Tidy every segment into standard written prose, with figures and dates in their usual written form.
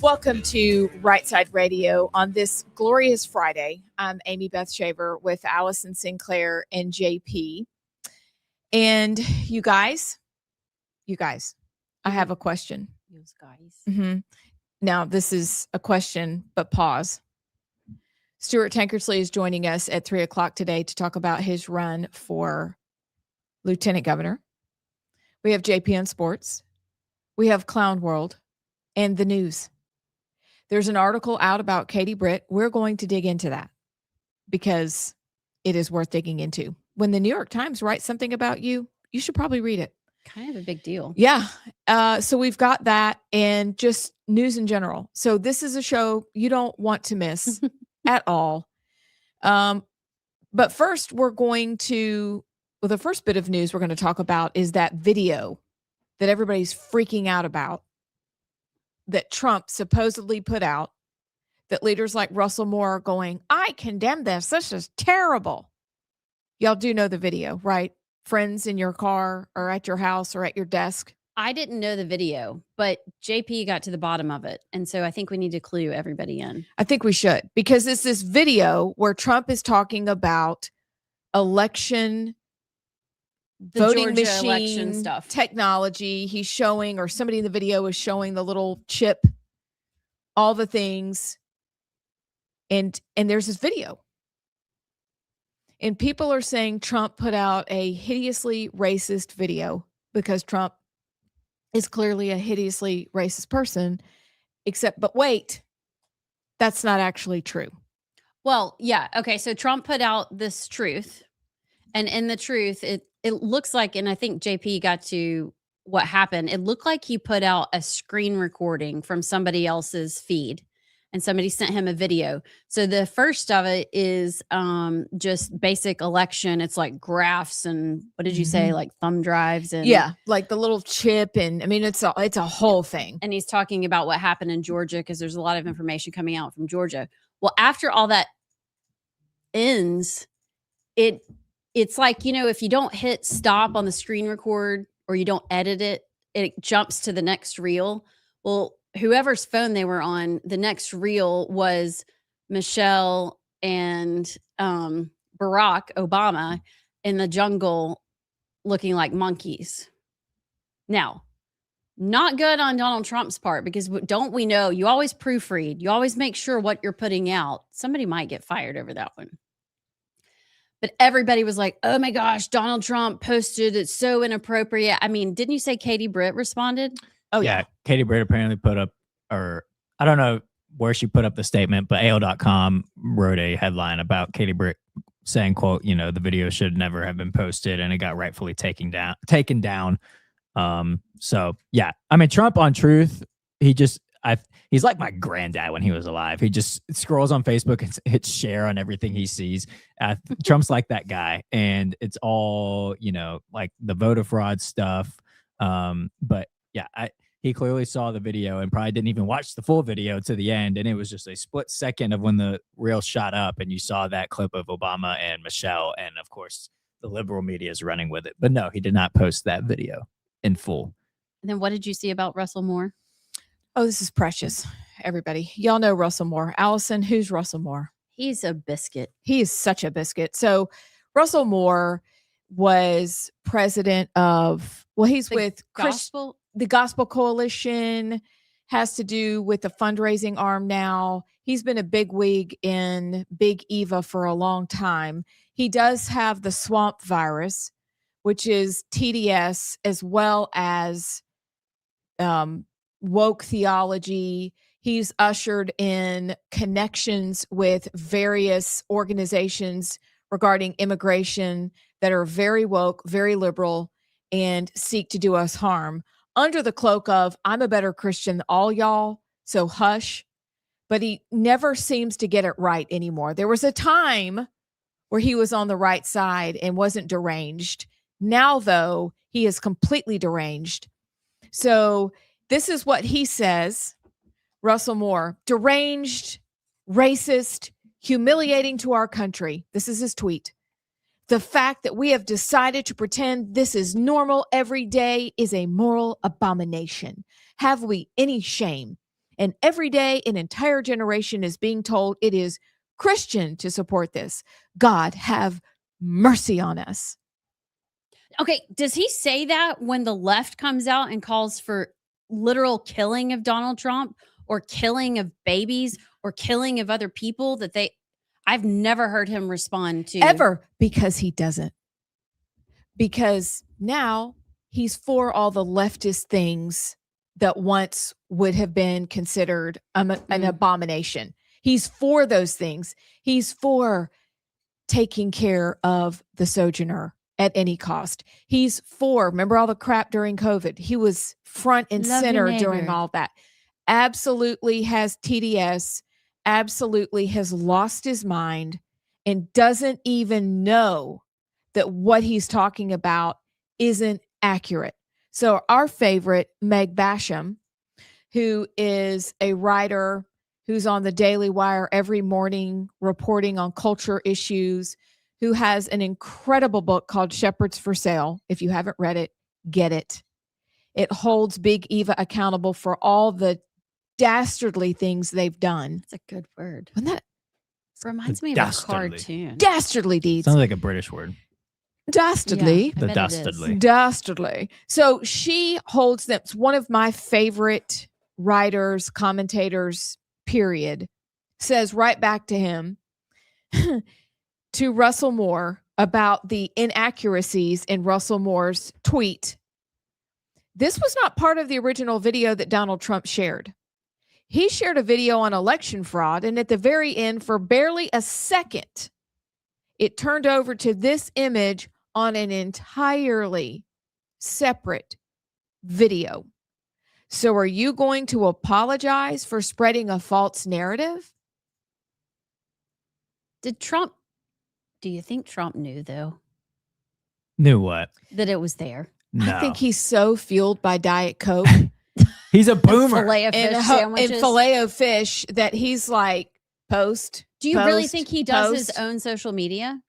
Welcome to Rightside Radio on this glorious Friday. I'm Amy Beth Shaver with Allison Sinclair and JP. And you guys, I have a question. Those guys. Mm-hmm. Now, this is a question, but pause. Stuart Tankersley is joining us at 3 o'clock today to talk about his run for Lieutenant Governor. We have JP on Sports. We have Clown World and the news. There's an article out about Katie Britt. We're going to dig into that because it is worth digging into. When the New York Times writes something about you, you should probably read it. Kind of a big deal. Yeah. So we've got that and just news in general. So this is a show you don't want to miss at all. But first, the first bit of news we're going to talk about is that video that everybody's freaking out about that Trump supposedly put out, that leaders like Russell Moore are going, I condemn this. This is terrible. Y'all do know the video, right? Friends in your car or at your house or at your desk. I didn't know the video, but JP got to the bottom of it. And so I think we need to clue everybody in. I think we should, because it's this video where Trump is talking about voting Georgia machine election stuff. Technology. He's showing, or somebody in the video is showing the little chip, all the things. And there's this video. And people are saying Trump put out a hideously racist video because Trump is clearly a hideously racist person, but wait, that's not actually true. Well, yeah. Okay. So Trump put out this truth, and in the truth, it looks like, and I think JP got to what happened. It looked like he put out a screen recording from somebody else's feed, and somebody sent him a video. So the first of it is just basic election. It's like graphs and what did you say? Like thumb drives and like the little chip, and I mean it's a whole thing. And he's talking about what happened in Georgia because there's a lot of information coming out from Georgia. Well, after all that ends, it's like, if you don't hit stop on the screen record or you don't edit it, it jumps to the next reel. Well, whoever's phone they were on, the next reel was Michelle and Barack Obama in the jungle looking like monkeys. Now, not good on Donald Trump's part, because don't we know, you always proofread, you always make sure what you're putting out. Somebody might get fired over that one. But everybody was like, oh my gosh, Donald Trump posted, it's so inappropriate. I mean, didn't you say Katie Britt responded? Oh, yeah. Katie Britt apparently put up, or I don't know where she put up the statement, but AO.com wrote a headline about Katie Britt saying, quote, the video should never have been posted and it got rightfully taken down. So, yeah, I mean, Trump on truth, he's like my granddad when he was alive. He just scrolls on Facebook and hits share on everything he sees. Trump's like that guy. And it's all, like the voter fraud stuff. But yeah, he clearly saw the video and probably didn't even watch the full video to the end. And it was just a split second of when the reel shot up and you saw that clip of Obama and Michelle. And of course, the liberal media is running with it. But no, he did not post that video in full. And then what did you see about Russell Moore? Oh, this is precious, everybody. Y'all know Russell Moore. Allison, who's Russell Moore? He's a biscuit. He is such a biscuit. So Russell Moore was president of, he's with the Gospel Coalition, has to do with the fundraising arm now. He's been a bigwig in Big Eva for a long time. He does have the swamp virus, which is TDS, as well as woke theology. He's ushered in connections with various organizations regarding immigration that are very woke, very liberal, and seek to do us harm under the cloak of, I'm a better Christian than all y'all, so hush. But he never seems to get it right anymore. There was a time where he was on the right side and wasn't deranged. Now, though, he is completely deranged. So this is what he says, Russell Moore: deranged, racist, humiliating to our country. This is his tweet. The fact that we have decided to pretend this is normal every day is a moral abomination. Have we any shame? And every day, an entire generation is being told it is Christian to support this. God have mercy on us. Okay, does he say that when the left comes out and calls for literal killing of Donald Trump or killing of babies or killing of other people that they I've never heard him respond to Ever, because he doesn't. Because now he's for all the leftist things that once would have been considered an abomination. He's for those things. He's for taking care of the sojourner at any cost. He's for, remember all the crap during COVID? He was front and Love your center during neighbor. all that. Absolutely has TDS, absolutely has lost his mind and doesn't even know that what he's talking about isn't accurate. So our favorite, Meg Basham, who is a writer who's on the Daily Wire every morning reporting on culture issues, who has an incredible book called Shepherds for Sale. If you haven't read it, get it. It holds Big Eva accountable for all the dastardly things they've done. That's a good word. Wasn't that Reminds me of Dastardly. a cartoon. dastardly deeds? Sounds like a British word. Dastardly. Yeah. I The bet it is. dastardly. Dastardly. So she holds them. It's one of my favorite writers, commentators, period, says right back to him, to Russell Moore about the inaccuracies in Russell Moore's tweet. This was not part of the original video that Donald Trump shared. He shared a video on election fraud, and at the very end, for barely a second, it turned over to this image on an entirely separate video. So are you going to apologize for spreading a false narrative? Do you think Trump knew, though, Knew what? that it was there? No. I think he's so fueled by Diet Coke He's a boomer. Filet of fish and sandwiches. Filet-O-Fish that he's like, post. Do you really post, think he does his post. own social media?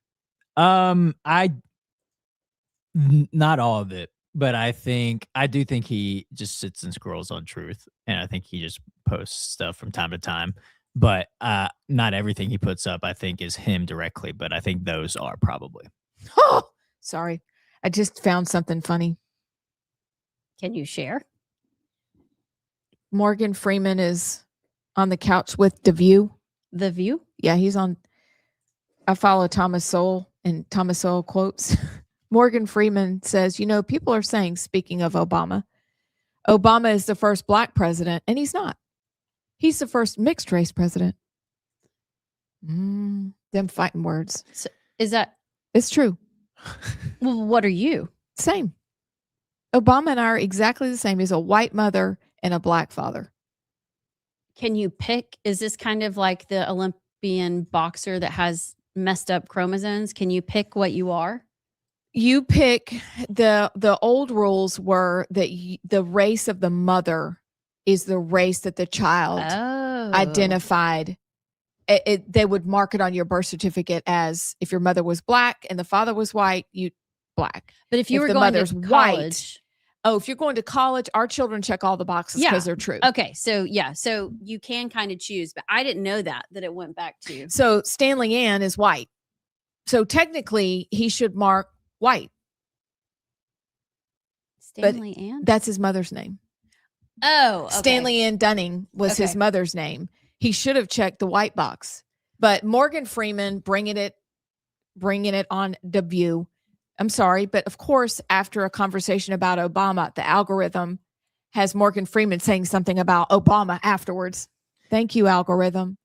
Not all of it, but I do think he just sits and scrolls on truth, and I think he just posts stuff from time to time. But not everything he puts up, I think, is him directly. But I think those are probably. Oh, sorry. I just found something funny. Can you share? Morgan Freeman is on the couch with The View. The View? Yeah, he's on. I follow Thomas Sowell, and Thomas Sowell quotes Morgan Freeman says, people are saying, speaking of Obama is the first black president, and he's not. He's the first mixed race president. Them fighting words. So, is that It's true. well, what are you? Same. Obama and I are exactly the same. He's a white mother and a black father. Can you pick? Is this kind of like the Olympian boxer that has messed up chromosomes? Can you pick what you are? You pick the old rules were that the race of the mother is the race that the child identified. They would mark it on your birth certificate as if your mother was black and the father was white, you black. But if you were the going mother's to white, college, if you're going to college, our children check all the boxes because they're true. okay, so you can kind of choose, but I didn't know that it went back to. So Stanley Ann is white. So technically he should mark white. Stanley Ann? That's his mother's name. Oh, okay. Stanley Ann Dunning was his Okay. mother's name. He should have checked the white box. But Morgan Freeman bringing it on The View. I'm sorry, but of course, after a conversation about Obama, the algorithm has Morgan Freeman saying something about Obama afterwards. Thank you, algorithm.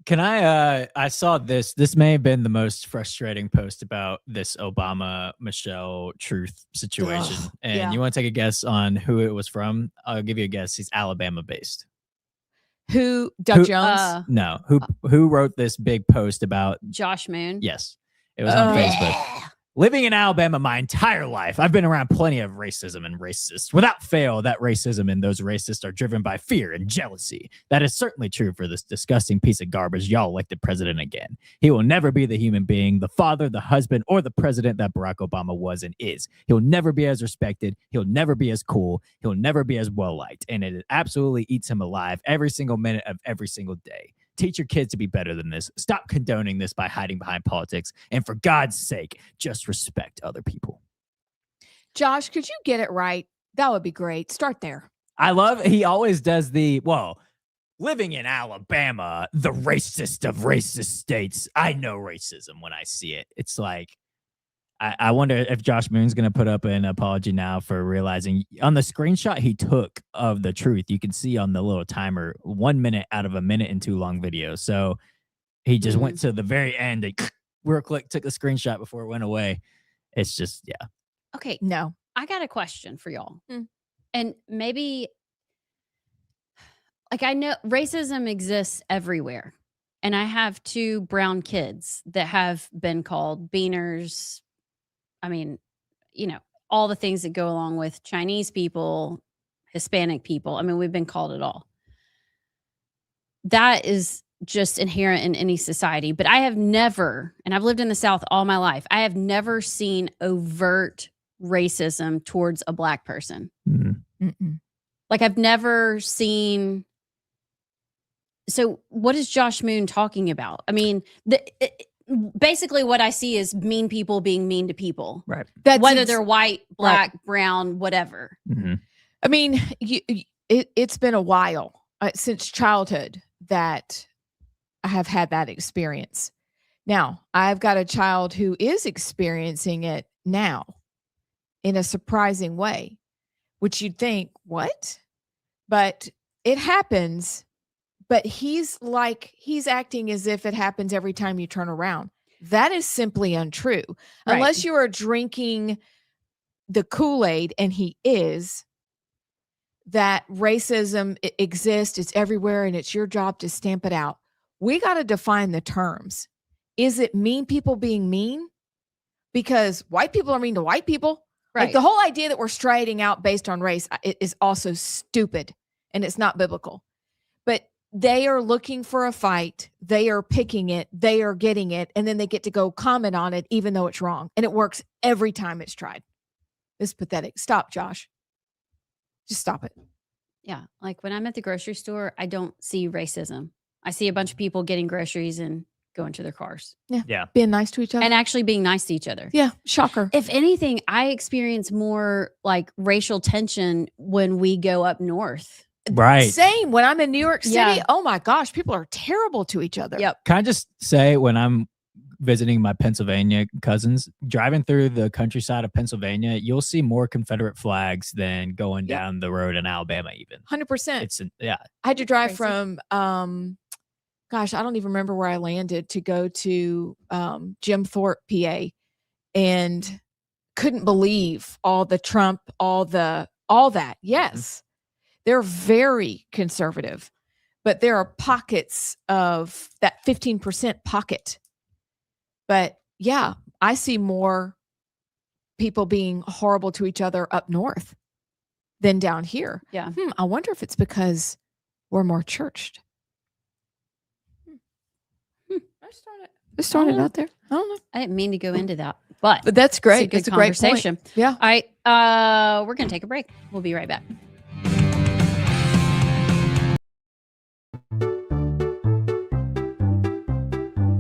Can I saw this. This may have been the most frustrating post about this Obama Michelle truth situation. Ugh, and yeah. you want to take a guess on who it was from? I'll give you a guess. He's Alabama based. Who? Doug Jones? No. Who wrote this big post about? Josh Moon. Yes. It was on Oh. Facebook. Living in Alabama my entire life, I've been around plenty of racism and racists. Without fail, that racism and those racists are driven by fear and jealousy. That is certainly true for this disgusting piece of garbage y'all elected president again. He will never be the human being, the father, the husband, or the president that Barack Obama was and is. He'll never be as respected. He'll never be as cool. He'll never be as well-liked. And it absolutely eats him alive every single minute of every single day. Teach your kids to be better than this. Stop condoning this by hiding behind politics. And for God's sake, just respect other people. Josh, could you get it right? That would be great. Start there. I love, he always does living in Alabama, the racist of racist states. I know racism when I see it. It's like, I wonder if Josh Moon's going to put up an apology now for realizing on the screenshot he took of the truth, you can see on the little timer 1 minute out of a minute and 2 long video. So he just went to the very end and real quick took a screenshot before it went away. It's just, yeah. Okay. No. I got a question for y'all. And maybe, like, I know racism exists everywhere. And I have 2 brown kids that have been called beaners. I mean, all the things that go along with Chinese people, Hispanic people. I mean, we've been called it all. That is just inherent in any society. But I have never, and I've lived in the South all my life, I have never seen overt racism towards a Black person. Like, I've never seen. So what is Josh Moon talking about? I mean, basically what I see is mean people being mean to people. Right. Whether they're white, Black, brown, whatever. I mean, it's been a while since childhood that I have had that experience. Now, I've got a child who is experiencing it now in a surprising way, which you'd think, what? But it happens. But he's acting as if it happens every time you turn around. That is simply untrue. Right. Unless you are drinking the Kool-Aid, and he is, that racism exists, it's everywhere, and it's your job to stamp it out. We got to define the terms. Is it mean people being mean? Because white people are mean to white people. Right. Like, the whole idea that we're striding out based on race is also stupid, and it's not biblical. But they are looking for a fight. They are picking it. They are getting it. And then they get to go comment on it, even though it's wrong. And it works every time it's tried. It's pathetic. Stop, Josh. Just stop it. Yeah. Like, when I'm at the grocery store, I don't see racism. I see a bunch of people getting groceries and going to their cars. Yeah. Being nice to each other. And actually being nice to each other. Yeah. Shocker. If anything, I experience more like racial tension when we go up north. Right. Same. When I'm in New York City, Yeah. oh my gosh, people are terrible to each other. Yep. Can I just say, when I'm visiting my Pennsylvania cousins, driving through the countryside of Pennsylvania, you'll see more Confederate flags than going down the road in Alabama even. 100%. It's yeah. I had to drive Crazy. from, gosh, I don't even remember where I landed to go to Jim Thorpe, PA, and couldn't believe all the Trump, all that. Yes. They're very conservative, but there are pockets of that 15% pocket. But yeah, I see more people being horrible to each other up north than down here. Yeah. I wonder if it's because we're more churched. Just throwing it out there. I don't know. I didn't mean to go into that, but But that's great. it's It's a great point. conversation. Yeah. All right. We're going to take a break. We'll be right back.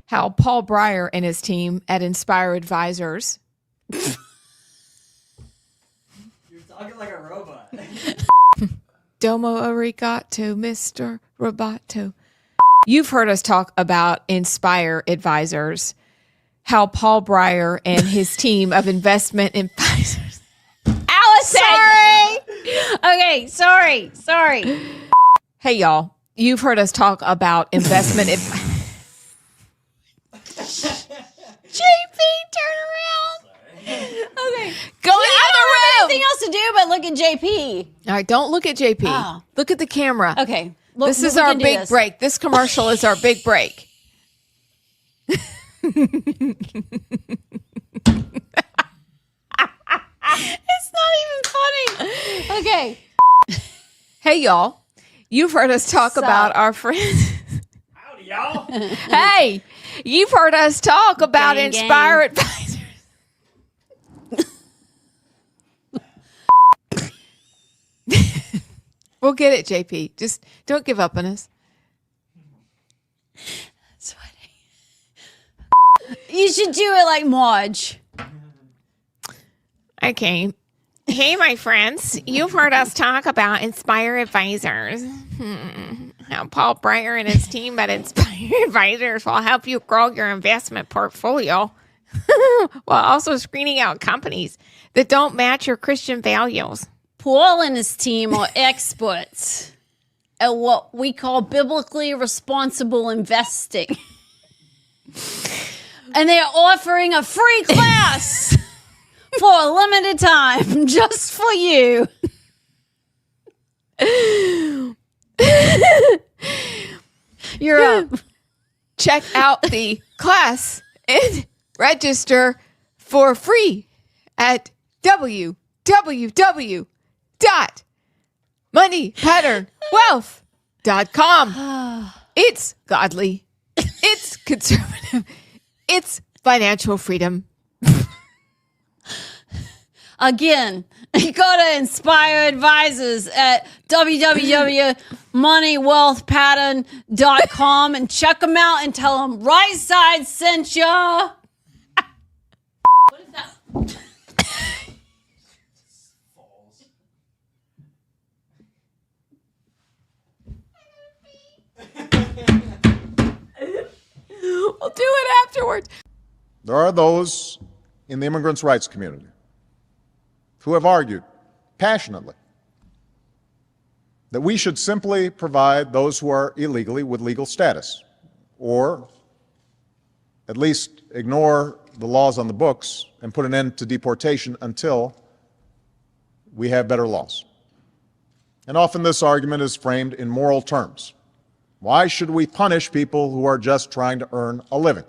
How Paul Breyer and his team at Inspire Advisors. You're talking like a robot. Domo arigato, Mr. Roboto. You've heard us talk about Inspire Advisors, how Paul Breyer and his team of investment advisors. Allison! Sorry! Okay, sorry. Hey, y'all. You've heard us talk about investment. JP, turn around. Okay. Go in the other room. Anything else to do but look at JP? All right, don't look at JP. Oh. Look at the camera. Okay. This is our big break. This commercial is our big break. It's not even funny. Okay. Hey, y'all. You've heard us talk Sup? about our friends. Howdy, y'all. Hey, you've heard us talk about Gang, Inspire Advisors. We'll get it, JP. Just don't give up on us. That's funny. You should do it like Marge. Okay. Hey, my friends. You've heard us talk about Inspire Advisors. How Paul Breyer and his team at Inspire Advisors will help you grow your investment portfolio while also screening out companies that don't match your Christian values. Paul and his team are experts at what we call biblically responsible investing. And they are offering a free class for a limited time just for you. You're up. Check out the class and register for free at www.moneypatternwealth.com. It's godly. It's conservative. It's financial freedom. Again, you go to Inspire Advisors at www.moneywealthpattern.com and check them out and tell them Rightside sent ya. What is that? We'll do it afterwards. There are those in the immigrants' rights community who have argued passionately that we should simply provide those who are illegally with legal status, or at least ignore the laws on the books and put an end to deportation until we have better laws. And often this argument is framed in moral terms. Why should we punish people who are just trying to earn a living?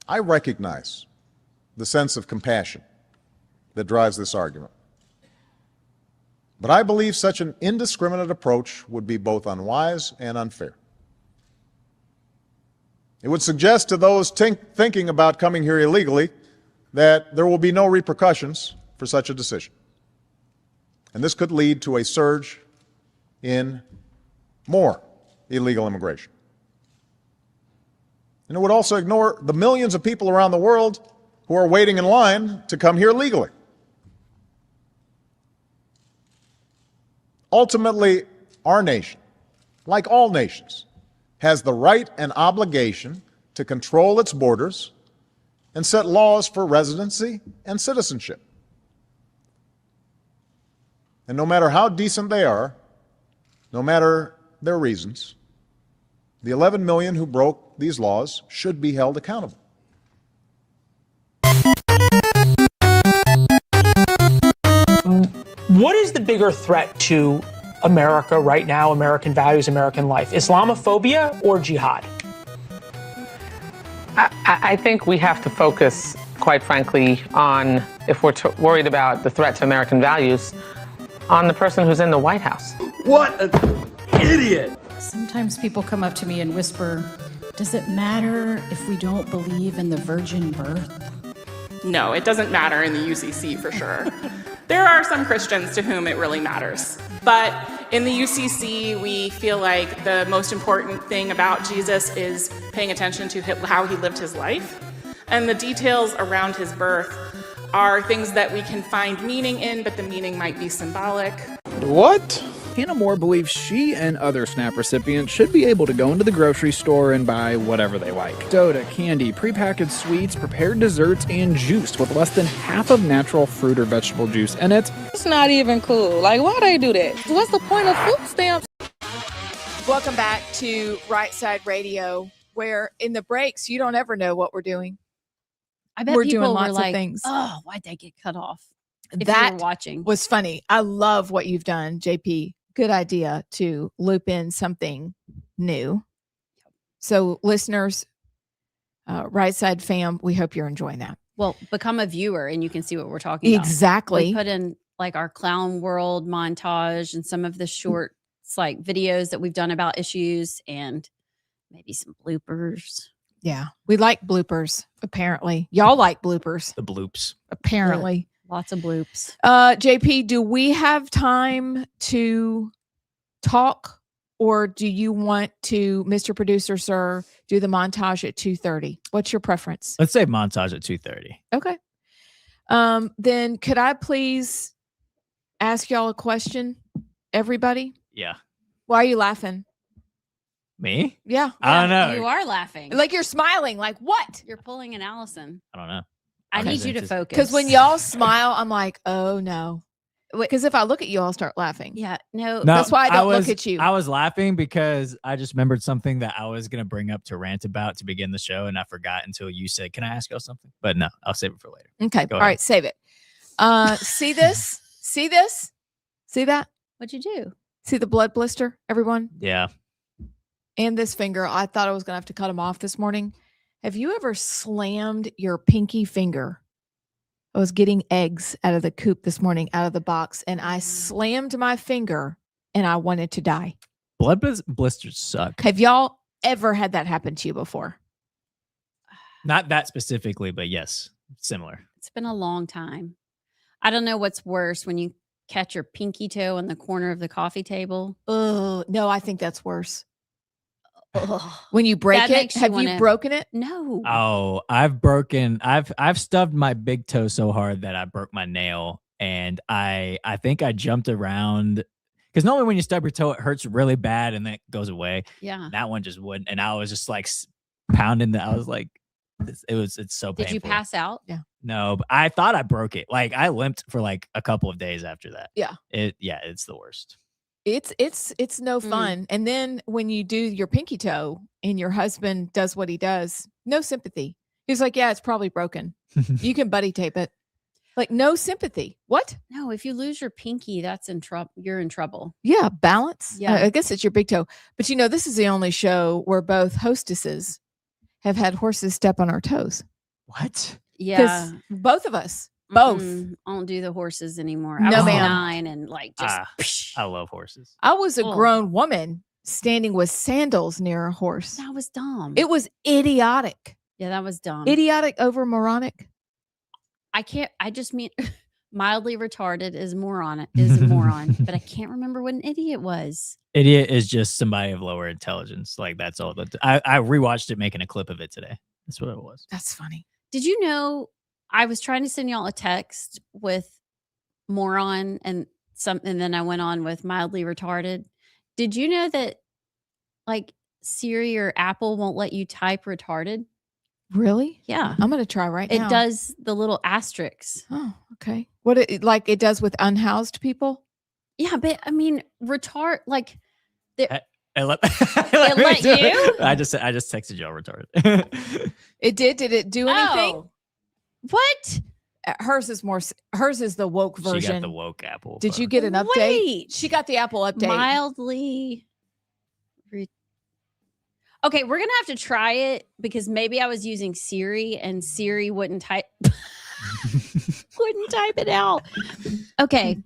I recognize the sense of compassion that drives this argument. But I believe such an indiscriminate approach would be both unwise and unfair. It would suggest to those thinking about coming here illegally that there will be no repercussions for such a decision. And this could lead to a surge in more illegal immigration. And it would also ignore the millions of people around the world who are waiting in line to come here legally. Ultimately, our nation, like all nations, has the right and obligation to control its borders and set laws for residency and citizenship. And no matter how decent they are, no matter their reasons, the 11 million who broke these laws should be held accountable. What is the bigger threat to America right now, American values, American life? Islamophobia or jihad? I think we have to focus, quite frankly, on, if we're worried about the threat to American values, on the person who's in the White House. What an idiot! Sometimes people come up to me and whisper, does it matter if we don't believe in the virgin birth? No, it doesn't matter in the UCC for sure. There are some Christians to whom it really matters. But in the UCC, we feel like the most important thing about Jesus is paying attention to how he lived his life. And the details around his birth are things that we can find meaning in, but the meaning might be symbolic. What? Hannah Moore believes she and other SNAP recipients should be able to go into the grocery store and buy whatever they like. Soda, candy, prepackaged sweets, prepared desserts, and juice with less than half of natural fruit or vegetable juice in it. It's not even cool. Like, why they do that? What's the point of food stamps? Welcome back to Rightside Radio, where in the breaks, you don't ever know what we're doing. I bet We're people doing were lots of like, things. oh, why'd they get cut off? If you That were watching. was funny. I love what you've done, JP. Good idea to loop in something new. So listeners, Right Side fam, we hope you're enjoying that. Well, become a viewer and you can see what we're talking about. Exactly. We put in like our clown world montage and some of the short like videos that we've done about issues and maybe some bloopers. Yeah. We like bloopers, apparently. Y'all like bloopers. The bloops. Apparently. Lots of bloops. JP, do we have time to talk, or do you want to, Mr. Producer, sir, do the montage at 2:30? What's your preference? Let's say montage at 2:30. Okay. Then could I please ask y'all a question, everybody? Yeah. Why are you laughing? Me? Yeah. I don't know. You are laughing. Like you're smiling. Like what? You're pulling an Allison. I don't know. I Okay. need you to focus. Because when y'all smile, I'm like, oh no. Because if I look at you, I'll start laughing. Yeah, no. That's why I don't look at you. I was laughing because I just remembered something that I was going to bring up to rant about to begin the show, and I forgot until you said, can I ask y'all something? But no, I'll save it for later. Okay. Go All ahead. right. Save it. See this? See this? See that? What'd you do? See the blood blister, everyone? Yeah. And this finger. I thought I was going to have to cut them off this morning. Have you ever slammed your pinky finger? I was getting eggs out of the coop this morning, out of the box, and I slammed my finger and I wanted to die. Blood blisters suck. Have y'all ever had that happen to you before? Not that specifically, but yes, similar. It's been a long time. I don't know what's worse when you catch your pinky toe on the corner of the coffee table. Oh, no, I think that's worse. Ugh. When you break That it, makes you have you wanna- broken it? No. Oh, I've stubbed my big toe so hard that I broke my nail, and I think I jumped around because normally when you stub your toe, it hurts really bad and then it goes away. Yeah. That one just wouldn't, and I was just like pounding I was like, it's so painful. Did you pass out? Yeah. No, but I thought I broke it. Like I limped for like a couple of days after that. Yeah. It's the worst. It's no fun. And then when you do your pinky toe and your husband does what he does, no sympathy. He's like, yeah, it's probably broken. You can buddy tape it. Like no sympathy. What? No, if you lose your pinky, that's in trouble. You're in trouble. Yeah, balance. Yeah. I guess it's your big toe. But you know, this is the only show where both hostesses have had horses step on our toes. What? Yeah. Both of us. Both. I don't do the horses anymore. No, I was ma'am. 9 and like just I love horses. I was a Oh. grown woman standing with sandals near a horse. that was dumb. It was idiotic. Yeah, that was dumb. Idiotic over moronic. I just mean mildly retarded is a moron, but I can't remember what an idiot was. Idiot is just somebody of lower intelligence. Like that's all. I rewatched it, making a clip of it today. That's what it was. That's funny. Did you know I was trying to send y'all a text with moron and then I went on with mildly retarded. Did you know that like Siri or Apple won't let you type retarded? Really? Yeah. I'm going to try right now. It does the little asterisks. Oh, okay. What like it does with unhoused people? Yeah, but I mean, like It let you? I just texted y'all retarded. It did. Did it do anything? Oh. What? Hers is the woke version. She got the woke Apple. Did you get an update? Wait. She got the Apple update. Mildly. Okay, we're gonna have to try it because maybe I was using Siri and Siri wouldn't type it out. Okay,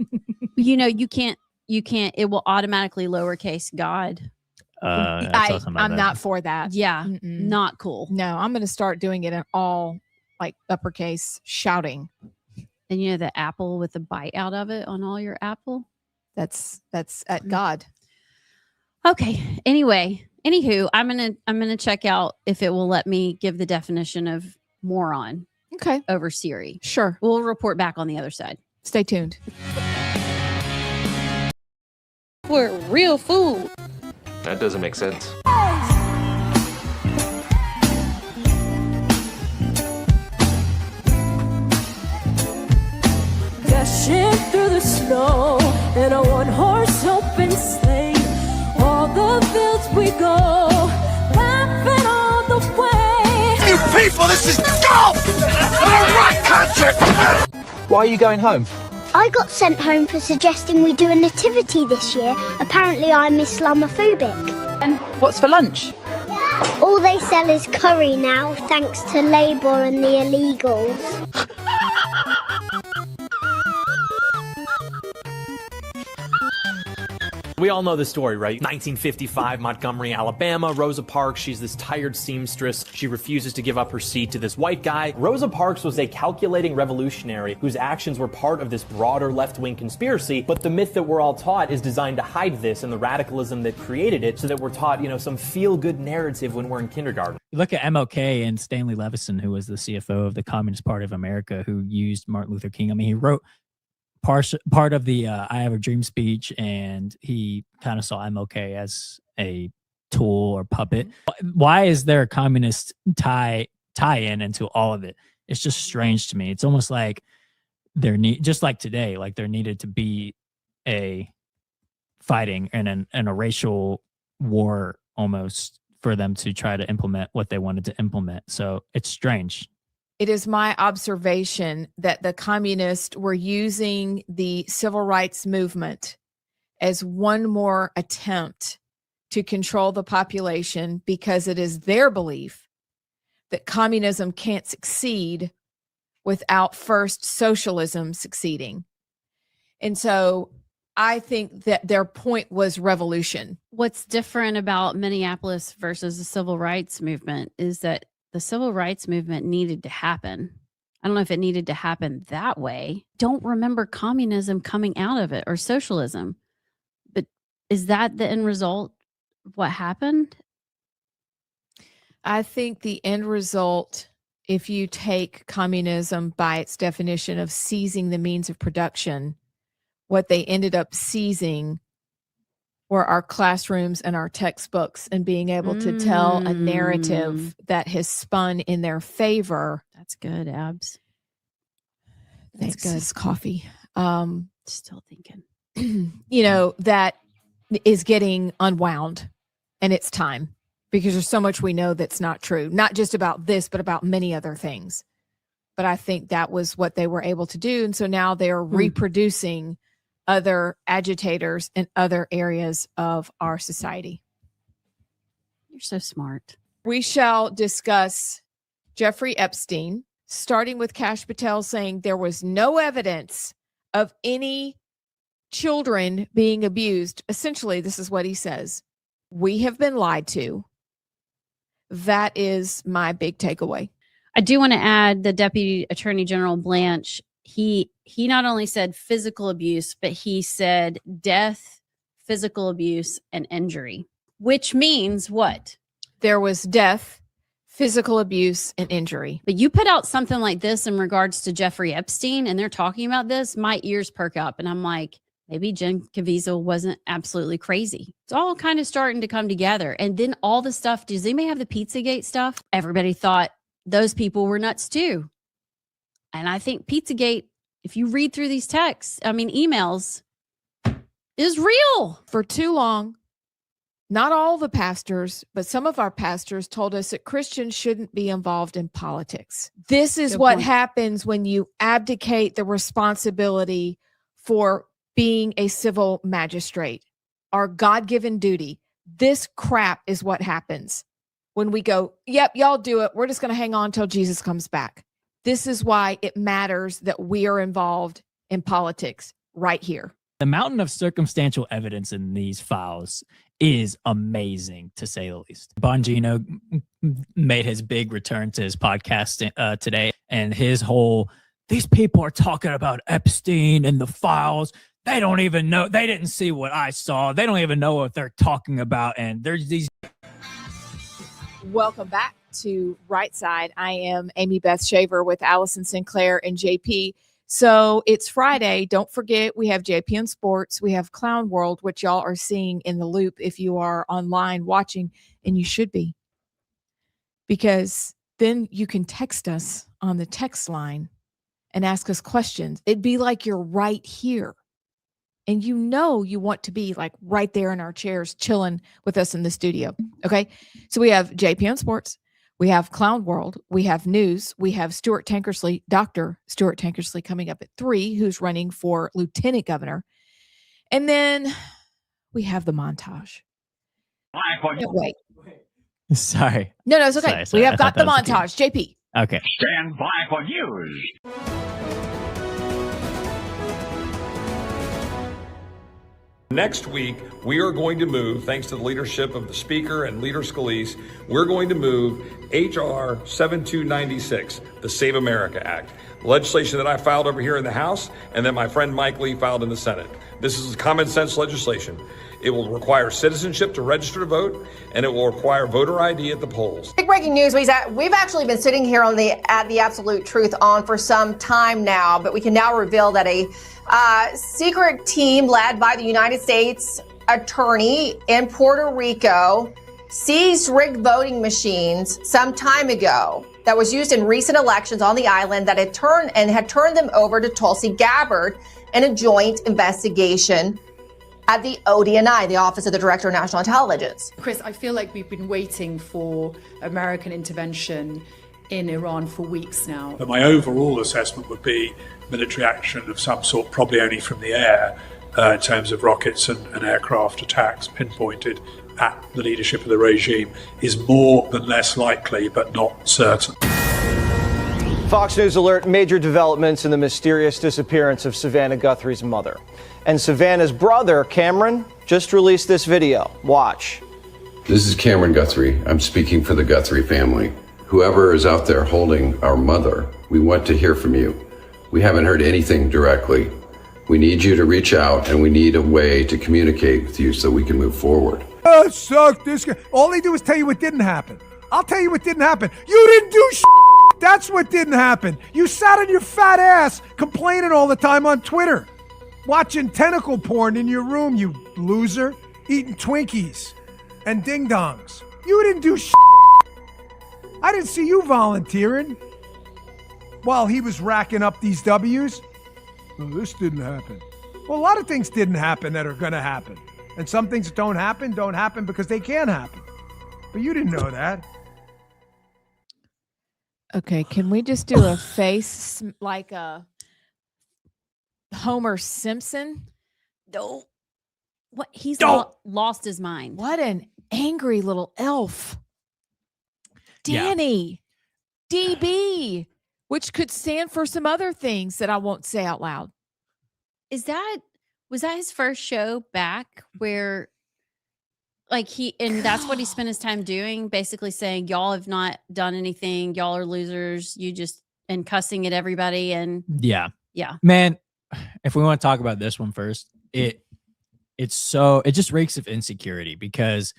you can't. It will automatically lowercase God. I'm not for that. Yeah, Mm-mm. not cool. No, I'm going to start doing it in all like uppercase shouting. And you know the apple with the bite out of it on all your apple. That's at God. Okay. Anywho, I'm gonna check out if it will let me give the definition of moron Okay. over Siri. Sure. We'll report back on the other side. Stay tuned. For real food. That doesn't make sense. Dashing through the snow in a one-horse open sleigh. All the fields we go, laughing all the way. You people, this is golf! A rock concert! Why are you going home? I got sent home for suggesting we do a nativity this year. Apparently I'm Islamophobic. And what's for lunch? All they sell is curry now, thanks to Labour and the illegals. We all know the story, right? 1955, Montgomery, Alabama. Rosa Parks, she's this tired seamstress. She refuses to give up her seat to this white guy. Rosa Parks was a calculating revolutionary whose actions were part of this broader left-wing conspiracy, but the myth that we're all taught is designed to hide this and the radicalism that created it so that we're taught, some feel-good narrative when we're in kindergarten. You look at MLK and Stanley Levison, who was the CFO of the Communist Party of America, who used Martin Luther King. I mean, he wrote part of the I Have a Dream speech, and he kind of saw MLK as a tool or puppet. Why is there a communist tie-in into all of it? It's just strange to me. It's almost like just like today, like there needed to be a fighting and a racial war almost for them to try to implement what they wanted to implement. So it's strange. It is my observation that the communists were using the civil rights movement as one more attempt to control the population, because it is their belief that communism can't succeed without first socialism succeeding. And so I think that their point was revolution. What's different about Minneapolis versus the civil rights movement is that the civil rights movement needed to happen. I don't know if it needed to happen that way. Don't remember communism coming out of it or socialism. But is that the end result of what happened? I think the end result, if you take communism by its definition of seizing the means of production, what they ended up seizing were our classrooms and our textbooks, and being able to tell a narrative that has spun in their favor. That's good, Abs. Thanks, good. It's coffee. Still thinking. That is getting unwound, and it's time, because there's so much we know that's not true, not just about this, but about many other things. But I think that was what they were able to do. And so now they're reproducing other agitators in other areas of our society. You're so smart. We shall discuss Jeffrey Epstein, starting with Kash Patel saying there was no evidence of any children being abused. Essentially, this is what he says. We have been lied to. That is my big takeaway. I do want to add the Deputy Attorney General Blanche. He not only said physical abuse, but he said death, physical abuse, and injury, which means what? There was death, physical abuse, and injury. But you put out something like this in regards to Jeffrey Epstein, and they're talking about this, my ears perk up, and I'm like, maybe Jen Caviezel wasn't absolutely crazy. It's all kind of starting to come together. And then all the stuff, does anybody have the Pizzagate stuff? Everybody thought those people were nuts too. And I think Pizzagate, if you read through these texts, emails, is real. For too long, not all the pastors, but some of our pastors told us that Christians shouldn't be involved in politics. This is what happens when you abdicate the responsibility for being a civil magistrate, our God-given duty. This crap is what happens when we go, yep, y'all do it. We're just going to hang on till Jesus comes back. This is why it matters that we are involved in politics right here. The mountain of circumstantial evidence in these files is amazing, to say the least. Bongino made his big return to his podcast today, and his whole, these people are talking about Epstein and the files. They don't even know. They didn't see what I saw. They don't even know what they're talking about. And there's these. Welcome back to Rightside. I am Amy Beth Shaver with Allison Sinclair and JP. So it's Friday. Don't forget, we have JP in Sports. We have Clown World, which y'all are seeing in the loop if you are online watching, and you should be, because then you can text us on the text line and ask us questions. It'd be like you're right here. And you want to be like right there in our chairs chilling with us in the studio. Okay. So we have JP on Sports. We have Clown World. We have news. We have Stuart Tankersley, Dr. Stuart Tankersley, coming up at 3, who's running for lieutenant governor. And then we have the montage. Can't wait. Sorry. No, it's okay. Sorry, we I have thought got the that was montage. JP. Okay. Stand by for news. Next week, we are going to move, thanks to the leadership of the Speaker and Leader Scalise, we're going to move H.R. 7296, the Save America Act, legislation that I filed over here in the House and that my friend Mike Lee filed in the Senate. This is common sense legislation. It will require citizenship to register to vote, and it will require voter ID at the polls. Big breaking news. We've actually been sitting here on the Absolute Truth on for some time now, but we can now reveal that a secret team led by the United States attorney in Puerto Rico seized rigged voting machines some time ago that was used in recent elections on the island that had turned them over to Tulsi Gabbard in a joint investigation at the ODNI, the Office of the Director of National Intelligence. Chris, I feel like we've been waiting for American intervention in Iran for weeks now. But my overall assessment would be military action of some sort, probably only from the air, in terms of rockets and aircraft attacks pinpointed at the leadership of the regime, is more than less likely, but not certain. Fox News alert, major developments in the mysterious disappearance of Savannah Guthrie's mother. And Savannah's brother, Cameron, just released this video. Watch. This is Cameron Guthrie. I'm speaking for the Guthrie family. Whoever is out there holding our mother, we want to hear from you. We haven't heard anything directly. We need you to reach out, and we need a way to communicate with you so we can move forward. Oh, suck this guy. All they do is tell you what didn't happen. I'll tell you what didn't happen. You didn't do That's what didn't happen. You sat on your fat ass complaining all the time on Twitter, watching tentacle porn in your room, you loser, eating Twinkies and ding-dongs. You didn't do I didn't see you volunteering while he was racking up these W's. Oh, this didn't happen. Well, a lot of things didn't happen that are going to happen. And some things that don't happen because they can happen. But you didn't know that. Okay, can we just do a face like a Homer Simpson? No. What? He's Don't. lost his mind. What an angry little elf. Danny. DB, which could stand for some other things that I won't say out loud. Was that his first show back where that's what he spent his time doing, basically saying y'all have not done anything, y'all are losers, and cussing at everybody and Yeah. Yeah. Man, if we want to talk about this one first, it just reeks of insecurity, because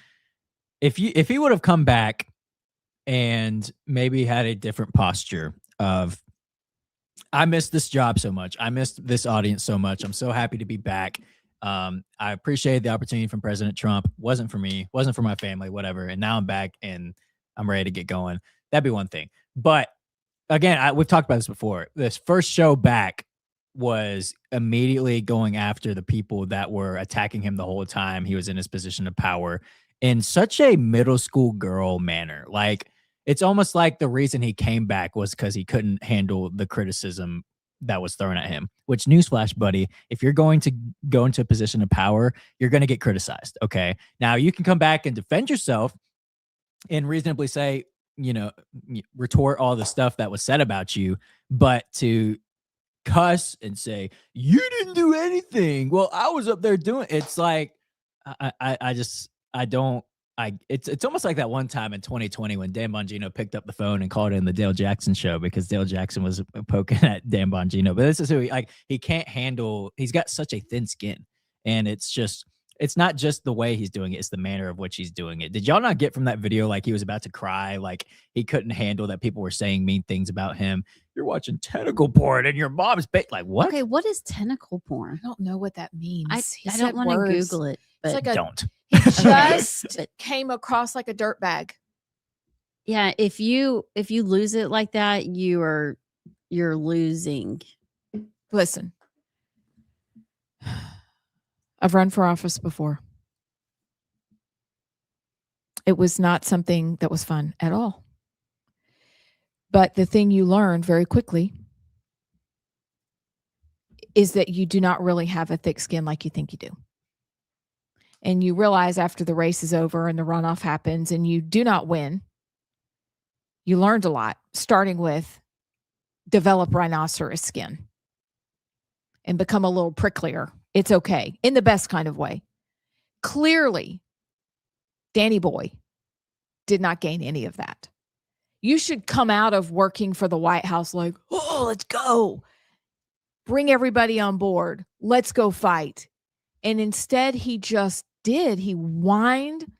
if he would have come back and maybe had a different posture of, I missed this job so much, I missed this audience so much, I'm so happy to be back. I appreciated the opportunity from President Trump. Wasn't for me, wasn't for my family, whatever. And now I'm back and I'm ready to get going. That'd be one thing. But again, we've talked about this before. This first show back was immediately going after the people that were attacking him the whole time he was in his position of power in such a middle school girl manner. Like, it's almost like the reason he came back was because he couldn't handle the criticism that was thrown at him, which, newsflash, buddy, if you're going to go into a position of power, you're going to get criticized. Okay. Now you can come back and defend yourself and reasonably say, retort all the stuff that was said about you, but to cuss and say, you didn't do anything, well, I was up there doing, it's like, it's almost like that one time in 2020 when Dan Bongino picked up the phone and called in the Dale Jackson show because Dale Jackson was poking at Dan Bongino. But this is who he can't handle. He's got such a thin skin, and it's not just the way he's doing it, it's the manner of which he's doing it. Did y'all not get from that video like he was about to cry, like he couldn't handle that people were saying mean things about him? You're watching tentacle porn and your mom's like, what? Okay, what is tentacle porn? I don't know what that means. I don't want to Google it, but It's like don't. He just came across like a dirt bag. Yeah, if you lose it like that, you're losing. Listen, I've run for office before. It was not something that was fun at all. But the thing you learn very quickly is that you do not really have a thick skin like you think you do. and you realize after the race is over and the runoff happens and you do not win, you learned a lot, starting with develop rhinoceros skin and become a little pricklier. It's okay, in the best kind of way. Clearly, Danny Boy did not gain any of that. You should come out of working for the White House like, oh, let's go. Bring everybody on board. Let's go fight. And instead, he just did. He whined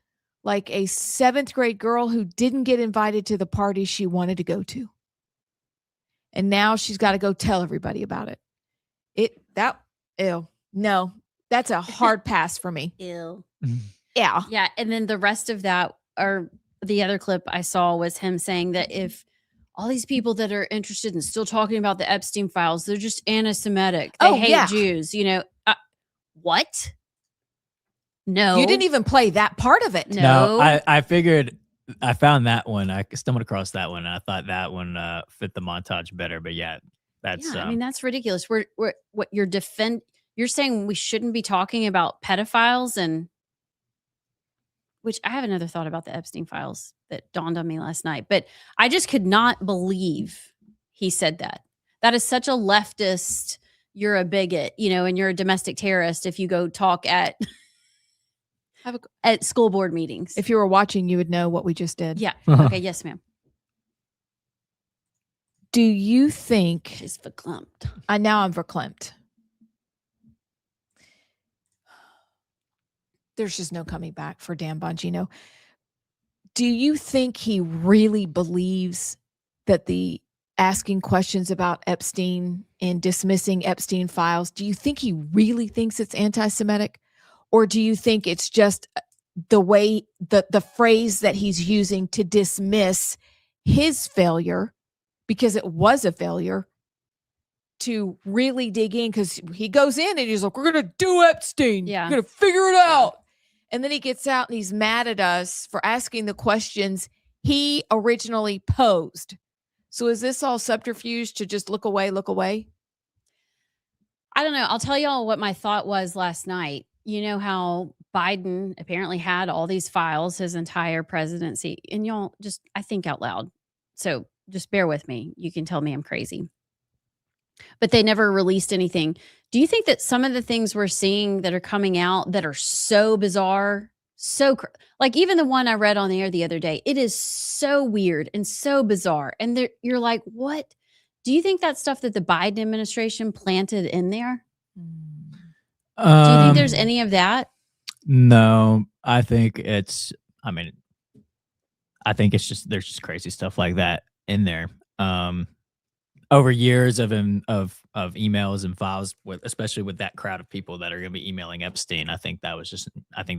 like a 7th grade girl who didn't get invited to the party she wanted to go to. And now she's got to go tell everybody about it. No, that's a hard pass for me. Ew. Yeah. Yeah. And then the rest of that, or the other clip I saw, was him saying that if all these people that are interested in still talking about the Epstein files, they're just anti-Semitic. They hate Jews. What? No. You didn't even play that part of it. No, I figured, I found that one. I stumbled across that one. And I thought that one fit the montage better. But yeah, that's. Yeah, I mean, that's ridiculous. What you're saying we shouldn't be talking about pedophiles, and which I have another thought about the Epstein files that dawned on me last night. But I just could not believe he said that. That is such a leftist. You're a bigot, and you're a domestic terrorist if you go talk at school board meetings. If you were watching, you would know what we just did. Yeah. Okay. Yes, ma'am. Do you think she's verklempt? Now I'm verklempt. There's just no coming back for Dan Bongino. Do you think he really believes that the asking questions about Epstein and dismissing Epstein files, do you think he really thinks it's anti-Semitic? Or do you think it's just the way, the phrase that he's using to dismiss his failure, because it was a failure, to really dig in? Because he goes in and he's like, we're going to do Epstein. Yeah. We're going to figure it out. And then he gets out and he's mad at us for asking the questions he originally posed. So is this all subterfuge to just look away, look away? I don't know. I'll tell y'all what my thought was last night. You know how Biden apparently had all these files his entire presidency, and y'all just, I think out loud. So just bear with me. You can tell me I'm crazy. But they never released anything. Do you think that some of the things we're seeing that are coming out that are so bizarre, like even the one I read on the air the other day, it is so weird and so bizarre. And you're like, what? Do you think that's stuff that the Biden administration planted in there? Do you think there's any of that? No, I think it's just, there's just crazy stuff like that in there. Over years of emails and files, especially with that crowd of people that are going to be emailing Epstein, I think they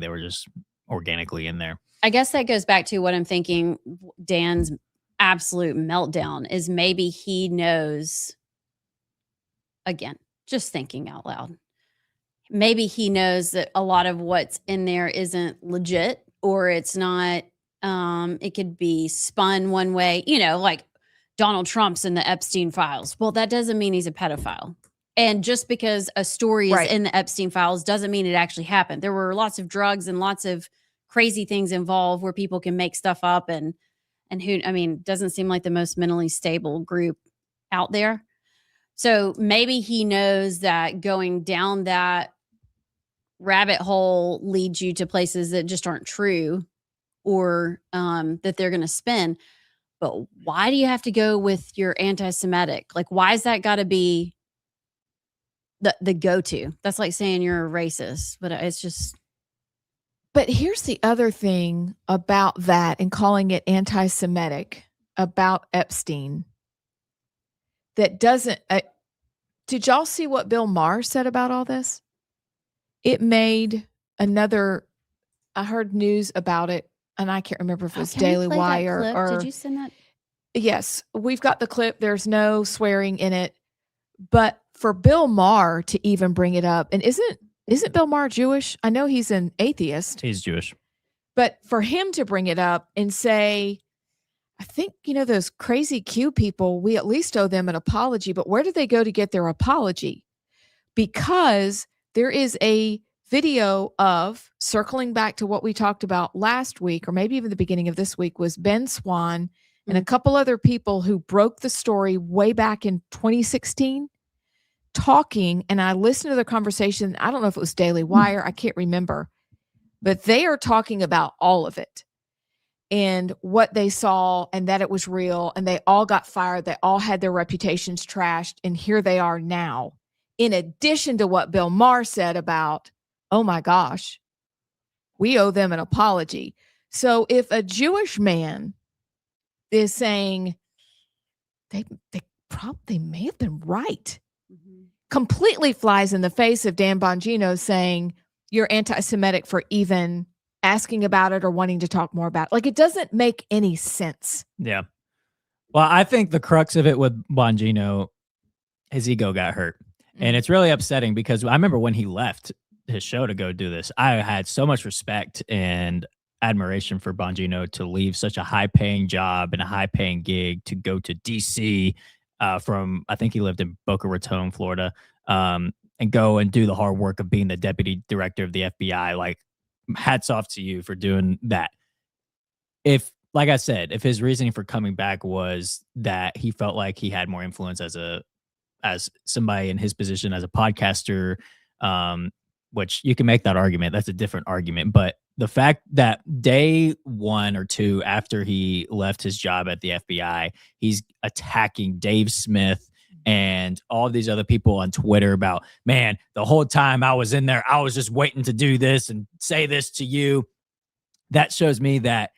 were just organically in there. I guess that goes back to what I'm thinking. Dan's absolute meltdown is maybe he knows, again, just thinking out loud, maybe he knows that a lot of what's in there isn't legit, or it's not, it could be spun one way, like Donald Trump's in the Epstein files. Well, that doesn't mean he's a pedophile. And just because a story is in the Epstein files doesn't mean it actually happened. There were lots of drugs and lots of crazy things involved where people can make stuff up, and doesn't seem like the most mentally stable group out there. So maybe he knows that going down that rabbit hole leads you to places that just aren't true, or that they're going to spin. But why do you have to go with your anti-Semitic? Like, why is that got to be the go-to? That's like saying you're a racist, but it's just. But here's the other thing about that and calling it anti-Semitic about Epstein that doesn't. Did y'all see what Bill Maher said about all this? It made I heard news about it, and I can't remember if it was Daily Wire or. Did you send that? Yes, we've got the clip. There's no swearing in it. But for Bill Maher to even bring it up, and isn't Bill Maher Jewish? I know he's an atheist. He's Jewish. But for him to bring it up and say, I think, those crazy Q people, we at least owe them an apology. But where do they go to get their apology? Because there is a video of, circling back to what we talked about last week, or maybe even the beginning of this week, was Ben Swan and a couple other people who broke the story way back in 2016 talking. And I listened to the conversation. I don't know if it was Daily Wire. I can't remember. But they are talking about all of it and what they saw and that it was real. And they all got fired. They all had their reputations trashed. And here they are now. In addition to what Bill Maher said about, oh my gosh, we owe them an apology. So if a Jewish man is saying they may have been right, completely flies in the face of Dan Bongino saying you're anti-Semitic for even asking about it or wanting to talk more about it. Like, it doesn't make any sense. Yeah. Well, I think the crux of it with Bongino, his ego got hurt. And it's really upsetting because I remember when he left his show to go do this, I had so much respect and admiration for Bongino to leave such a high-paying job and a high-paying gig to go to DC from, I think he lived in Boca Raton, Florida, and go and do the hard work of being the deputy director of the FBI. Like, hats off to you for doing that. If, like I said, if his reasoning for coming back was that he felt like he had more influence as somebody in his position as a podcaster, which you can make that argument. That's a different argument. But the fact that day 1 or 2 after he left his job at the FBI, he's attacking Dave Smith and all these other people on Twitter about, man, the whole time I was in there, I was just waiting to do this and say this to you. That shows me that,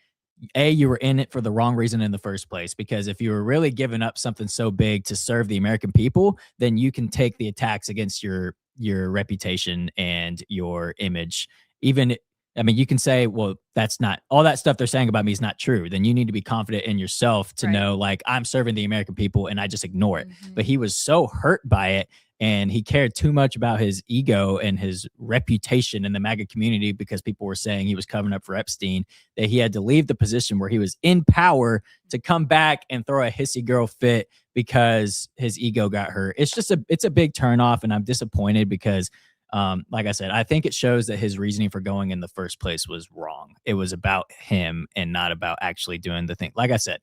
A, you were in it for the wrong reason in the first place, because if you were really giving up something so big to serve the American people, then you can take the attacks against your reputation and your image. Even, I mean, you can say, well, that's not, all that stuff they're saying about me is not true. Then you need to be confident in yourself to know, like, I'm serving the American people and I just ignore it. But he was so hurt by it, and he cared too much about his ego and his reputation in the MAGA community because people were saying he was covering up for Epstein, that he had to leave the position where he was in power to come back and throw a hissy girl fit because his ego got hurt. It's just it's a big turnoff, and I'm disappointed because, like I said, I think it shows that his reasoning for going in the first place was wrong. It was about him and not about actually doing the thing. Like I said,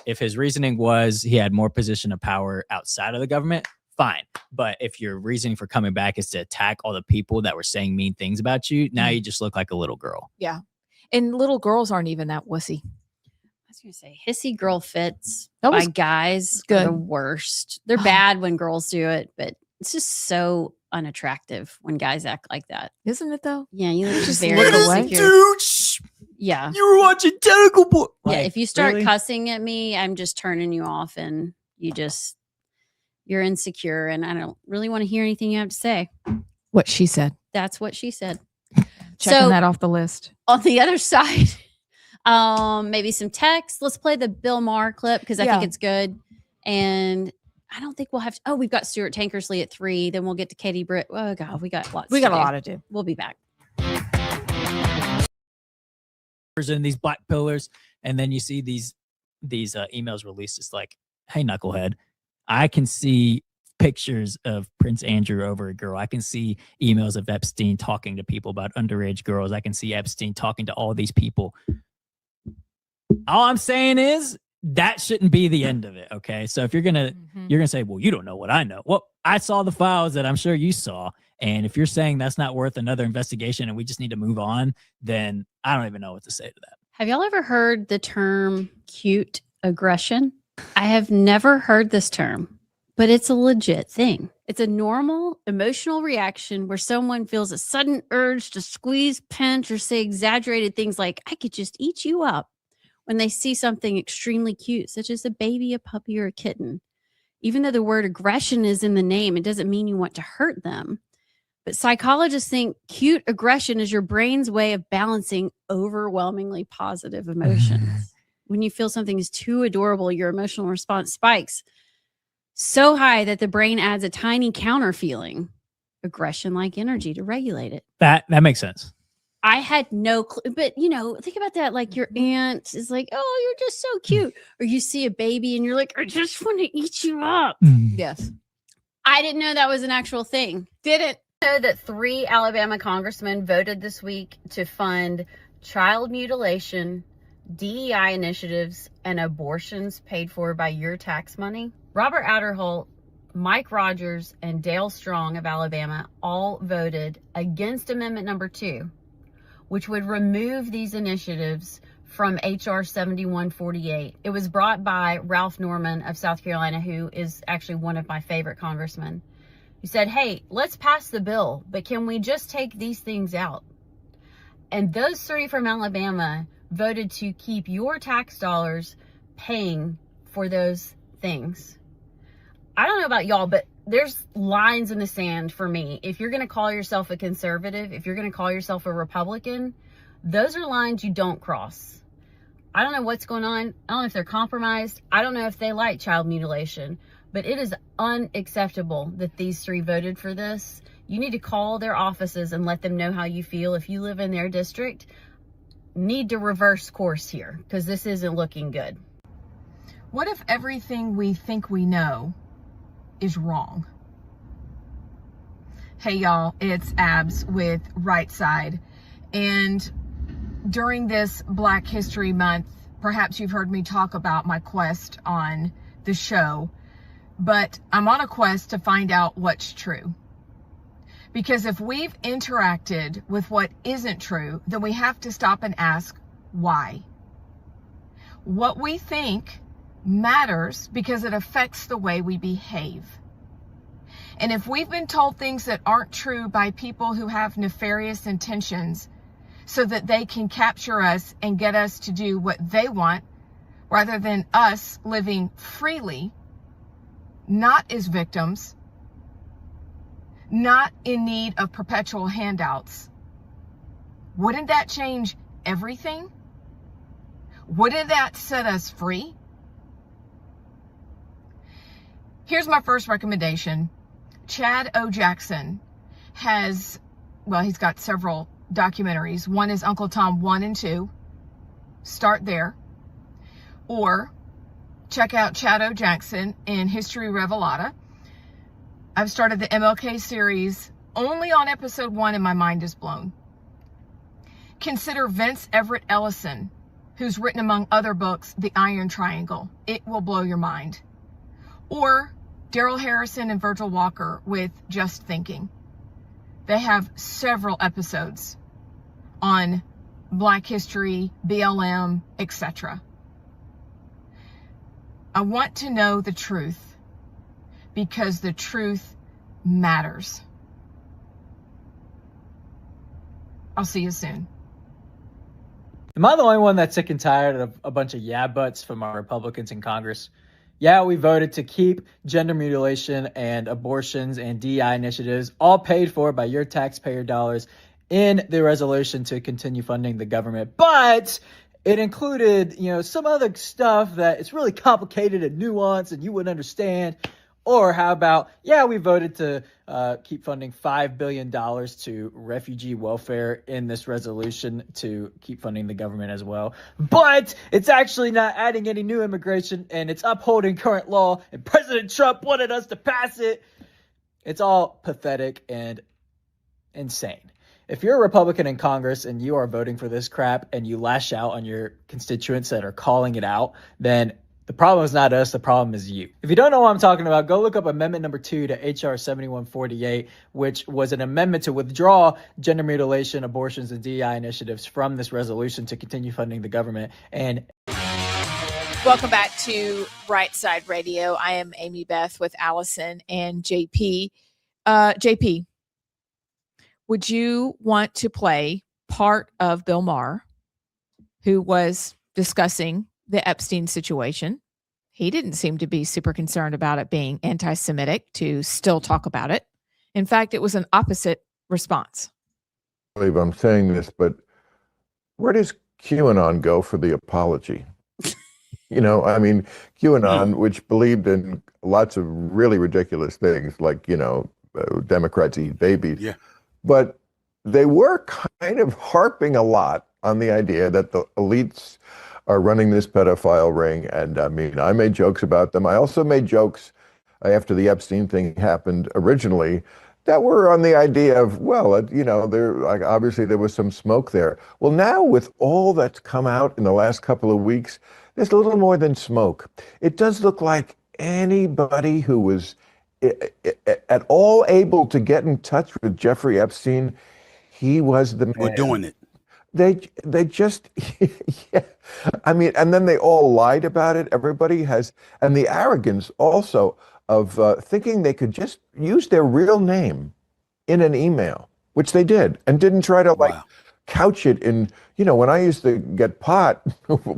if his reasoning was he had more position of power outside of the government, fine. But if your reasoning for coming back is to attack all the people that were saying mean things about you, now you just look like a little girl. Yeah. And little girls aren't even that wussy. I was going to say, hissy girl fits by guys are the worst. They're bad when girls do it, but it's just so unattractive when guys act like that. Isn't it, though? Yeah, you look just very look away. insecure. Dude, yeah. You were watching Tentacle Boy. Yeah, Like, if you start really? cussing at me, I'm just turning you off, and you're insecure, and I don't really want to hear anything you have to say. What she said. That's what she said. Checking that off the list. On the other side, maybe some text. Let's play the Bill Maher clip because I think it's good. And I don't think we'll have to. Oh, we've got Stuart Tankersley at 3. Then we'll get to Katie Britt. Oh, God, we got lots. We got a lot to do. We'll be back. And these black pillars, and then you see these emails released. It's like, hey, knucklehead, I can see pictures of Prince Andrew over a girl. I can see emails of Epstein talking to people about underage girls. I can see Epstein talking to all these people. All I'm saying is that shouldn't be the end of it. Okay. So if you're going to say, well, you don't know what I know. Well, I saw the files that I'm sure you saw. And if you're saying that's not worth another investigation and we just need to move on, then I don't even know what to say to that. Have y'all ever heard the term cute aggression? I have never heard this term, but it's a legit thing. It's a normal emotional reaction where someone feels a sudden urge to squeeze, pinch, or say exaggerated things like, I could just eat you up, when they see something extremely cute, such as a baby, a puppy, or a kitten. Even though the word aggression is in the name, it doesn't mean you want to hurt them. But psychologists think cute aggression is your brain's way of balancing overwhelmingly positive emotions. When you feel something is too adorable, your emotional response spikes so high that the brain adds a tiny counter feeling, aggression-like energy, to regulate it. That makes sense. I had no clue, but think about that. Like your aunt is like, oh, you're just so cute. Or you see a baby and you're like, I just want to eat you up. Yes. I didn't know that was an actual thing. Didn't. Know that 3 Alabama congressmen voted this week to fund child mutilation, DEI initiatives, and abortions paid for by your tax money. Robert Adderholt, Mike Rogers, and Dale Strong of Alabama all voted against Amendment number 2, which would remove these initiatives from HR 7148. It was brought by Ralph Norman of South Carolina, who is actually one of my favorite congressmen. He said, hey, let's pass the bill, but can we just take these things out? And those 3 from Alabama voted to keep your tax dollars paying for those things. I don't know about y'all, but there's lines in the sand for me. If you're going to call yourself a conservative, if you're going to call yourself a Republican, those are lines you don't cross. I don't know what's going on. I don't know if they're compromised. I don't know if they like child mutilation, but it is unacceptable that these 3 voted for this. You need to call their offices and let them know how you feel. If you live in their district, need to reverse course here because this isn't looking good. What if everything we think we know is wrong? Hey y'all, it's Abs with Rightside, and during this Black History Month, perhaps you've heard me talk about my quest on the show, but I'm on a quest to find out what's true. Because if we've interacted with what isn't true, then we have to stop and ask why. What we think matters because it affects the way we behave. And if we've been told things that aren't true by people who have nefarious intentions so that they can capture us and get us to do what they want, rather than us living freely, not as victims, not in need of perpetual handouts, wouldn't that change everything? Wouldn't that set us free? Here's my first recommendation. Chad O. Jackson has, well, he's got several documentaries. One is Uncle Tom 1 and 2. Start there. Or check out Chad O. Jackson in History Revelata. I've started the MLK series only on episode 1 and my mind is blown. Consider Vince Everett Ellison, who's written among other books, The Iron Triangle. It will blow your mind. Or Daryl Harrison and Virgil Walker with Just Thinking. They have several episodes on Black history, BLM, etc. I want to know the truth because the truth matters. I'll see you soon. Am I the only one that's sick and tired of a bunch of yeah buts from our Republicans in Congress? Yeah, we voted to keep gender mutilation and abortions and DEI initiatives all paid for by your taxpayer dollars in the resolution to continue funding the government. But it included, some other stuff that it's really complicated and nuanced and you wouldn't understand. Or how about, we voted to keep funding $5 billion to refugee welfare in this resolution to keep funding the government as well. But it's actually not adding any new immigration and it's upholding current law and President Trump wanted us to pass it. It's all pathetic and insane. If you're a Republican in Congress and you are voting for this crap and you lash out on your constituents that are calling it out, then the problem is not us, the problem is you. If you don't know what I'm talking about, go look up Amendment number 2 to HR 7148, which was an amendment to withdraw gender mutilation, abortions, and DEI initiatives from this resolution to continue funding the government. And welcome back to Rightside Radio. I am Amy Beth with Allison and JP. JP, would you want to play part of Bill Maher, who was discussing the Epstein situation? He didn't seem to be super concerned about it being anti-Semitic to still talk about it. In fact, it was an opposite response. I believe I'm saying this, but where does QAnon go for the apology? QAnon, which believed in lots of really ridiculous things like, Democrats eat babies. Yeah. But they were kind of harping a lot on the idea that the elites are running this pedophile ring. And I made jokes about them. I also made jokes after the Epstein thing happened originally that were on the idea of, well, obviously there was some smoke there. Well, now with all that's come out in the last couple of weeks, there's a little more than smoke. It does look like anybody who was at all able to get in touch with Jeffrey Epstein, he was the man. We're doing it. They just, yeah. I mean, and then they all lied about it. Everybody has, and the arrogance also of thinking they could just use their real name in an email, which they did, and didn't try to couch it in, when I used to get pot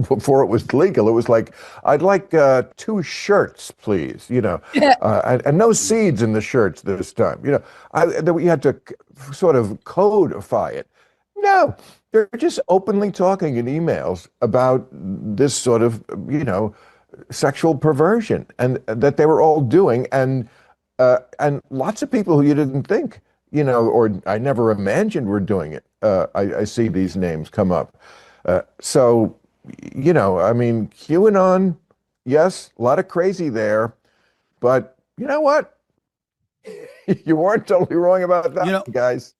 before it was legal, it was like, I'd like 2 shirts, please, and no seeds in the shirts this time. You had to sort of codify it. No, they're just openly talking in emails about this sort of, sexual perversion, and that they were all doing, and lots of people who you didn't think, or I never imagined were doing it. I see these names come up. So, I mean, QAnon, yes, a lot of crazy there, but you know what? You weren't totally wrong about that, guys.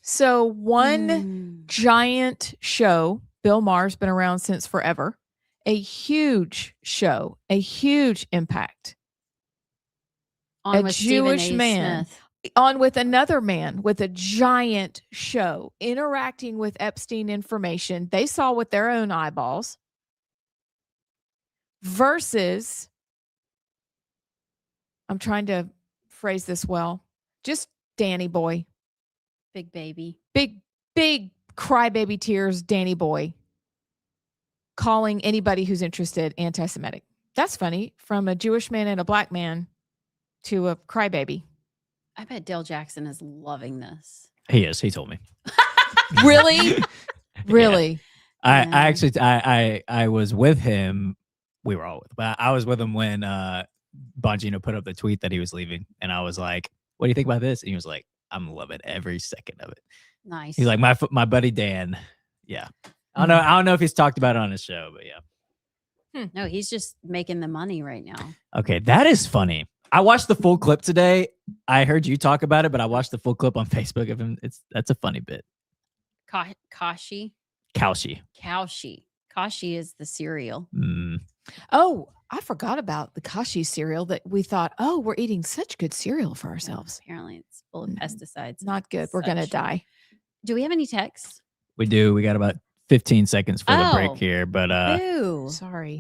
So one giant show, Bill Maher's been around since forever, a huge show, a huge impact. On a with Jewish Stephen A. man Smith. on with another man with a giant show interacting with Epstein information they saw with their own eyeballs versus, I'm trying to phrase this well, just Danny boy. Big baby. Big crybaby tears, Danny boy, calling anybody who's interested anti-Semitic. That's funny. From a Jewish man and a black man to a crybaby. I bet Dale Jackson is loving this. He is. He told me. Really? Really? I actually I was with him. We were all with, but I was with him when Bongino put up the tweet that he was leaving, and I was like, "What do you think about this?" And he was like, "I'm loving every second of it." Nice. He's like, my buddy Dan. Yeah. I don't know if he's talked about it on his show, but yeah. No, he's just making the money right now. Okay, that is funny. I watched the full clip today. I heard you talk about it, but I watched the full clip on Facebook of him. That's a funny bit. Kaushi. Kaushi is the cereal. Oh, I forgot about the Kashi cereal that we thought, oh, we're eating such good cereal for ourselves. Apparently it's full of pesticides. Not good. We're going to die. Do we have any texts? We do. We got about 15 seconds for the break here, but sorry.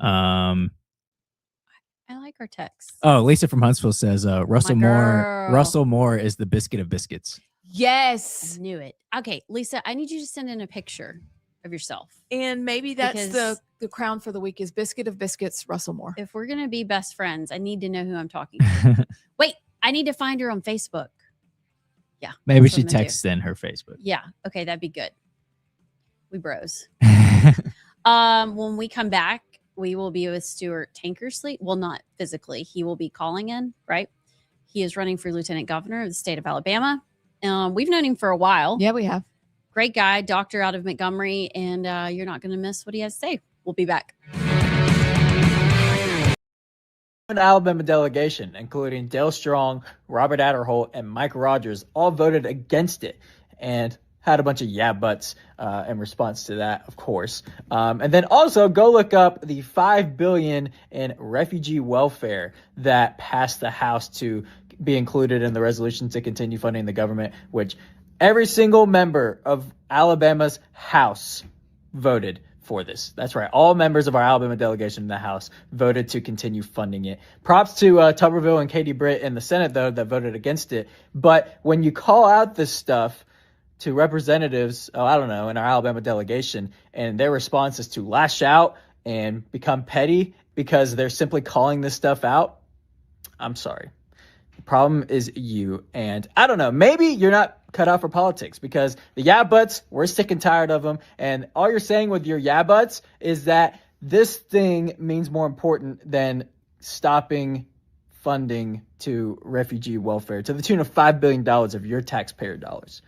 I like our texts. Oh, Lisa from Huntsville says Russell Moore is the biscuit of biscuits. Yes. I knew it. Okay, Lisa, I need you to send in a picture of yourself. And maybe that's the crown for the week is biscuit of biscuits, Russell Moore. If we're going to be best friends, I need to know who I'm talking to. Wait, I need to find her on Facebook. Yeah. Maybe she texts in her Facebook. Yeah. Okay, that'd be good. We bros. When we come back, we will be with Stuart Tankersley. Well, not physically. He will be calling in, right? He is running for lieutenant governor of the state of Alabama. We've known him for a while. Yeah, we have. Great guy, doctor out of Montgomery, and you're not going to miss what he has to say. We'll be back. An Alabama delegation, including Dale Strong, Robert Adderholt, and Mike Rogers, all voted against it and had a bunch of yeah buts in response to that, of course. And then also go look up the $5 billion in refugee welfare that passed the House to be included in the resolution to continue funding the government, which every single member of Alabama's House voted for this. That's right. All members of our Alabama delegation in the House voted to continue funding it. Props to Tuberville and Katie Britt in the Senate, though, that voted against it. But when you call out this stuff to representatives, in our Alabama delegation, and their response is to lash out and become petty because they're simply calling this stuff out, I'm sorry. The problem is you. And I don't know, maybe you're not cut out for politics because the yeah buts, we're sick and tired of them. And all you're saying with your yeah buts is that this thing means more important than stopping funding to refugee welfare to the tune of $5 billion of your taxpayer dollars.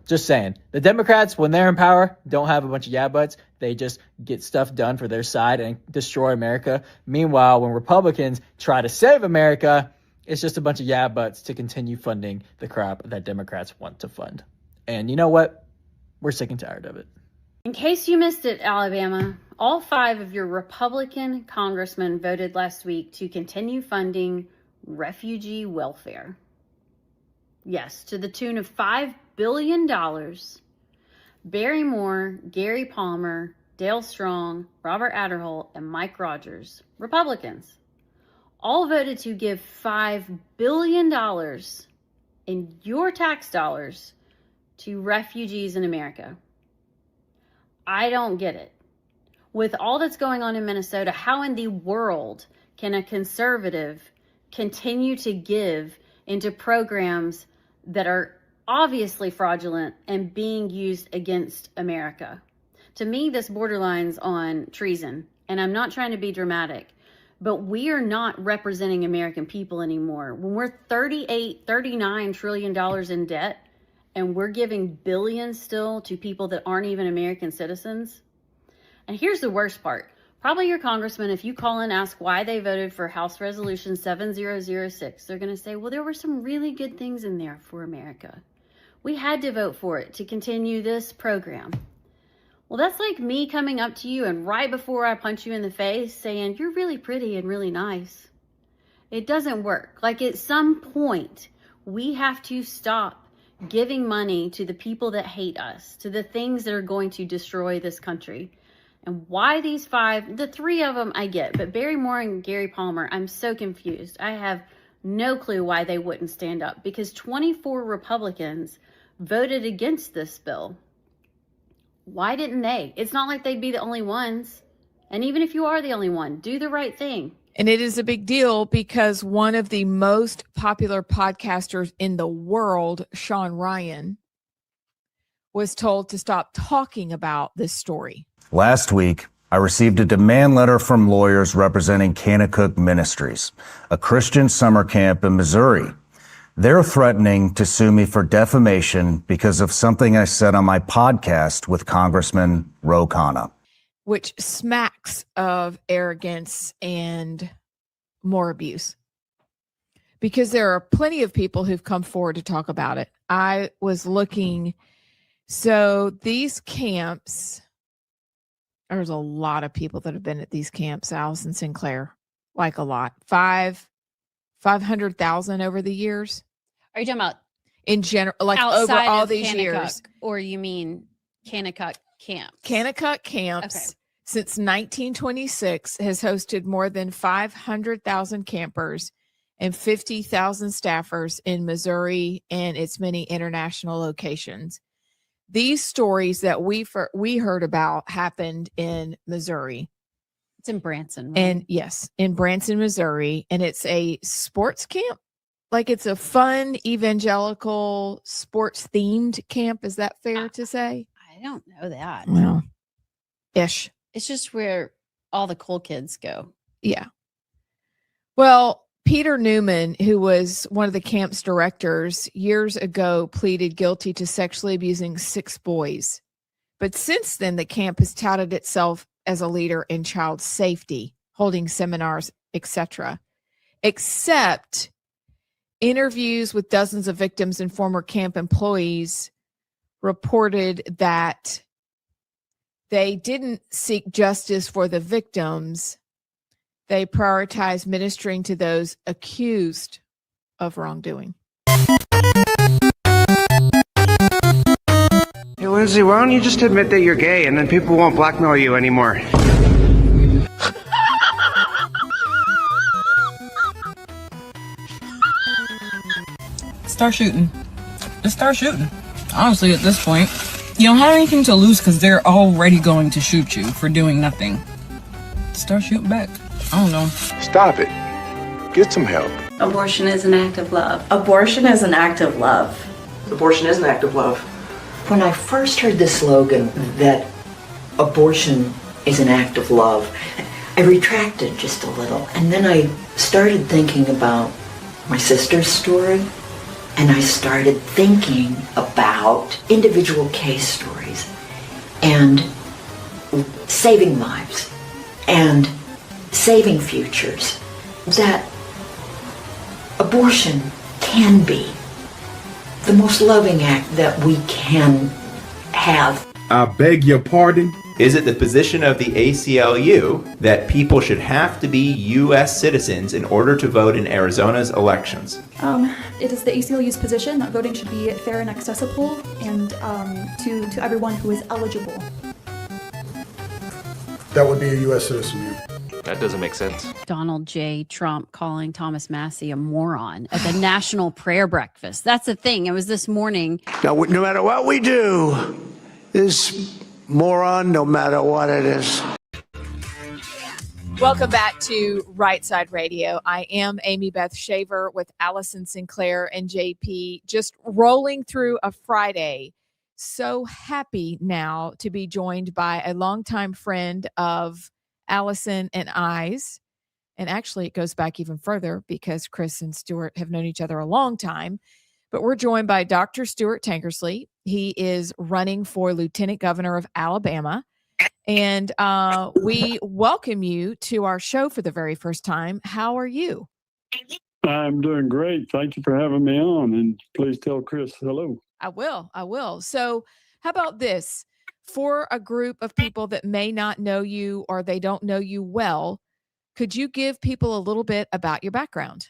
Just saying. The Democrats, when they're in power, don't have a bunch of yeah buts. They just get stuff done for their side and destroy America. Meanwhile, when Republicans try to save America, It's just a bunch of yeah buts to continue funding the crap that Democrats want to fund. And you know what? We're sick and tired of it. In case you missed it, Alabama, all 5 of your Republican congressmen voted last week to continue funding refugee welfare. Yes, to the tune of $5 billion. Barry Moore, Gary Palmer, Dale Strong, Robert Aderholt, and Mike Rogers, Republicans, all voted to give $5 billion in your tax dollars to refugees in America. I don't get it. With all that's going on in Minnesota, how in the world can a conservative continue to give into programs that are obviously fraudulent and being used against America? To me, this borderlines on treason, and I'm not trying to be dramatic, but we are not representing American people anymore. When we're $39 trillion in debt, and we're giving billions still to people that aren't even American citizens. And here's the worst part. Probably your congressman, if you call and ask why they voted for House Resolution 7006, they're going to say, well, there were some really good things in there for America. We had to vote for it to continue this program. Well, that's like me coming up to you and right before I punch you in the face saying, you're really pretty and really nice. It doesn't work. Like at some point, we have to stop giving money to the people that hate us, to the things that are going to destroy this country. And why these 5, the 3 of them I get, but Barry Moore and Gary Palmer, I'm so confused. I have no clue why they wouldn't stand up, because 24 Republicans voted against this bill. Why didn't they? It's not like they'd be the only ones. And even if you are the only one, do the right thing. And it is a big deal because one of the most popular podcasters in the world, Sean Ryan, was told to stop talking about this story. Last week, I received a demand letter from lawyers representing Kanakuk Ministries, a Christian summer camp in Missouri. They're threatening to sue me for defamation because of something I said on my podcast with Congressman Ro Khanna, which smacks of arrogance and more abuse. Because there are plenty of people who've come forward to talk about it. I was looking, so these camps, there's a lot of people that have been at these camps, Allison Sinclair, like a lot. 500,000 over the years. Are you talking about in general, like over all these years? Or you mean Kanakuk camps? Kanakuk camps. Okay. Since 1926 has hosted more than 500,000 campers and 50,000 staffers in Missouri and its many international locations. These stories that we heard about happened in Missouri. It's in Branson, right? And yes, in Branson, Missouri. And it's a sports camp. Like it's a fun evangelical sports themed camp. Is that fair to say? I don't know that. Well, ish. It's just where all the cool kids go. Yeah. Well, Peter Newman, who was one of the camp's directors, years ago pleaded guilty to sexually abusing 6 boys. But since then, the camp has touted itself as a leader in child safety, holding seminars, etc. Except interviews with dozens of victims and former camp employees reported that they didn't seek justice for the victims. They prioritized ministering to those accused of wrongdoing. Hey, Lindsay, why don't you just admit that you're gay and then people won't blackmail you anymore? Start shooting. Just start shooting. Honestly, at this point, you don't have anything to lose because they're already going to shoot you for doing nothing. Start shooting back. I don't know. Stop it. Get some help. Abortion is an act of love. Abortion is an act of love. Abortion is an act of love. When I first heard the slogan that abortion is an act of love, I retracted just a little. And then I started thinking about my sister's story. And I started thinking about individual case stories and saving lives and saving futures. That abortion can be the most loving act that we can have. I beg your pardon? Is it the position of the ACLU that people should have to be U.S. citizens in order to vote in Arizona's elections? It is the ACLU's position that voting should be fair and accessible and to everyone who is eligible. That would be a U.S. citizen. That doesn't make sense. Donald J. Trump calling Thomas Massey a moron at the National Prayer Breakfast. That's the thing. It was this morning. Now, no matter what we do, this moron, no matter what it is. Welcome back to Rightside Radio. I am Amy Beth Shaver with Allison Sinclair and JP, just rolling through a Friday. So happy now to be joined by a longtime friend of Allison and I's. And actually, it goes back even further because Chris and Stuart have known each other a long time. But we're joined by Dr. Stuart Tankersley. He is running for Lieutenant Governor of Alabama. And we welcome you to our show for the very first time. How are you? I'm doing great. Thank you for having me on. And please tell Chris hello. I will. So how about this? For a group of people that may not know you or they don't know you well, could you give people a little bit about your background?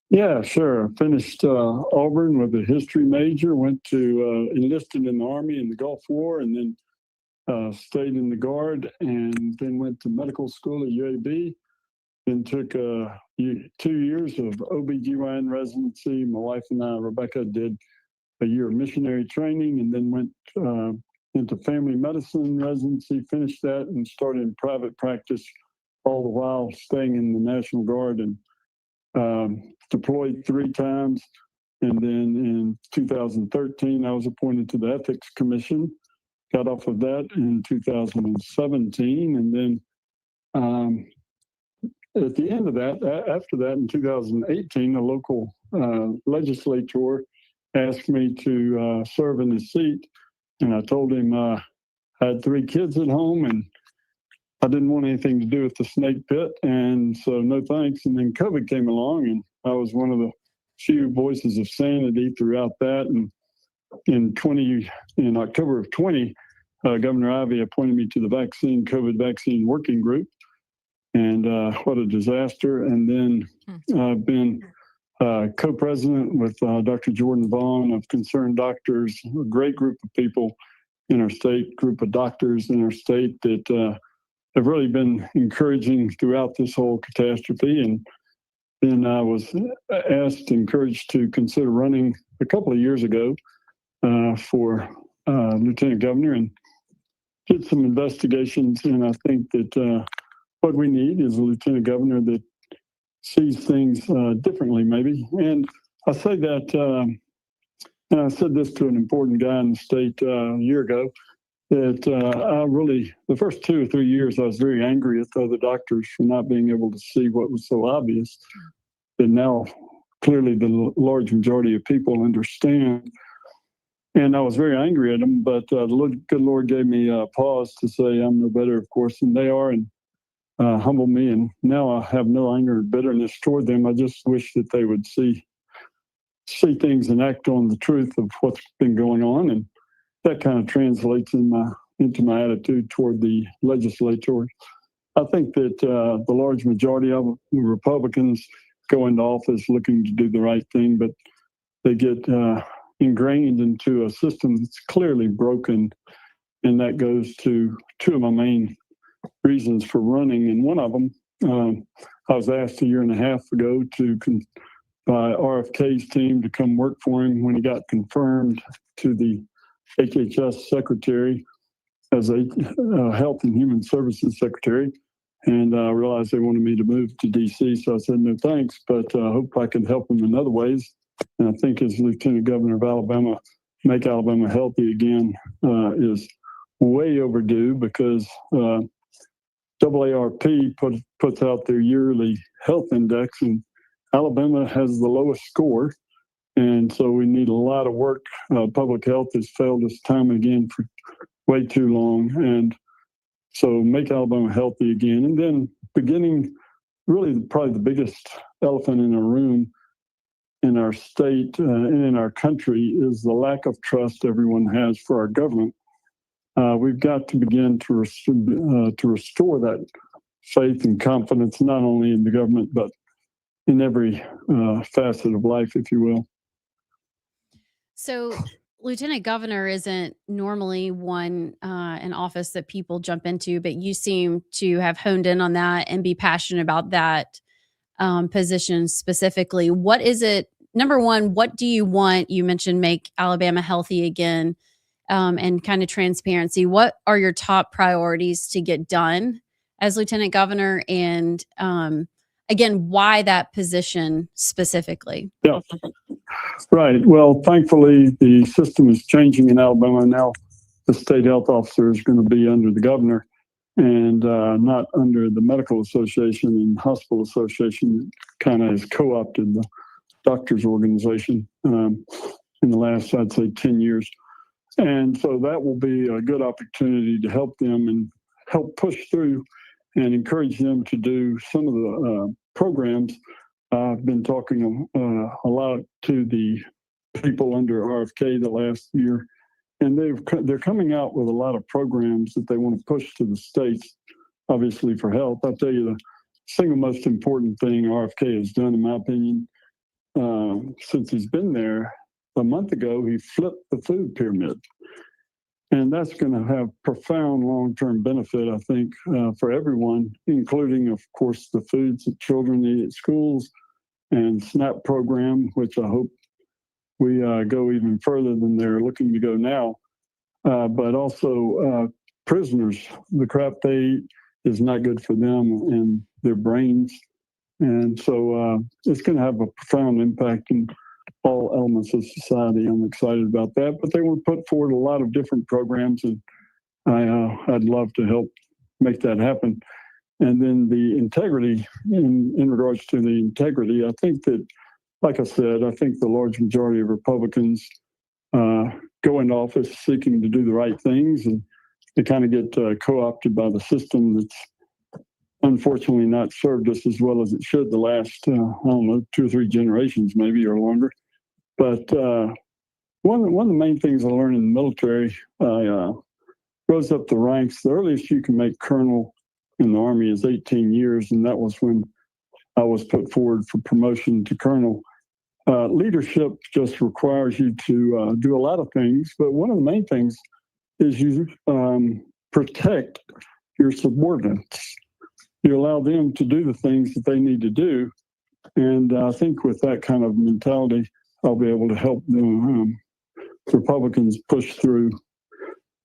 Yeah, sure. I finished Auburn with a history major, went to enlisted in the Army in the Gulf War, and then stayed in the Guard, and then went to medical school at UAB. Then took 2 years of OBGYN residency. My wife and I, Rebecca, did a year of missionary training, and then went into family medicine residency, finished that, and started in private practice, all the while staying in the National Guard, and deployed 3 times. And then in 2013, I was appointed to the Ethics Commission, got off of that in 2017. And then at the end of that, after that, in 2018, a local legislator asked me to serve in his seat. And I told him I had 3 kids at home and I didn't want anything to do with the snake pit. And so no thanks. And then COVID came along, and I was one of the few voices of sanity throughout that. And in October of 20, Governor Ivey appointed me to the COVID vaccine working group. And what a disaster. And then I've been co-president with Dr. Jordan Vaughn of Concerned Doctors, a great group of people in our state, group of doctors in our state that have really been encouraging throughout this whole catastrophe. And then I was encouraged to consider running a couple of years ago for Lieutenant Governor, and did some investigations. And I think that what we need is a Lieutenant Governor that sees things differently, maybe. And I say that, and I said this to an important guy in the state a year ago, that the first 2 or 3 years, I was very angry at the other doctors for not being able to see what was so obvious. That now, clearly, the large majority of people understand. And I was very angry at them, but the good Lord gave me a pause to say I'm no better, of course, than they are, and humble me. And now I have no anger or bitterness toward them. I just wish that they would see things and act on the truth of what's been going on. And that kind of translates into my attitude toward the legislature. I think that the large majority of Republicans go into office looking to do the right thing, but they get ingrained into a system that's clearly broken. And that goes to 2 of my main reasons for running. And one of them, I was asked a year and a half ago by RFK's team to come work for him when he got confirmed to the HHS secretary as a Health and Human Services secretary. And I realized they wanted me to move to D.C., so I said no thanks, but I hope I can help them in other ways. And I think as Lieutenant Governor of Alabama, make Alabama healthy again is way overdue, because AARP puts out their yearly health index, and Alabama has the lowest score. And so we need a lot of work. Public health has failed us time and again for way too long. And so make Alabama healthy again. And then beginning, really probably the biggest elephant in a room in our state and in our country is the lack of trust everyone has for our government. We've got to begin to restore that faith and confidence, not only in the government, but in every facet of life, if you will. So, Lieutenant Governor isn't normally an office that people jump into, but you seem to have honed in on that and be passionate about that position specifically. What is it? Number one, what do you want? You mentioned make Alabama healthy again, and kind of transparency. What are your top priorities to get done as Lieutenant Governor? And again, why that position specifically? Yeah, right. Well, thankfully, the system is changing in Alabama now. The state health officer is going to be under the governor and not under the medical association and hospital association. Kind of has co-opted the doctors organization in the last, I'd say, 10 years. And so that will be a good opportunity to help them and help push through and encourage them to do some of the programs. I've been talking a lot to the people under RFK the last year, and they're coming out with a lot of programs that they want to push to the states, obviously for health. I'll tell you the single most important thing RFK has done, in my opinion, since he's been there. A month ago, he flipped the food pyramid. And that's going to have profound long-term benefit, I think, for everyone, including, of course, the foods that children eat at schools and SNAP program, which I hope we go even further than they're looking to go now. But also prisoners, the crap they eat is not good for them and their brains. And so it's going to have a profound impact in all elements of society. I'm excited about that. But they will put forward a lot of different programs, and I'd love to help make that happen. And then the integrity, in regards to the integrity, I think that, like I said, I think the large majority of Republicans go into office seeking to do the right things, and they kind of get co-opted by the system that's unfortunately not served us as well as it should the last, I don't know, 2 or 3 generations maybe or longer. But one of the main things I learned in the military, I rose up the ranks. The earliest you can make colonel in the Army is 18 years, and that was when I was put forward for promotion to colonel. Leadership just requires you to do a lot of things, but one of the main things is you protect your subordinates. You allow them to do the things that they need to do, and I think with that kind of mentality, I'll be able to help the Republicans push through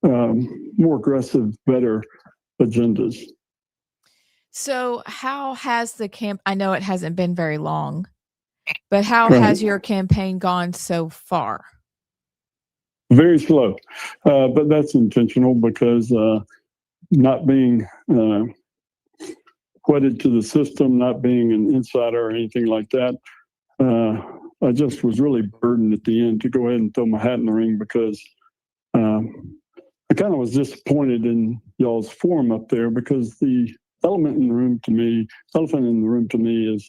more aggressive, better agendas. So how has the I know it hasn't been very long, but how has your campaign gone so far? Very slow, but that's intentional because not being wedded to the system, not being an insider or anything like that, I just was really burdened at the end to go ahead and throw my hat in the ring because I kind of was disappointed in y'all's forum up there because the elephant in the room to me is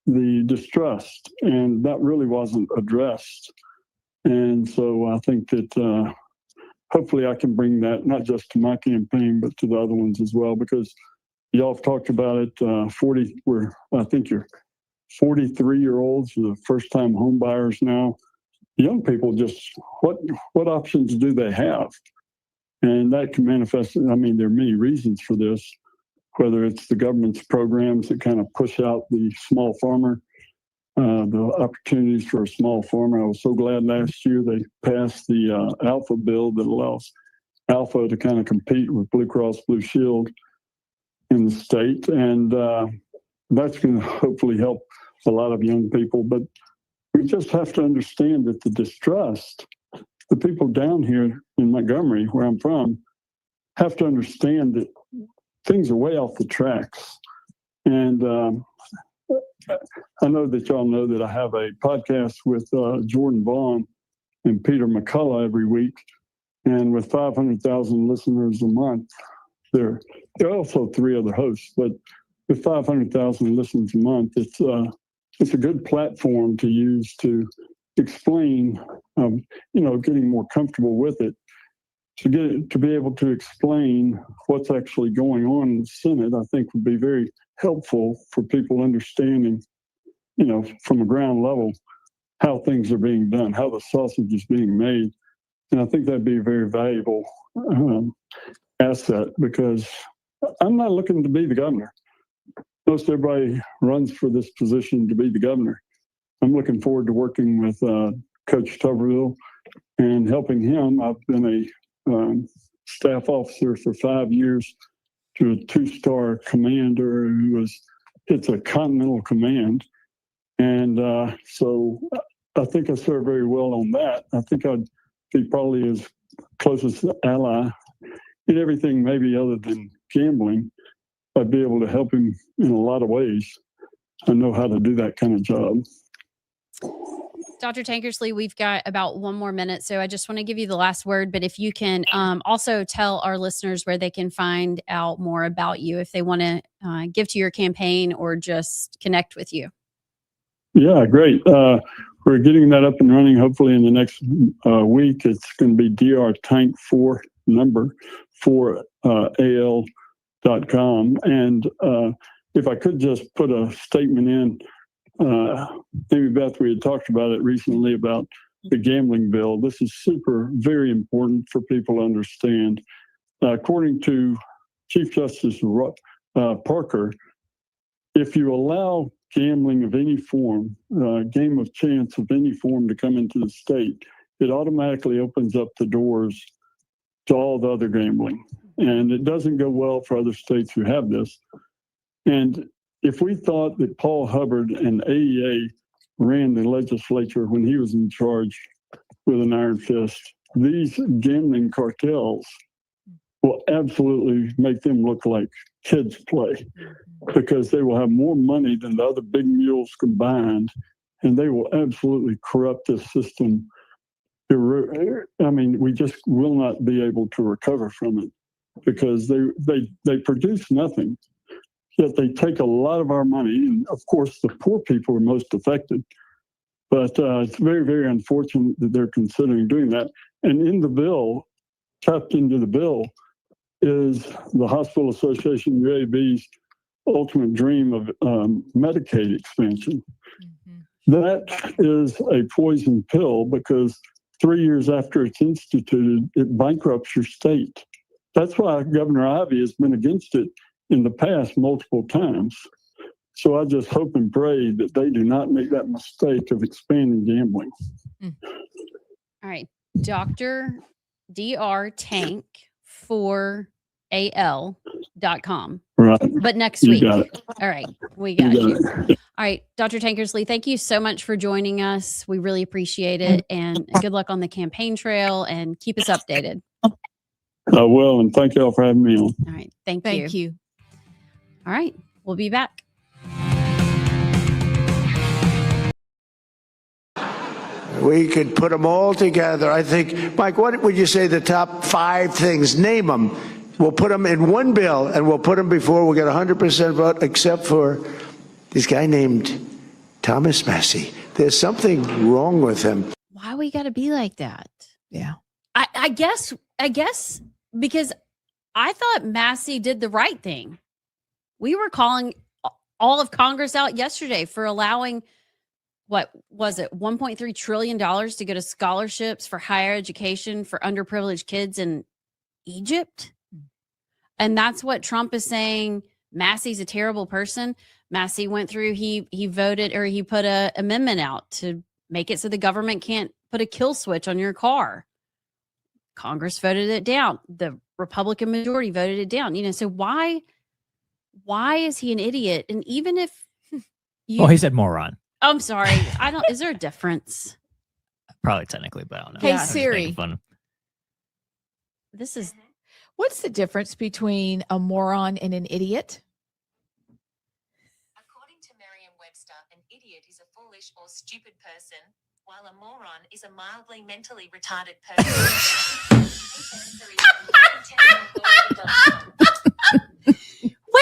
the distrust, and that really wasn't addressed. And so I think that hopefully I can bring that not just to my campaign, but to the other ones as well, because y'all have talked about it. I think you're 43-year-olds, the first-time home buyers now. Young people, just what options do they have? And that can manifest. I mean, there are many reasons for this, whether it's the government's programs that kind of push out the small farmer, the opportunities for a small farmer. I was so glad last year they passed the Alpha bill that allows Alpha to kind of compete with Blue Cross Blue Shield in the state. And that's going to hopefully help a lot of young people. But we just have to understand that the distrust, the people down here in Montgomery, where I'm from, have to understand that things are way off the tracks. And I know that y'all know that I have a podcast with Jordan Vaughn and Peter McCullough every week. And with 500,000 listeners a month, there are also 3 other hosts, but with 500,000 listens a month, it's it's a good platform to use to explain, getting more comfortable with it, to be able to explain what's actually going on in the Senate. I think would be very helpful for people understanding, from a ground level, how things are being done, how the sausage is being made. And I think that'd be a very valuable asset, because I'm not looking to be the governor. Most everybody runs for this position to be the governor. I'm looking forward to working with Coach Tuberville and helping him. I've been a staff officer for 5 years to a 2-star commander it's a continental command. And so I think I serve very well on that. I think I'd be probably his closest ally in everything, maybe other than gambling. I'd be able to help him in a lot of ways. I know how to do that kind of job. Dr. Tankersley, we've got about 1 more minute, so I just want to give you the last word. But if you can also tell our listeners where they can find out more about you, if they want to give to your campaign or just connect with you. Yeah, great. We're getting that up and running hopefully in the next week. It's going to be drtank4al.com. And if I could just put a statement in, maybe Beth, we had talked about it recently about the gambling bill. This is very important for people to understand. According to Chief Justice Parker, if you allow gambling of any form, game of chance of any form to come into the state, it automatically opens up the doors to all the other gambling. And it doesn't go well for other states who have this. And if we thought that Paul Hubbard and AEA ran the legislature when he was in charge with an iron fist, these gambling cartels will absolutely make them look like kids play, because they will have more money than the other big mules combined, and they will absolutely corrupt this system. I mean, we just will not be able to recover from it, because they produce nothing, yet they take a lot of our money. And of course, the poor people are most affected. But it's very, very unfortunate that they're considering doing that. And in the bill, tapped into the bill, is the Hospital Association UAB's ultimate dream of Medicaid expansion. That is a poison pill, because 3 years after it's instituted, it bankrupts your state. That's why Governor Ivey has been against it in the past multiple times. So I just hope and pray that they do not make that mistake of expanding gambling. All right. Dr. drtank4al.com. Right. But next You week. got it. All right. We got you. it. All right. Dr. Tankersley, thank you so much for joining us. We really appreciate it. And good luck on the campaign trail, and keep us updated. I will, and thank y'all for having me on. All right. Thank you. All right. We'll be back. We could put them all together. I think, Mike, what would you say the top 5 things? Name them. We'll put them in one bill, and we'll put them before we get 100% vote, except for this guy named Thomas Massey. There's something wrong with him. Why we got to be like that? Yeah. I guess because I thought Massey did the right thing. We were calling all of Congress out yesterday for allowing, what was it, $1.3 trillion to go to scholarships for higher education for underprivileged kids in Egypt. And that's what Trump is saying. Massey's a terrible person. Massey went through, he voted, or he put an amendment out to make it so the government can't put a kill switch on your car. Congress voted it down. The Republican majority voted it down. So why is he an idiot? And even if well, he said moron. I'm sorry. Is there a difference? Probably technically, but I don't know. Hey, I'm just Siri. making fun. What's the difference between a moron and an idiot? According to Merriam-Webster, an idiot is a foolish or stupid person, while a moron is a mildly mentally retarded person.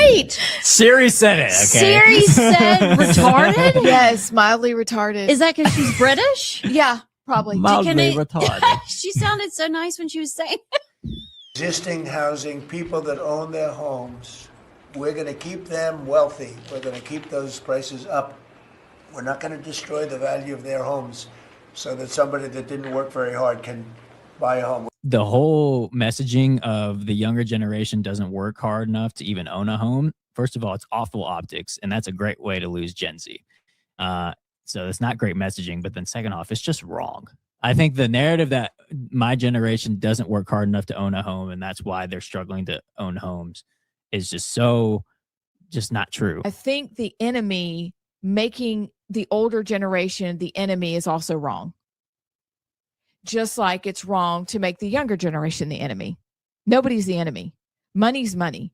Wait, Siri said it. Okay. Siri said retarded? Yes, mildly retarded. Is that because she's British? Yeah, probably. Mildly retarded. She sounded so nice when she was saying Existing housing, people that own their homes, we're going to keep them wealthy. We're going to keep those prices up. We're not going to destroy the value of their homes so that somebody that didn't work very hard can buy a home. The whole messaging of the younger generation doesn't work hard enough to even own a home. First of all, it's awful optics, and that's a great way to lose Gen Z. So it's not great messaging, but then second off, it's just wrong. I think the narrative that my generation doesn't work hard enough to own a home, and that's why they're struggling to own homes, is just not true. I think the enemy making the older generation the enemy is also wrong. Just like it's wrong to make the younger generation the enemy. Nobody's the enemy. Money's money.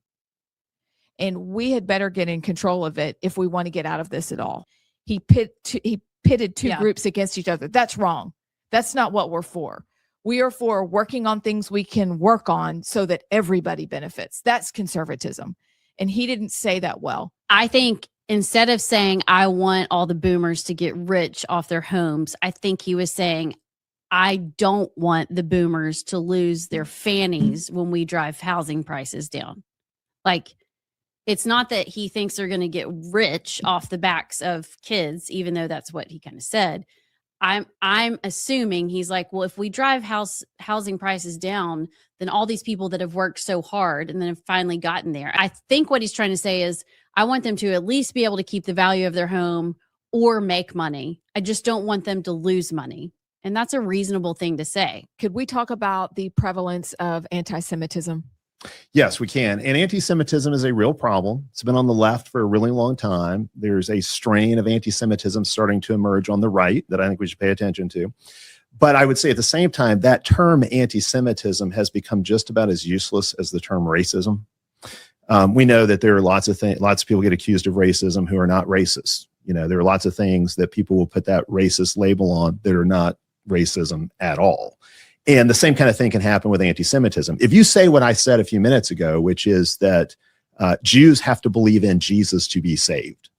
And we had better get in control of it if we want to get out of this at all. He pitted two groups against each other. That's wrong. That's not what we're for. We are for working on things we can work on so that everybody benefits. That's conservatism. And he didn't say that well. I think instead of saying, I want all the boomers to get rich off their homes, I think he was saying, I don't want the boomers to lose their fannies when we drive housing prices down. Like, it's not that he thinks they're going to get rich off the backs of kids, even though that's what he kind of said. I'm assuming he's like, well, if we drive housing prices down, then all these people that have worked so hard and then have finally gotten there. I think what he's trying to say is, I want them to at least be able to keep the value of their home or make money. I just don't want them to lose money. And that's a reasonable thing to say. Could we talk about the prevalence of anti-Semitism? Yes, we can. And anti-Semitism is a real problem. It's been on the left for a really long time. There's a strain of anti-Semitism starting to emerge on the right that I think we should pay attention to. But I would say at the same time, that term anti-Semitism has become just about as useless as the term racism. We know that there are lots of people get accused of racism who are not racist. You know, there are lots of things that people will put that racist label on that are not racism at all. And the same kind of thing can happen with anti-Semitism. If you say what I said a few minutes ago, which is that Jews have to believe in Jesus to be saved,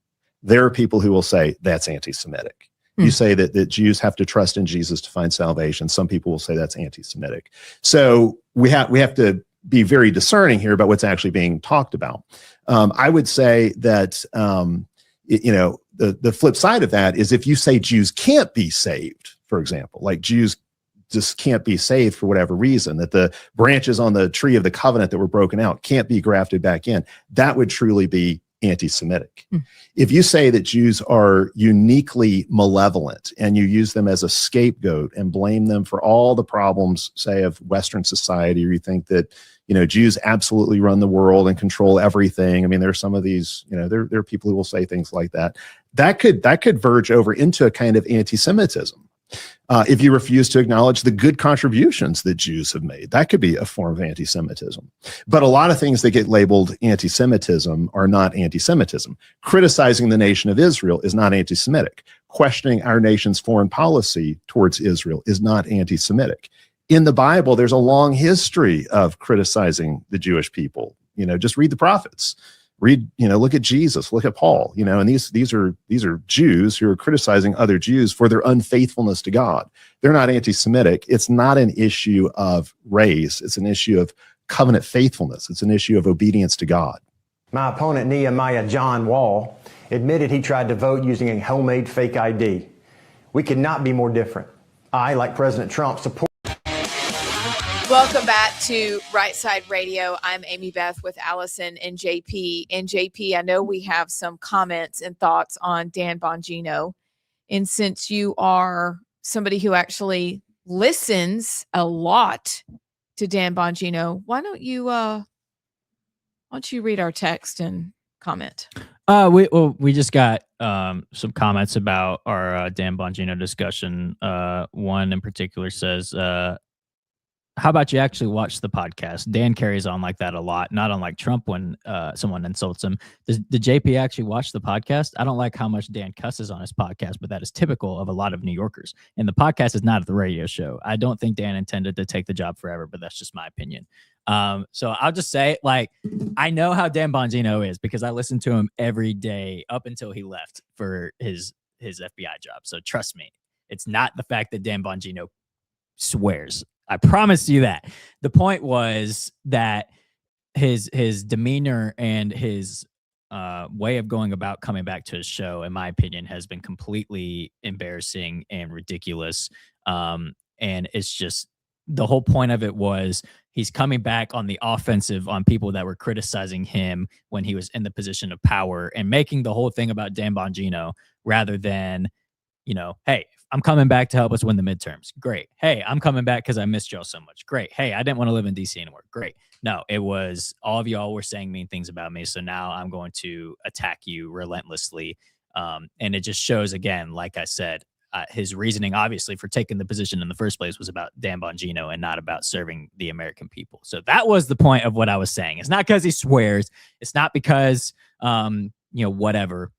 there are people who will say that's anti-Semitic. You say that Jews have to trust in Jesus to find salvation. Some people will say that's anti-Semitic. So we have to be very discerning here about what's actually being talked about. I would say that the flip side of that is if you say Jews can't be saved, for example, like Jews just can't be saved for whatever reason, that the branches on the tree of the covenant that were broken out can't be grafted back in, that would truly be anti-Semitic. If you say that Jews are uniquely malevolent and you use them as a scapegoat and blame them for all the problems, say, of Western society, or you think that, Jews absolutely run the world and control everything. I mean, there are some of these, there are people who will say things like that. That could verge over into a kind of anti-Semitism. If you refuse to acknowledge the good contributions that Jews have made, that could be a form of anti-Semitism. But a lot of things that get labeled anti-Semitism are not anti-Semitism. Criticizing the nation of Israel is not anti-Semitic. Questioning our nation's foreign policy towards Israel is not anti-Semitic. In the Bible, there's a long history of criticizing the Jewish people. Just read the prophets. Look at Jesus, look at Paul, and these are Jews who are criticizing other Jews for their unfaithfulness to God. They're not anti-Semitic. It's not an issue of race. It's an issue of covenant faithfulness. It's an issue of obedience to God. My opponent, Nehemiah John Wall, admitted he tried to vote using a homemade fake ID. We could not be more different. I, like President Trump, support. Welcome back to Rightside Radio. I'm Amy Beth with Allison and JP. And JP, I know we have some comments and thoughts on Dan Bongino. And since you are somebody who actually listens a lot to Dan Bongino, why don't you read our text and comment? We just got some comments about our Dan Bongino discussion. One in particular says, how about you actually watch the podcast? Dan carries on like that a lot, not unlike Trump when someone insults him. Did JP actually watch the podcast? I don't like how much Dan cusses on his podcast, but that is typical of a lot of New Yorkers. And the podcast is not the radio show. I don't think Dan intended to take the job forever, but that's just my opinion. So I'll just say, like, I know how Dan Bongino is because I listened to him every day up until he left for his FBI job. So trust me, it's not the fact that Dan Bongino swears. I promise you that. The point was that his demeanor and his way of going about coming back to his show, in my opinion, has been completely embarrassing and ridiculous. And it's just, the whole point of it was he's coming back on the offensive on people that were criticizing him when he was in the position of power and making the whole thing about Dan Bongino rather than, hey, I'm coming back to help us win the midterms. Great. Hey, I'm coming back because I missed y'all so much. Great. Hey, I didn't want to live in DC anymore. Great. No, it was all of y'all were saying mean things about me. So now I'm going to attack you relentlessly. And it just shows, again, like I said, his reasoning, obviously, for taking the position in the first place was about Dan Bongino and not about serving the American people. So that was the point of what I was saying. It's not because he swears. It's not because, whatever.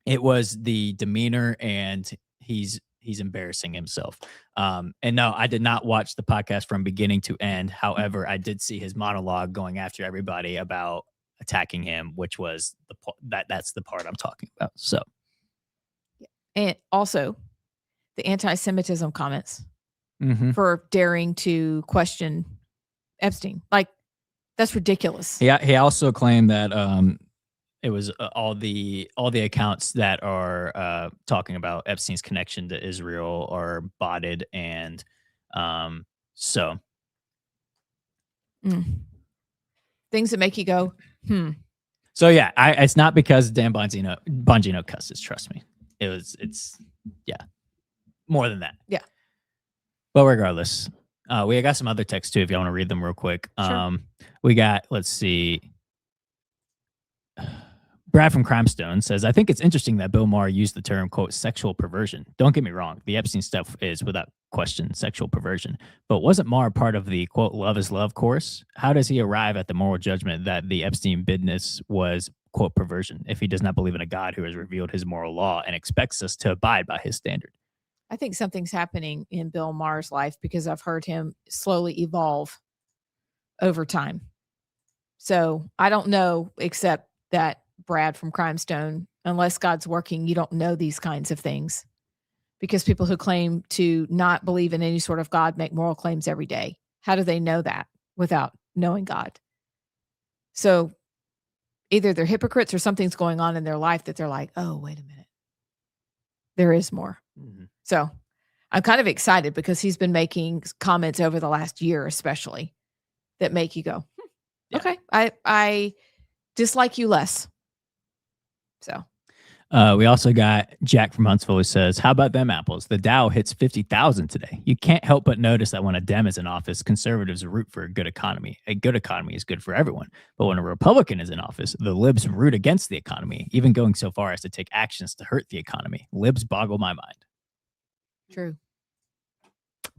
It was the demeanor, and he's embarrassing himself. And no, I did not watch the podcast from beginning to end. However, I did see his monologue going after everybody about attacking him, which was that's the part I'm talking about. So, and also the anti-Semitism comments for daring to question Epstein. Like, that's ridiculous. Yeah, he also claimed that it was all the accounts that are talking about Epstein's connection to Israel are botted, and things that make you go, So yeah, it's not because Dan Bongino cusses. Trust me, it's more than that. Yeah. But regardless, we got some other texts too if you want to read them real quick. Sure. We got, let's see. Brad from Crimestone says, I think it's interesting that Bill Maher used the term, quote, sexual perversion. Don't get me wrong. The Epstein stuff is without question sexual perversion. But wasn't Maher part of the, quote, love is love course? How does he arrive at the moral judgment that the Epstein business was, quote, perversion if he does not believe in a God who has revealed his moral law and expects us to abide by his standard? I think something's happening in Bill Maher's life because I've heard him slowly evolve over time. So I don't know, except that Brad from Crimestone, unless God's working, you don't know these kinds of things, because people who claim to not believe in any sort of God make moral claims every day. How do they know that without knowing God? So either they're hypocrites or something's going on in their life that they're like, oh, wait a minute, there is more. So I'm kind of excited because he's been making comments over the last year, especially, that make you go, okay, I dislike you less. So we also got Jack from Huntsville who says, how about them apples? The Dow hits 50,000 today. You can't help but notice that when a Dem is in office, conservatives root for a good economy. A good economy is good for everyone. But when a Republican is in office, the libs root against the economy, even going so far as to take actions to hurt the economy. Libs boggle my mind. True.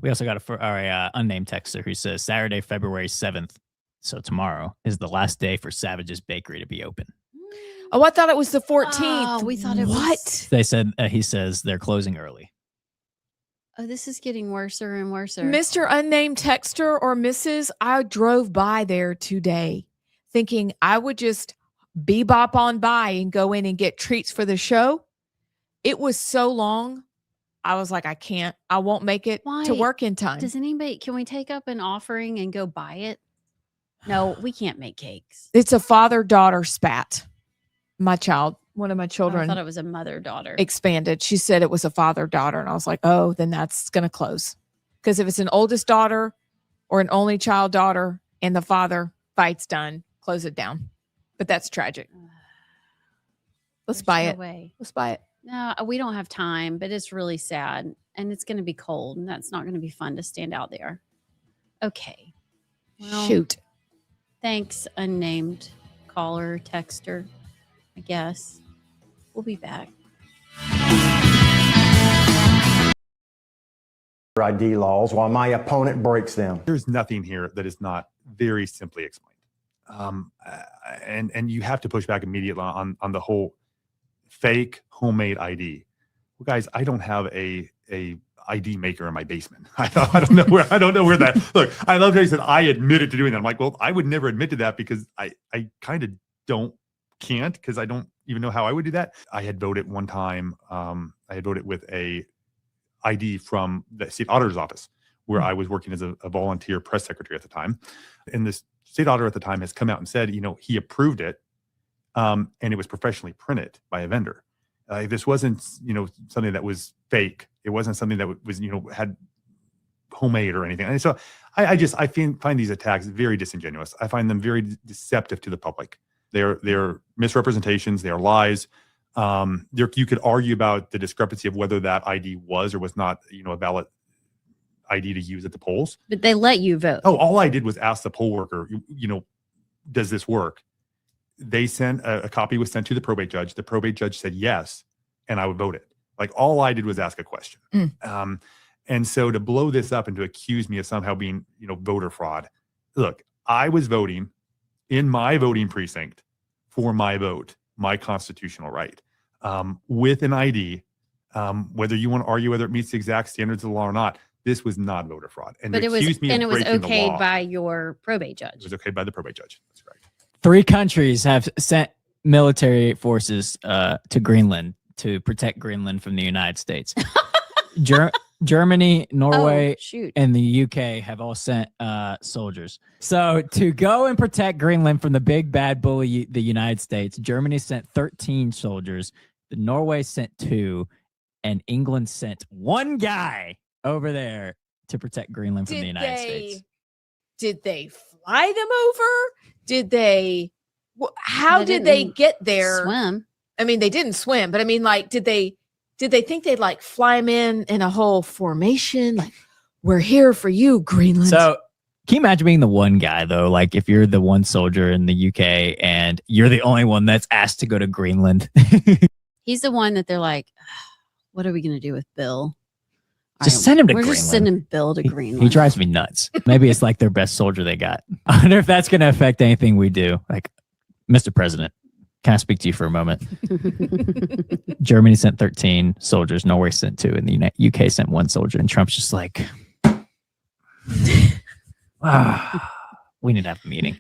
We also got our unnamed texter who says Saturday, February 7th, so tomorrow, is the last day for Savage's Bakery to be open. Oh, I thought it was the 14th. Oh, we thought it was. They said, he says they're closing early. Oh, this is getting worse and worse. Mr. Unnamed Texter or Mrs., I drove by there today thinking I would just bebop on by and go in and get treats for the show. It was so long. I was like, I won't make it to work in time. Can we take up an offering and go buy it? No, we can't make cakes. It's a father-daughter spat. One of my children. I thought it was a mother-daughter. Expanded. She said it was a father-daughter. And I was like, oh, then that's going to close. Because if it's an oldest daughter or an only child daughter and the father fight's done, close it down. But that's tragic. Let's buy it. Let's buy it. No, we don't have time, but it's really sad. And it's going to be cold. And that's not going to be fun to stand out there. Okay. Well, shoot. Thanks, unnamed caller, texter. I guess. We'll be back. ID laws while my opponent breaks them. There's nothing here that is not very simply explained. And you have to push back immediately on the whole fake homemade ID. Well, guys, I don't have a ID maker in my basement. I don't know where that. Look, I love how he said I admitted to doing that. I'm like, well, I would never admit to that because I kind of can't because I don't even know how I would do that. I had voted one time. I had voted with a ID from the state auditor's office where I was working as a volunteer press secretary at the time. And this state auditor at the time has come out and said, he approved it. And it was professionally printed by a vendor. This wasn't, something that was fake. It wasn't something that was, had homemade or anything. And so I find these attacks very disingenuous. I find them very deceptive to the public. They're misrepresentations. They are lies. You could argue about the discrepancy of whether that ID was or was not, a valid ID to use at the polls. But they let you vote. Oh, all I did was ask the poll worker, does this work? They sent a copy was sent to the probate judge. The probate judge said yes, and I would vote it. Like all I did was ask a question. And so to blow this up and to accuse me of somehow being, voter fraud. Look, I was voting in my voting precinct for my vote, my constitutional right, with an ID. Whether you want to argue whether it meets the exact standards of the law or not, this was not voter fraud. And but it was breaking okay the law, by your probate judge. It was okay by the probate judge. That's correct. 3 countries have sent military forces to Greenland to protect Greenland from the United States. Germany, Norway, and the UK have all sent soldiers. So to go and protect Greenland from the big bad bully, the United States, Germany sent 13 soldiers, Norway sent 2, and England sent 1 guy over there to protect Greenland from the United States. Did they fly them over? Did they? How did they get there? Swim. I mean, they didn't swim, but I mean, like, did they think they'd like fly them in a whole formation? Like, we're here for you, Greenland. So can you imagine being the one guy though? Like if you're the one soldier in the UK and you're the only one that's asked to go to Greenland. He's the one that they're like, what are we going to do with Bill? Just send him to We're Greenland. just sending Bill to Greenland. He drives me nuts. Maybe it's like their best soldier they got. I wonder if that's going to affect anything we do. Like, Mr. President, can I speak to you for a moment? Germany sent 13 soldiers. Norway sent 2. And the UK sent 1 soldier. And Trump's just like, we need to have a meeting.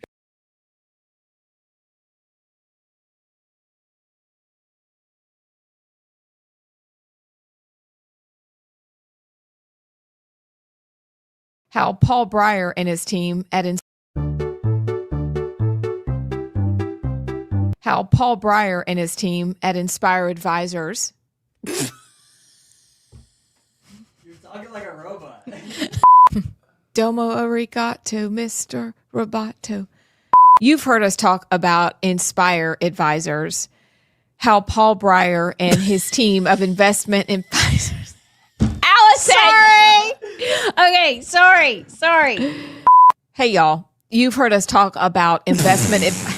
How Paul Breyer and his team at Inspire Advisors. You're talking like a robot. Domo arigato, Mr. Roboto. You've heard us talk about Inspire Advisors. How Paul Breyer and his team of investment advisors. Allison! Sorry. Okay, sorry. Hey, y'all. You've heard us talk about investment. JP,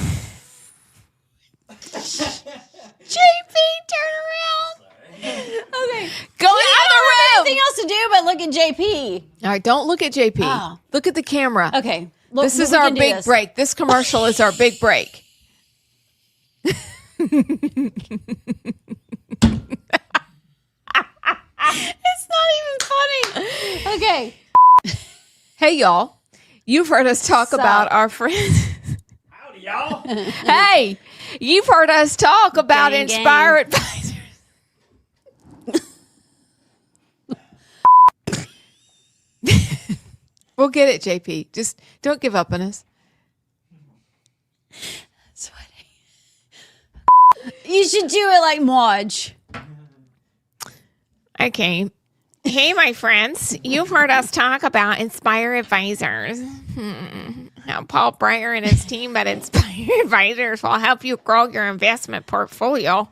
turn around. Okay. Go in the other room. Anything else to do but look at JP? All right, don't look at JP. Oh. Look at the camera. Okay. This is our big break. This commercial is our big break. It's not even funny. Okay. Hey, y'all. You've heard us talk about our friends. Howdy, y'all. Hey, you've heard us talk about Gang, Inspire Advisors. We'll get it, JP. Just don't give up on us. Sweaty. You should do it like Marge. Okay. Hey, my friends. You've heard us talk about Inspire Advisors. Now, Paul Breyer and his team at Inspire Advisors will help you grow your investment portfolio.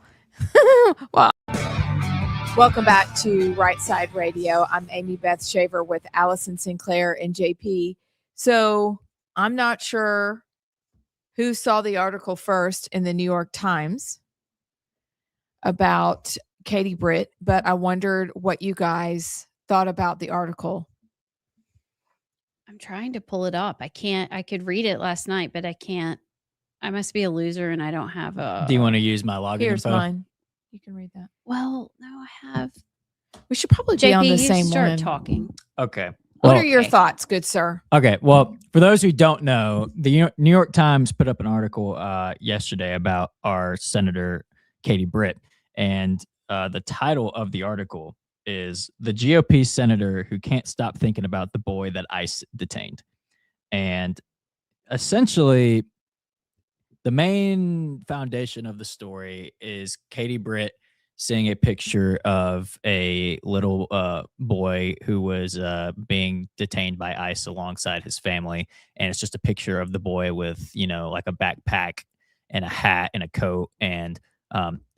Well, welcome back to Rightside Radio. I'm Amy Beth Shaver with Allison Sinclair and JP. So I'm not sure who saw the article first in the New York Times about Katie Britt, but I wondered what you guys thought about the article. I'm trying to pull it up. I can't. I could read it last night, but I can't. I must be a loser and I don't have a. Do you want to use my login Here's info? mine. You can read that. Well, no, I have. We should probably be on JP, the you same start one. talking. Okay. What Well, are your thoughts, good sir? Okay. Well, for those who don't know, the New York Times put up an article yesterday about our Senator Katie Britt. And the title of the article is "The GOP Senator Who Can't Stop Thinking About the Boy That ICE Detained." And essentially, the main foundation of the story is Katie Britt seeing a picture of a little boy who was being detained by ICE alongside his family. And it's just a picture of the boy with, like a backpack and a hat and a coat. And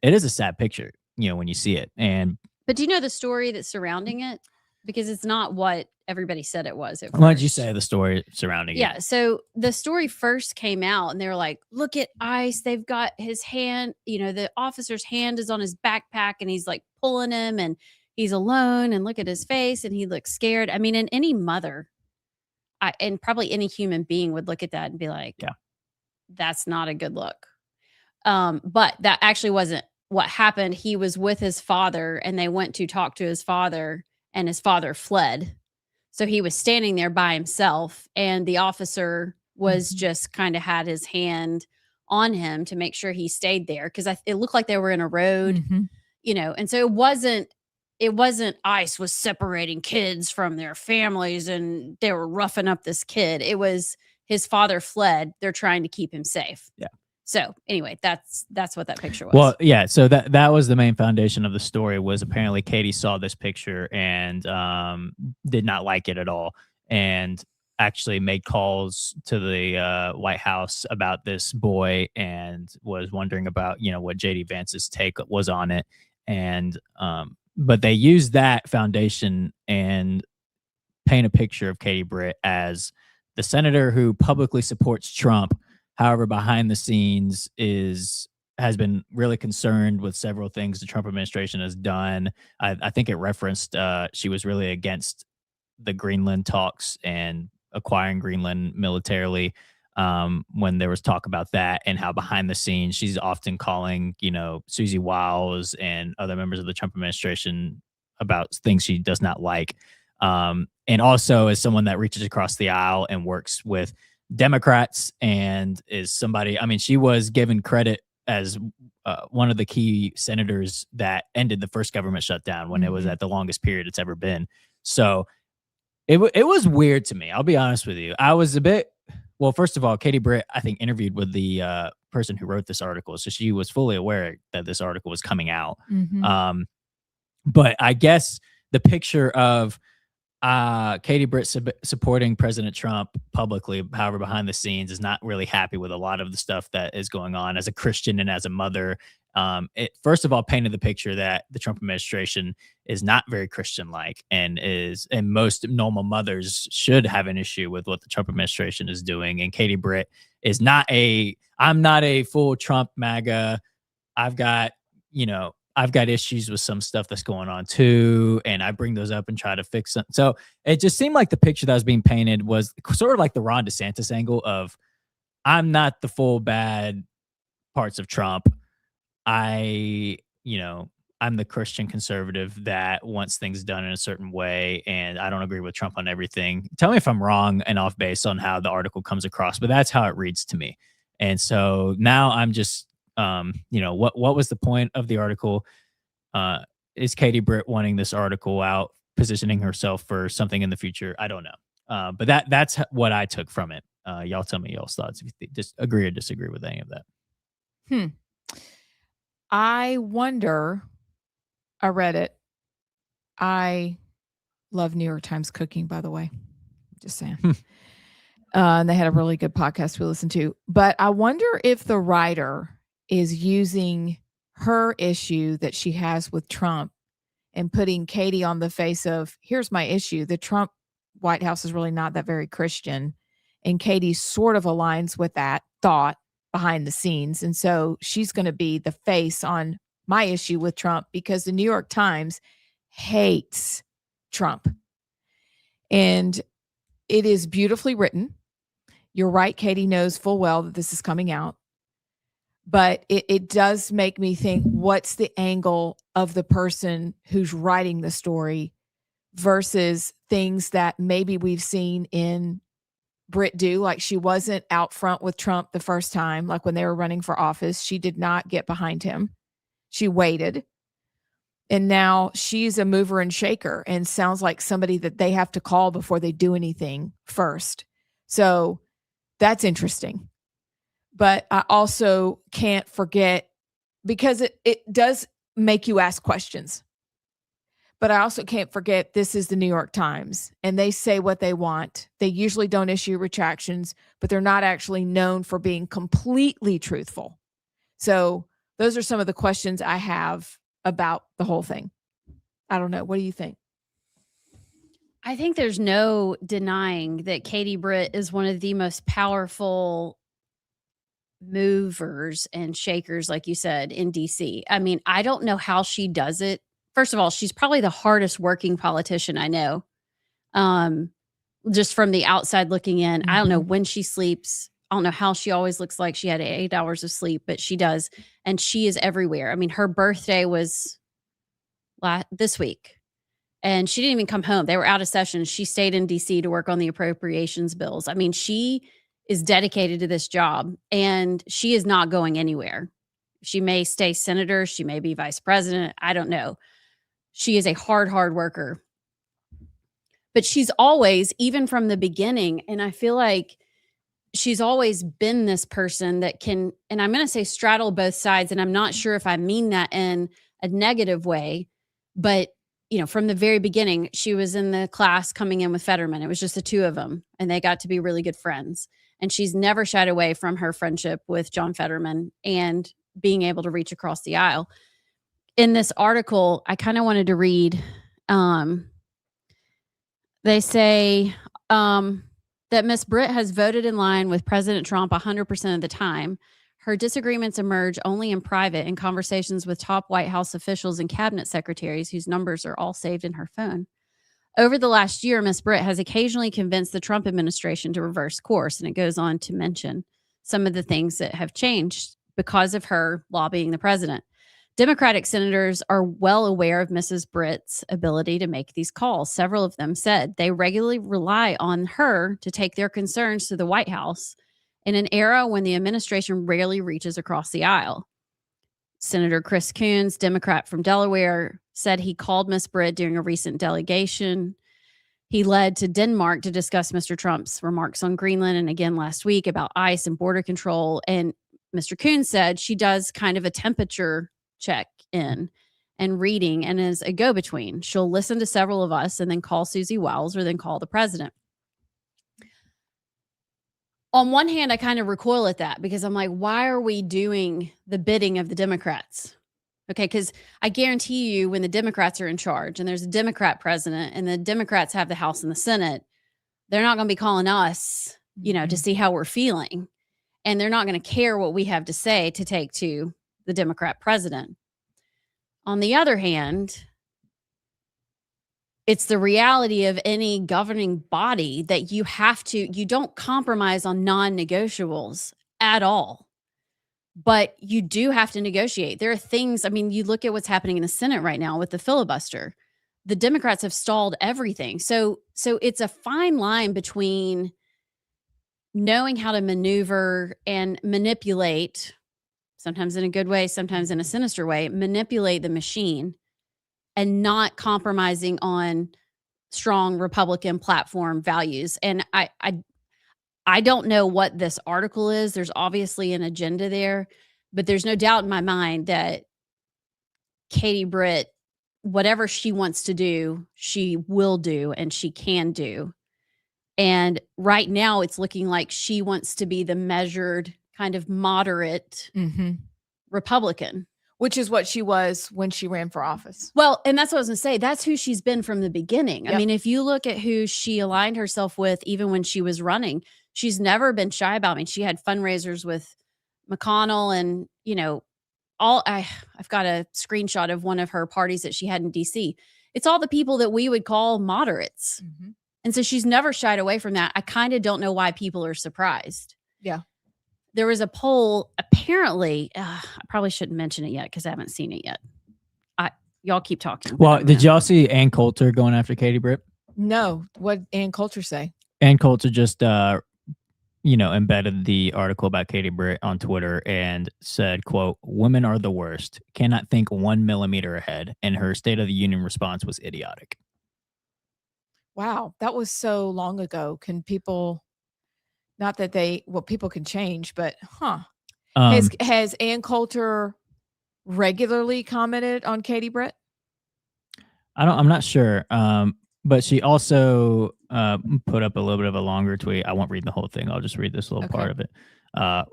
it is a sad picture, when you see it. And But do you know the story that's surrounding it? Because it's not what everybody said it was. Why did you say the story surrounding it? Yeah. So the story first came out and they were like, look at ICE. They've got his hand, the officer's hand is on his backpack and he's like pulling him and he's alone and look at his face and he looks scared. I mean, and any mother and probably any human being would look at that and be like, yeah, that's not a good look. But that actually wasn't what happened. He was with his father and they went to talk to his father and his father fled. So he was standing there by himself and the officer was just kind of had his hand on him to make sure he stayed there. Cause it looked like they were in a road, and so it wasn't ICE was separating kids from their families and they were roughing up this kid. It was his father fled. They're trying to keep him safe. Yeah. So anyway, that's what that picture was. Well, yeah. So that was the main foundation of the story. Was apparently Katie saw this picture and did not like it at all, and actually made calls to the White House about this boy and was wondering about what JD Vance's take was on it, and but they used that foundation and paint a picture of Katie Britt as the senator who publicly supports Trump. However, behind the scenes has been really concerned with several things the Trump administration has done. I think it referenced she was really against the Greenland talks and acquiring Greenland militarily when there was talk about that, and how behind the scenes she's often calling, Susie Wiles and other members of the Trump administration about things she does not like. And also as someone that reaches across the aisle and works with Democrats and is somebody, she was given credit as one of the key senators that ended the first government shutdown when it was at the longest period it's ever been. So it was weird to me. I'll be honest with you. I was a bit, well, first of all, Katie Britt, I think, interviewed with the person who wrote this article. So she was fully aware that this article was coming out. But I guess the picture of Katie Britt supporting President Trump publicly, however, behind the scenes, is not really happy with a lot of the stuff that is going on as a Christian and as a mother. It first of all painted the picture that the Trump administration is not very Christian-like and most normal mothers should have an issue with what the Trump administration is doing. And Katie Britt is I'm not a full Trump MAGA. I've got issues with some stuff that's going on too, and I bring those up and try to fix them. So it just seemed like the picture that was being painted was sort of like the Ron DeSantis angle of, I'm not the full bad parts of Trump. I'm the Christian conservative that wants things done in a certain way, and I don't agree with Trump on everything. Tell me if I'm wrong and off base on how the article comes across, but that's how it reads to me. And so now I'm just, what was the point of the article? Is Katie Britt wanting this article out, positioning herself for something in the future? I don't know. But that's what I took from it. Y'all tell me y'all's thoughts if you just agree or disagree with any of that. I wonder, I read it. I love New York Times cooking, by the way. Just saying. And they had a really good podcast we listened to. But I wonder if the writer is using her issue that she has with Trump and putting Katie on the face of, here's my issue. The Trump White House is really not that very Christian. And Katie sort of aligns with that thought behind the scenes. And so she's going to be the face on my issue with Trump because the New York Times hates Trump. And it is beautifully written. You're right. Katie knows full well that this is coming out. but it does make me think, what's the angle of the person who's writing the story versus things that maybe we've seen in Britt do. Like, she wasn't out front with Trump the first time, like when they were running for office. She did not get behind him. She waited. And now she's a mover and shaker and sounds like somebody that they have to call before they do anything first. So that's interesting. But I also can't forget, because it does make you ask questions. But I also can't forget, this is the New York Times, and they say what they want. They usually don't issue retractions, but they're not actually known for being completely truthful. So those are some of the questions I have about the whole thing. I don't know. What do you think? I think there's no denying that Katie Britt is one of the most powerful movers and shakers, like you said, in DC. I mean, I don't know how she does it. First of all, she's probably the hardest working politician I know. Just from the outside looking in, I don't know when she sleeps. I don't know how she always looks like she had 8 hours of sleep, but she does. And she is everywhere. I mean, her birthday was this week, and she didn't even come home. They were out of session. She stayed in DC to work on the appropriations bills. I mean, she is dedicated to this job, and she is not going anywhere. She may stay senator. She may be vice president. I don't know. She is a hard worker. But she's always, even from the beginning, and I feel like she's always been this person that can, and I'm going to say straddle both sides, and I'm not sure if I mean that in a negative way, but you know, from the very beginning, she was in the class coming in with Fetterman. It was just the two of them, and they got to be really good friends. And she's never shied away from her friendship with John Fetterman and being able to reach across the aisle. In this article, I kind of wanted to read, they say that Miss Britt has voted in line with President Trump 100% of the time. Her disagreements emerge only in private in conversations with top White House officials and cabinet secretaries whose numbers are all saved in her phone. Over the last year, Ms. Britt has occasionally convinced the Trump administration to reverse course, and it goes on to mention some of the things that have changed because of her lobbying the president. Democratic senators are well aware of Mrs. Britt's ability to make these calls. Several of them said they regularly rely on her to take their concerns to the White House in an era when the administration rarely reaches across the aisle. Senator Chris Coons, Democrat from Delaware, said he called Ms. Britt during a recent delegation. He led to Denmark to discuss Mr. Trump's remarks on Greenland, and again last week about ICE and border control. And Mr. Coons said she does kind of a temperature check in and reading and is a go-between. She'll listen to several of us and then call Susie Wiles or then call the president. On one hand, I kind of recoil at that because I'm like, why are we doing the bidding of the Democrats? Okay, because I guarantee you when the Democrats are in charge and there's a Democrat president and the Democrats have the House and the Senate, they're not going to be calling us, you know, to see how we're feeling. And they're not going to care what we have to say to take to the Democrat president. On the other hand, it's the reality of any governing body that you don't compromise on non-negotiables at all. But you do have to negotiate. There are things, I mean, you look at what's happening in the Senate right now with the filibuster. The Democrats have stalled everything. So it's a fine line between knowing how to maneuver and manipulate, sometimes in a good way, sometimes in a sinister way, manipulate the machine and not compromising on strong Republican platform values. And I don't know what this article is. There's obviously an agenda there, but there's no doubt in my mind that Katie Britt, whatever she wants to do, she will do and she can do. And right now it's looking like she wants to be the measured, kind of moderate Republican. Which is what she was when she ran for office. Well, and that's what I was going to say. That's who she's been from the beginning. Yep. I mean, if you look at who she aligned herself with, even when she was running, she's never been shy about me. She had fundraisers with McConnell and, you know, I've got a screenshot of one of her parties that she had in DC. It's all the people that we would call moderates. And so she's never shied away from that. I kind of don't know why people are surprised. Yeah. there was a poll. Apparently, I probably shouldn't mention it yet because I haven't seen it yet. Y'all keep talking. Well, did y'all see Ann Coulter going after Katie Britt? No. What did Ann Coulter say? Ann Coulter just embedded the article about Katie Britt on Twitter and said, quote, "Women are the worst. Cannot think 1 millimeter ahead." And her State of the Union response was idiotic. Wow. That was so long ago. Can people, not that people can change, but has Ann Coulter regularly commented on Katie Britt? I'm not sure. But she also put up a little bit of a longer tweet. I won't read the whole thing. I'll just read this little part of it.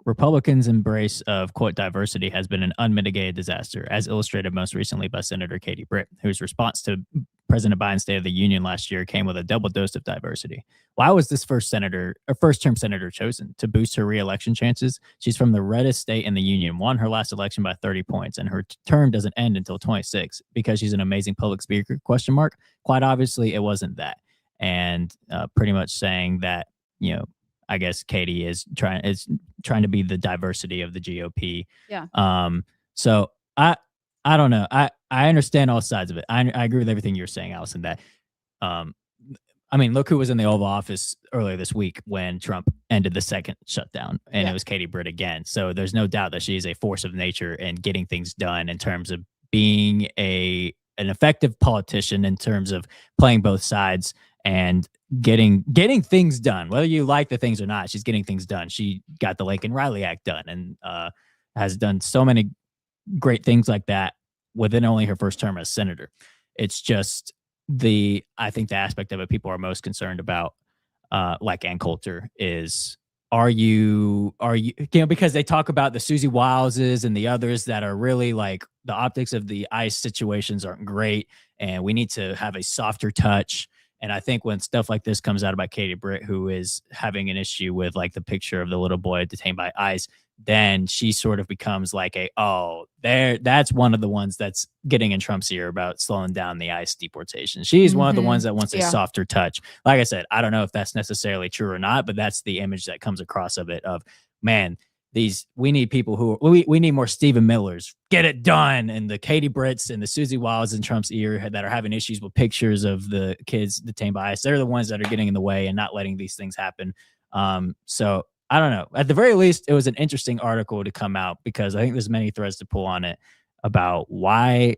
Republicans' embrace of, quote, diversity has been an unmitigated disaster, as illustrated most recently by Senator Katie Britt, whose response to President Biden's State of the Union last year came with a double dose of diversity. Why was this first-term senator chosen? To boost her re-election chances? She's from the reddest state in the union, won her last election by 30 points, and her term doesn't end until 26 because she's an amazing public speaker, ? Quite obviously, it wasn't that. And pretty much saying that, I guess Katie is trying to be the diversity of the GOP. Yeah. So I don't know. I understand all sides of it. I agree with everything you're saying, Allison, that, look who was in the Oval Office earlier this week when Trump ended the second shutdown, and it was Katie Britt again. So there's no doubt that she is a force of nature and getting things done in terms of being an effective politician, in terms of playing both sides and getting things done, whether you like the things or not. She's getting things done. She got the Lincoln Riley Act done and has done so many great things like that within only her first term as senator. It's just I think the aspect of it people are most concerned about, like Ann Coulter, is are you because they talk about the Susie Wileses and the others that are really like the optics of the ICE situations aren't great and we need to have a softer touch. And I think when stuff like this comes out about Katie Britt, who is having an issue with like the picture of the little boy detained by ICE, then she sort of becomes like that's one of the ones that's getting in Trump's ear about slowing down the ICE deportation. She's one of the ones that wants a softer touch. Like I said, I don't know if that's necessarily true or not, but that's the image that comes across of it of, man, we need people we need more Stephen Millers. Get it done. And the Katie Britts and the Susie Wiles in Trump's ear that are having issues with pictures of the kids detained by ICE. They're the ones that are getting in the way and not letting these things happen. So I don't know. At the very least, it was an interesting article to come out because I think there's many threads to pull on it about what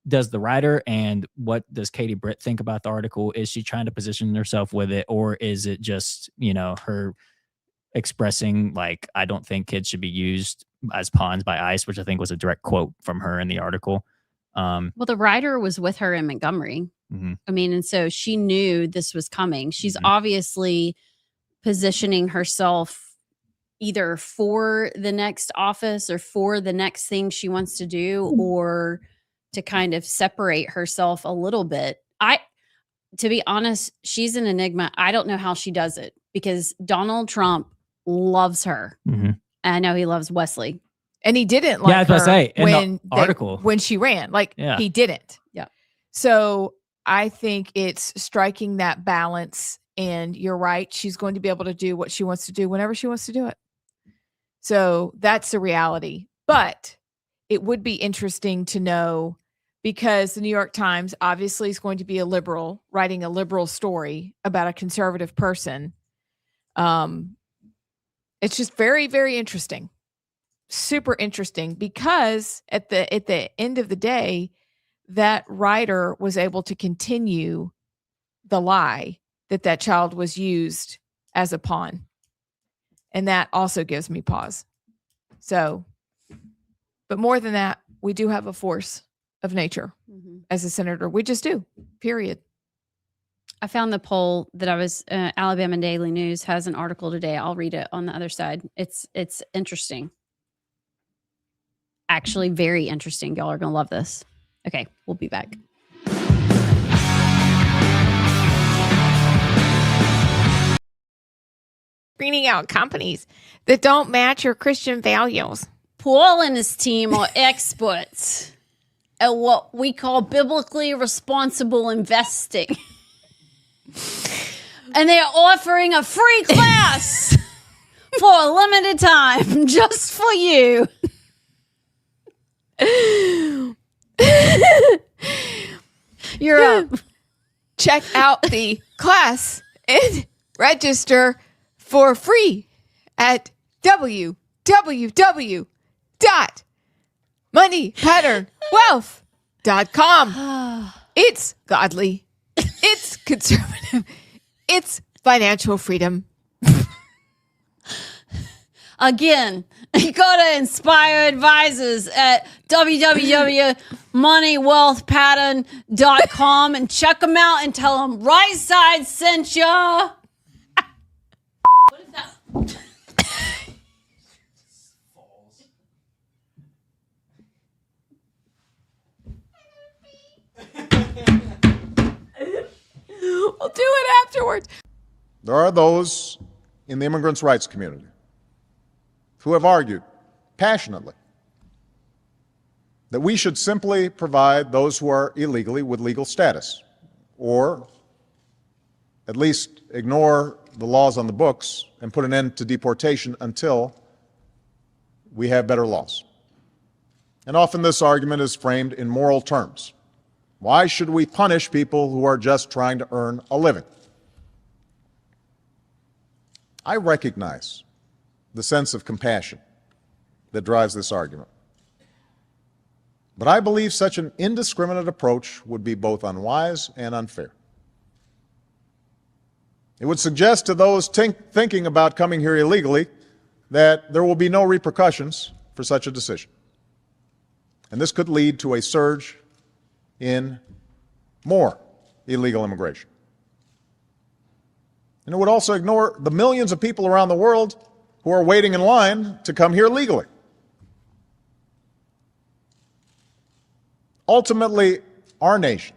does the writer and what does Katie Britt think about the article? Is she trying to position herself with it, or is it just, her expressing like, I don't think kids should be used as pawns by ICE, which I think was a direct quote from her in the article. Well, the writer was with her in Montgomery. Mm-hmm. And so she knew this was coming. She's obviously positioning herself either for the next office or for the next thing she wants to do, or to kind of separate herself a little bit. To be honest, she's an enigma. I don't know how she does it because Donald Trump loves her. Mm-hmm. I know he loves Wesley. And he didn't like her when she ran. He didn't. Yeah. So I think it's striking that balance. And you're right. She's going to be able to do what she wants to do whenever she wants to do it. So that's the reality. But it would be interesting to know, because the New York Times obviously is going to be a liberal, writing a liberal story about a conservative person. It's just very, very interesting. Super interesting, because at the end of the day, that writer was able to continue the lie that child was used as a pawn. And that also gives me pause. So, but more than that, we do have a force of nature as a senator. We just do, period. I found the poll that I was, Alabama Daily News has an article today. I'll read it on the other side. It's interesting. Actually, very interesting. Y'all are going to love this. Okay, we'll be back. Screening out companies that don't match your Christian values. Paul and his team are experts at what we call biblically responsible investing. And they're offering a free class for a limited time, just for you. You're up. Check out the class and register for free at www.moneypatternwealth.com. It's godly. It's conservative. It's financial freedom. Again, you go to Inspire Advisors at www.moneywealthpattern.com and check them out and tell them Rightside sent ya. What is that? We'll do it afterwards. There are those in the immigrants' rights community who have argued passionately that we should simply provide those who are illegally with legal status, or at least ignore the laws on the books and put an end to deportation until we have better laws. And often this argument is framed in moral terms. Why should we punish people who are just trying to earn a living? I recognize the sense of compassion that drives this argument. But I believe such an indiscriminate approach would be both unwise and unfair. It would suggest to those thinking about coming here illegally that there will be no repercussions for such a decision. And this could lead to a surge in more illegal immigration. And it would also ignore the millions of people around the world who are waiting in line to come here legally. Ultimately, our nation,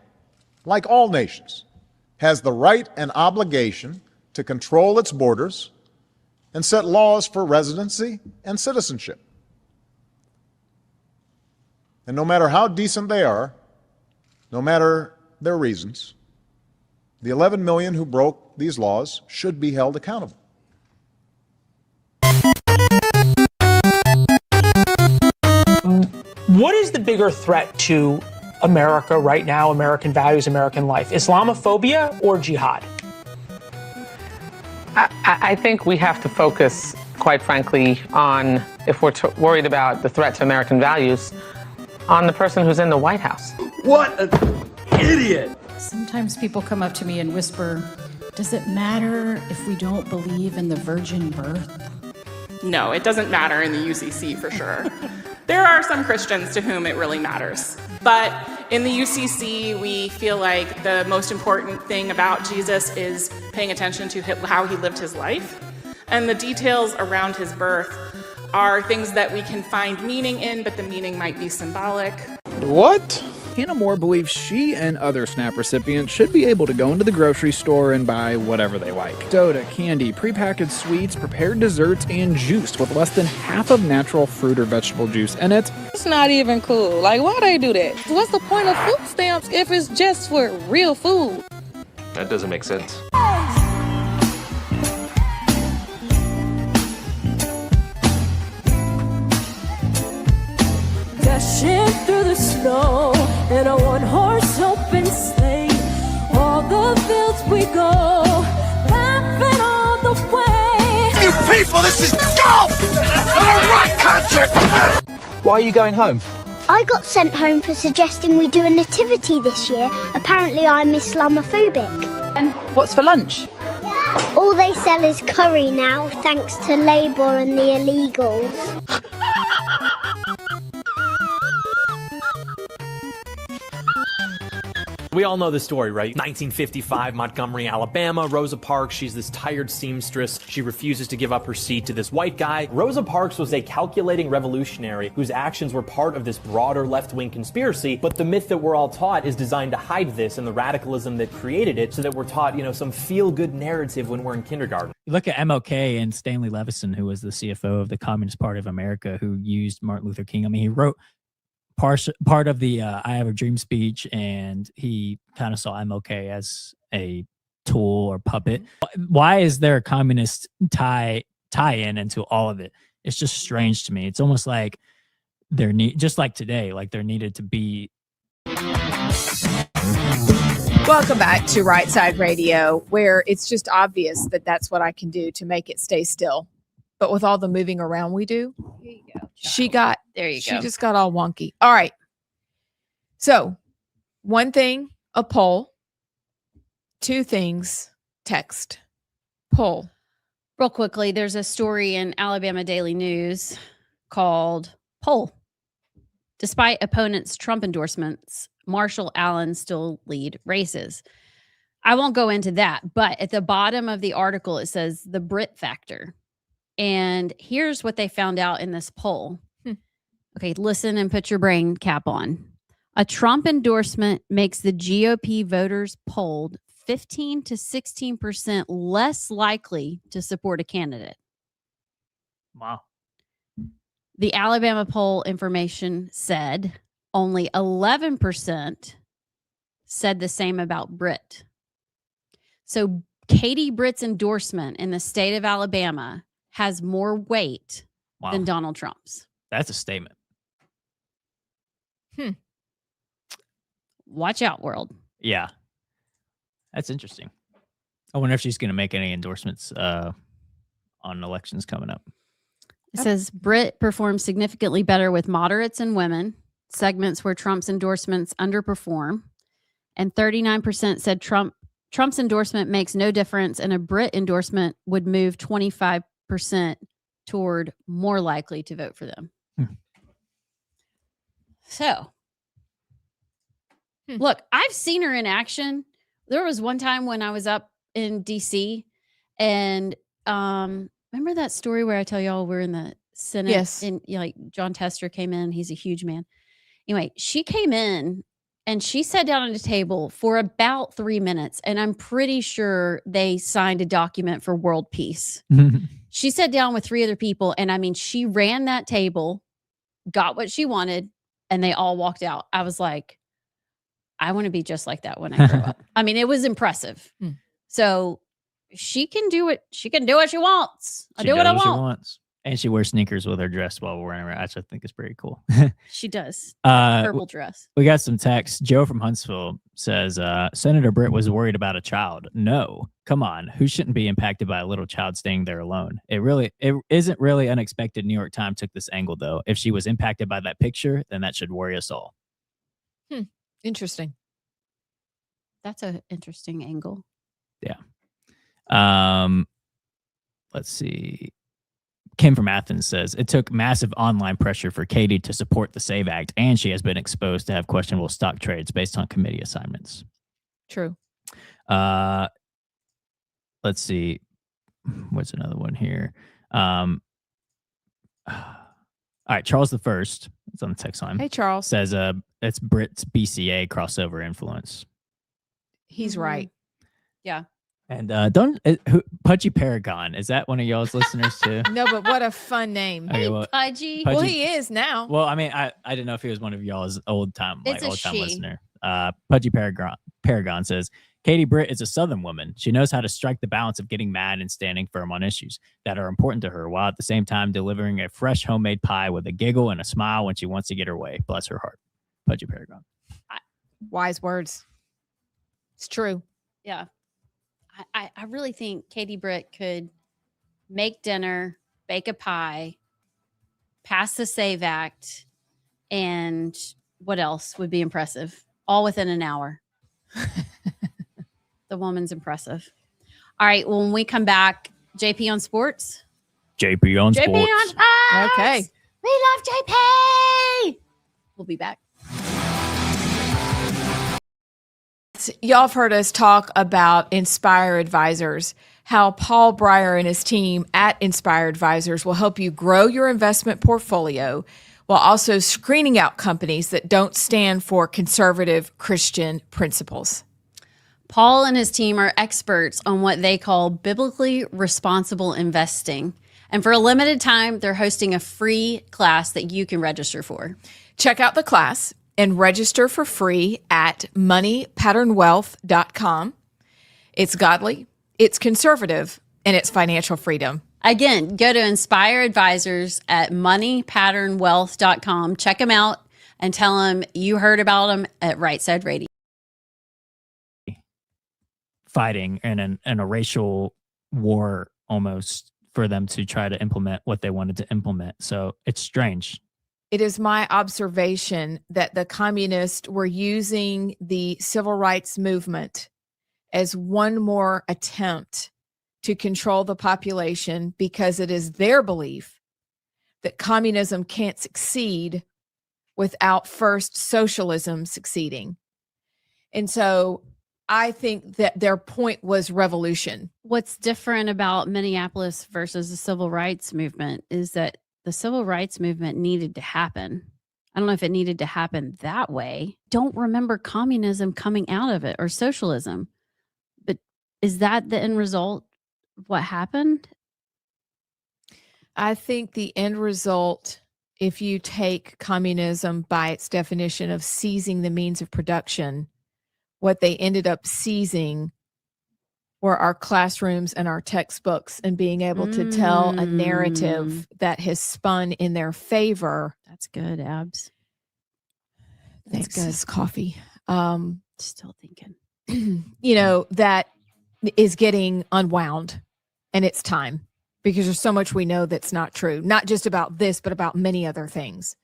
like all nations, has the right and obligation to control its borders and set laws for residency and citizenship. And no matter how decent they are, no matter their reasons, the 11 million who broke these laws should be held accountable. What is the bigger threat to America right now, American values, American life? Islamophobia or jihad? I think we have to focus, quite frankly, on, if we're worried about the threat to American values, on the person who's in the White House. What an idiot! Sometimes people come up to me and whisper, does it matter if we don't believe in the virgin birth? No, it doesn't matter in the UCC for sure. There are some Christians to whom it really matters. But in the UCC, we feel like the most important thing about Jesus is paying attention to how he lived his life. And the details around his birth are things that we can find meaning in, but the meaning might be symbolic. What? Hannah Moore believes she and other SNAP recipients should be able to go into the grocery store and buy whatever they like. Soda, candy, prepackaged sweets, prepared desserts, and juice with less than half of natural fruit or vegetable juice in it. It's not even cool. Like, why they do that? What's the point of food stamps if it's just for real food? That doesn't make sense. Dashing through the snow in a one-horse open sleigh. All the fields we go, laughing all the way. You people, this is golf! A rock concert! Why are you going home? I got sent home for suggesting we do a nativity this year. Apparently I'm Islamophobic. And what's for lunch? All they sell is curry now, thanks to Labour and the illegals. We all know the story, right? 1955, Montgomery, Alabama. Rosa Parks, she's this tired seamstress. She refuses to give up her seat to this white guy. Rosa Parks was a calculating revolutionary whose actions were part of this broader left-wing conspiracy, but the myth that we're all taught is designed to hide this and the radicalism that created it so that we're taught, some feel-good narrative when we're in kindergarten. You look at MLK and Stanley Levison, who was the CFO of the Communist Party of America, who used Martin Luther King. I mean, he wrote part of the I Have a Dream speech, and he kind of saw MLK as a tool or puppet. Why is there a communist tie tie-in into all of it. It's just strange to me. It's almost like just like today, like there needed to be. Welcome back to Rightside Radio, where it's just obvious that that's what I can do to make it stay still. But with all the moving around we do, Here you go. she go. just got all wonky. All right. So, one thing, a poll. Two things, text. Poll. Real quickly, there's a story in Alabama Daily News called Poll. Despite opponents' Trump endorsements, Marshall Allen still lead races. I won't go into that, but at the bottom of the article, it says the Brit factor. And here's what they found out in this poll. Okay, listen and put your brain cap on. A Trump endorsement makes the GOP voters polled 15 to 16% less likely to support a candidate. Wow. The Alabama poll information said only 11% said the same about Britt. So Katie Britt's endorsement in the state of Alabama has more weight than Donald Trump's. That's a statement. Watch out, world. Yeah. That's interesting. I wonder if she's going to make any endorsements on elections coming up. It says Britt performs significantly better with moderates and women, segments where Trump's endorsements underperform. And 39% said Trump's endorsement makes no difference, and a Britt endorsement would move 25% toward more likely to vote for them. So, look, I've seen her in action. There was one time when I was up in DC, and remember that story where I tell y'all we're in the Senate? Yes. And like John Tester came in. He's a huge man. Anyway, she came in and she sat down at a table for about 3 minutes, and I'm pretty sure they signed a document for world peace. She sat down with 3 other people, and I mean, she ran that table, got what she wanted, and they all walked out. I was like, I want to be just like that when I grow up. I mean, it was impressive. So she can do it. She can do what she wants. I do what I want. And she wears sneakers with her dress while we're wearing her, which I think is pretty cool. She does. Purple dress. We got some text. Joe from Huntsville says, Senator Britt was worried about a child. No, come on. Who shouldn't be impacted by a little child staying there alone? It isn't really unexpected. New York Times took this angle, though. If she was impacted by that picture, then that should worry us all. Interesting. That's an interesting angle. Yeah. Let's see. Kim from Athens says, it took massive online pressure for Katie to support the SAVE Act, and she has been exposed to have questionable stock trades based on committee assignments. True. Let's see. What's another one here? All right. Charles the First, it's on the text line. Hey, Charles. Says it's Brit's BCA crossover influence. He's right. Yeah. And Pudgy Paragon, is that one of y'all's listeners too? No, but what a fun name. Okay, well, Pudgy. Well, he is now. Well, I mean, I didn't know if he was one of y'all's old time It's a she. listener. Pudgy Paragon says, Katie Britt is a Southern woman. She knows how to strike the balance of getting mad and standing firm on issues that are important to her, while at the same time delivering a fresh homemade pie with a giggle and a smile when she wants to get her way. Bless her heart. Pudgy Paragon. Wise words. It's true. Yeah. I really think Katie Britt could make dinner, bake a pie, pass the SAVE Act, and what else would be impressive? All within an hour. The woman's impressive. All right. Well, when we come back, JP on sports. JP on JP sports. on sports. Okay. We love JP. We'll be back. Y'all have heard us talk about Inspire Advisors, how Paul Breyer and his team at Inspire Advisors will help you grow your investment portfolio while also screening out companies that don't stand for conservative Christian principles. Paul and his team are experts on what they call biblically responsible investing. And for a limited time, they're hosting a free class that you can register for. Check out the class and register for free at moneypatternwealth.com. It's godly, it's conservative, and it's financial freedom. Again, go to Inspire Advisors at moneypatternwealth.com. Check them out and tell them you heard about them at Rightside Radio. Fighting in a racial war almost for them to try to implement what they wanted to implement. So it's strange. It is my observation that the communists were using the civil rights movement as one more attempt to control the population, because it is their belief that communism can't succeed without first socialism succeeding. And so I think that their point was revolution. What's different about Minneapolis versus the civil rights movement is that the civil rights movement needed to happen. I don't know if it needed to happen that way. Don't remember communism coming out of it or socialism. But is that the end result of what happened? I think the end result, if you take communism by its definition of seizing the means of production, what they ended up seizing were our classrooms and our textbooks, and being able to tell a narrative that has spun in their favor. That's good, Abs. Thanks, good. It's coffee. Still thinking. You know, that is getting unwound, and it's time, because there's so much we know that's not true, not just about this, but about many other things.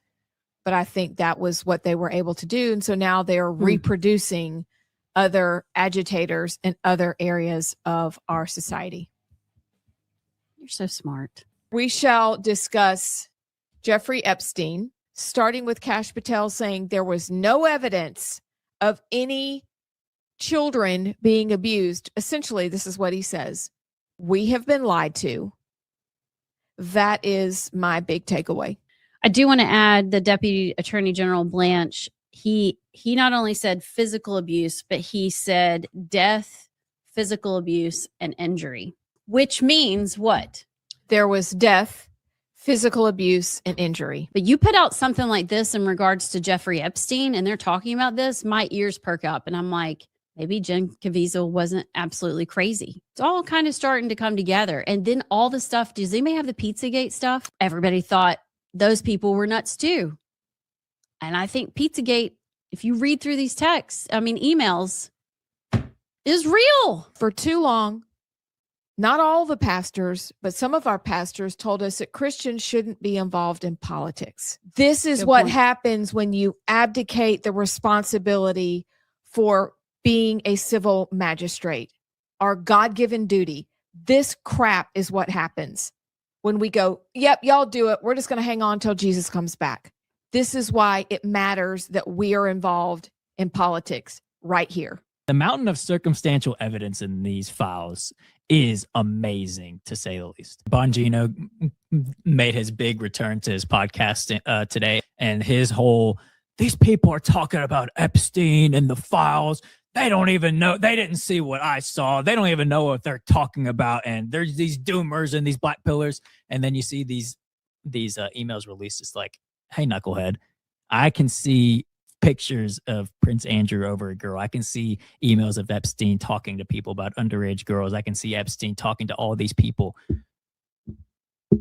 But I think that was what they were able to do. And so now they're reproducing other agitators in other areas of our society. You're so smart. We shall discuss Jeffrey Epstein, starting with Kash Patel saying there was no evidence of any children being abused. Essentially, this is what he says. We have been lied to. That is my big takeaway. I do want to add the Deputy Attorney General Blanche. He not only said physical abuse, but he said death, physical abuse, and injury, which means what? There was death, physical abuse, and injury. But you put out something like this in regards to Jeffrey Epstein, and they're talking about this, my ears perk up, and I'm like, maybe Jen Caviezel wasn't absolutely crazy. It's all kind of starting to come together. And then all the stuff, does anybody have the Pizzagate stuff? Everybody thought those people were nuts too. And I think Pizzagate, if you read through these texts, emails, is real. For too long, not all the pastors, but some of our pastors told us that Christians shouldn't be involved in politics. This is what happens when you abdicate the responsibility for being a civil magistrate, our God-given duty. This crap is what happens when we go, yep, y'all do it. We're just going to hang on till Jesus comes back. This is why it matters that we are involved in politics right here. The mountain of circumstantial evidence in these files is amazing, to say the least. Bongino made his big return to his podcast today, and his whole, these people are talking about Epstein and the files. They don't even know. They didn't see what I saw. They don't even know what they're talking about. And there's these doomers and these black pillars. And then you see these emails released. It's like, hey, knucklehead, I can see pictures of Prince Andrew over a girl. I can see emails of Epstein talking to people about underage girls. I can see Epstein talking to all these people.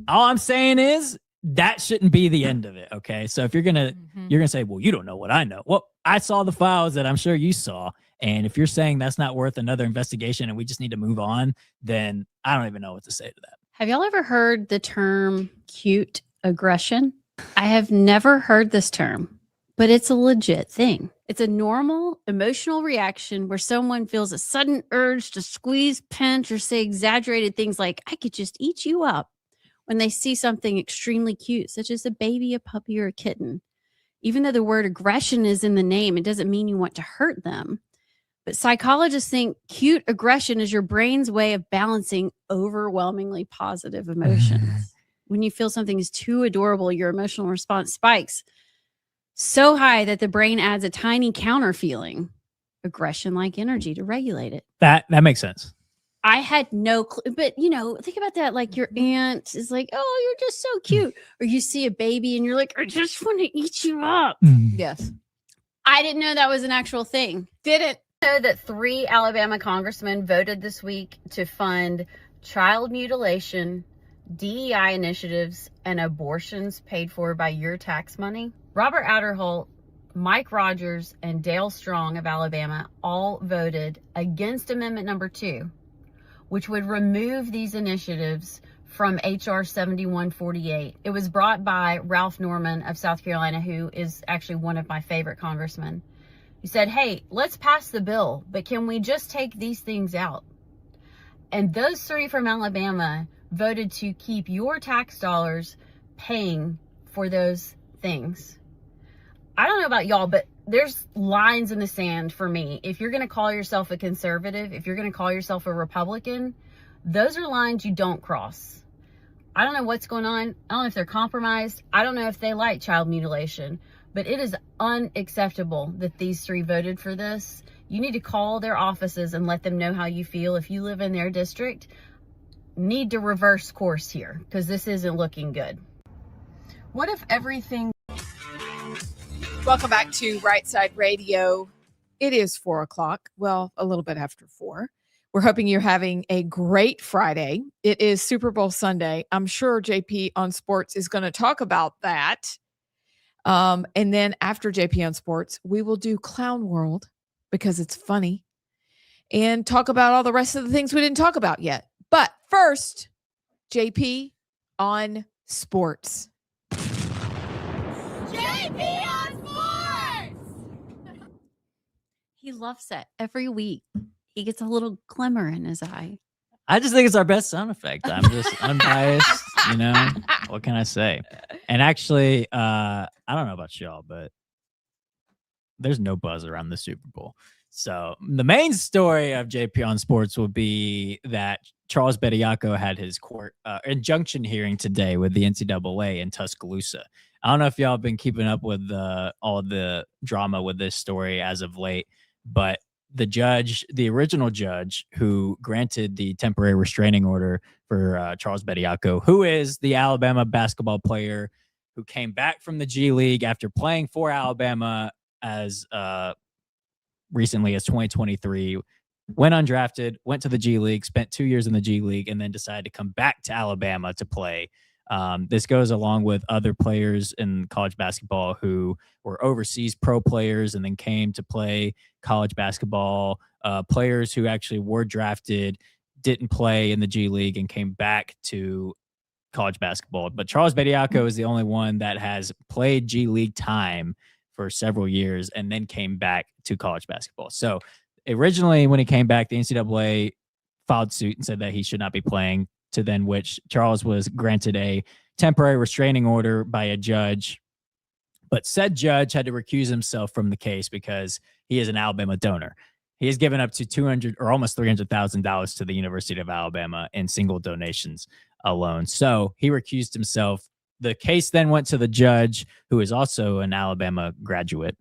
All I'm saying is that shouldn't be the end of it. Okay. So if you're going to say, well, you don't know what I know. Well, I saw the files that I'm sure you saw. And if you're saying that's not worth another investigation and we just need to move on, then I don't even know what to say to that. Have y'all ever heard the term cute aggression? I have never heard this term, but it's a legit thing. It's a normal emotional reaction where someone feels a sudden urge to squeeze, pinch, or say exaggerated things like, I could just eat you up, when they see something extremely cute, such as a baby, a puppy, or a kitten. Even though the word aggression is in the name, it doesn't mean you want to hurt them. But psychologists think cute aggression is your brain's way of balancing overwhelmingly positive emotions. When you feel something is too adorable, your emotional response spikes so high that the brain adds a tiny counter feeling, aggression-like energy, to regulate it. That makes sense. I had no clue, but think about that. Like your aunt is like, oh, you're just so cute. Or you see a baby and you're like, I just want to eat you up. Yes. I didn't know that was an actual thing. Didn't know that 3 Alabama congressmen voted this week to fund child mutilation, DEI initiatives and abortions paid for by your tax money? Robert Adderholt, Mike Rogers, and Dale Strong of Alabama all voted against Amendment number 2, which would remove these initiatives from HR 7148. It was brought by Ralph Norman of South Carolina, who is actually one of my favorite congressmen. He said, hey, let's pass the bill, but can we just take these things out? And those 3 from Alabama voted to keep your tax dollars paying for those things. I don't know about y'all, but there's lines in the sand for me. If you're going to call yourself a conservative, if you're going to call yourself a Republican, those are lines you don't cross. I don't know what's going on. I don't know if they're compromised. I don't know if they like child mutilation, but it is unacceptable that these 3 voted for this. You need to call their offices and let them know how you feel. If you live in their district, need to reverse course here, because this isn't looking good. What if everything... Welcome back to Rightside Radio. It is 4 o'clock. Well, a little bit after 4. We're hoping you're having a great Friday. It is Super Bowl Sunday. I'm sure JP on Sports is going to talk about that. And then after JP on Sports, we will do Clown World because it's funny and talk about all the rest of the things we didn't talk about yet. But first, JP on Sports. JP on Sports! He loves it every week. He gets a little glimmer in his eye. I just think it's our best sound effect. I'm just unbiased, you know. What can I say? And actually, I don't know about y'all, but there's no buzz around the Super Bowl. So the main story of JP on Sports will be that Charles Bediako had his court injunction hearing today with the NCAA in Tuscaloosa. I don't know if y'all have been keeping up with all the drama with this story as of late, but the original judge who granted the temporary restraining order for Charles Bediako, who is the Alabama basketball player who came back from the G League after playing for Alabama as recently as 2023, went undrafted, went to the G League, spent 2 years in the G League, and then decided to come back to Alabama to play. This goes along with other players in college basketball who were overseas pro players and then came to play college basketball, players who actually were drafted, didn't play in the G League and came back to college basketball. But Charles Bediako is the only one that has played G League time for several years and then came back to college basketball. So originally when he came back, the NCAA filed suit and said that he should not be playing, to then which Charles was granted a temporary restraining order by a judge. But said judge had to recuse himself from the case because he is an Alabama donor. He has given up to $200 or almost $300,000 to the University of Alabama in single donations alone. So he recused himself. The case then went to the judge, who is also an Alabama graduate.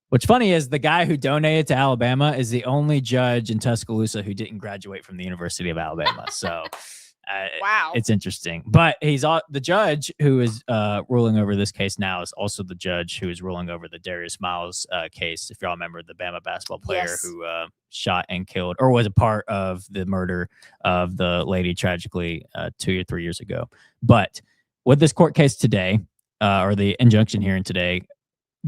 What's funny is the guy who donated to Alabama is the only judge in Tuscaloosa who didn't graduate from the University of Alabama. So wow, it's interesting. But the judge who is ruling over this case now is also the judge who is ruling over the Darius Miles case. If y'all remember, the Bama basketball player who shot and killed, or was a part of the murder of the lady tragically 2 or 3 years ago. But with this court case today, or the injunction hearing today,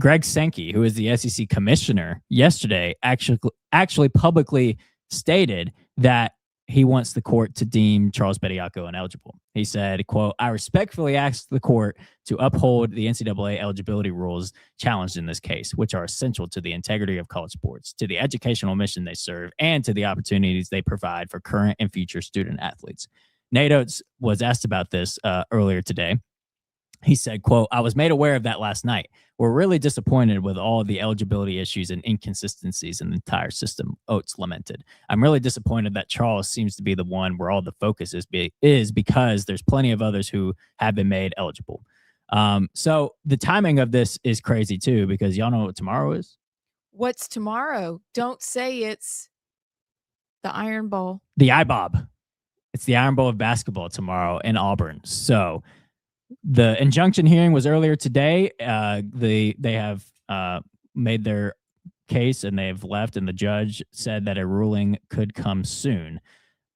Greg Sankey, who is the SEC commissioner, yesterday actually publicly stated that he wants the court to deem Charles Bediako ineligible. He said, quote, "I respectfully ask the court to uphold the NCAA eligibility rules challenged in this case, which are essential to the integrity of college sports, to the educational mission they serve, and to the opportunities they provide for current and future student athletes." Nate Oates was asked about this earlier today. He said, quote, "I was made aware of that last night. We're really disappointed with all of the eligibility issues and inconsistencies in the entire system," Oates lamented. "I'm really disappointed that Charles seems to be the one where all the focus is because there's plenty of others who have been made eligible." So the timing of this is crazy too, because y'all know what tomorrow is? What's tomorrow? Don't say it's the Iron Bowl. The IBOB. It's the Iron Bowl of basketball tomorrow in Auburn. So the injunction hearing was earlier today. They have made their case and they've left, and the judge said that a ruling could come soon.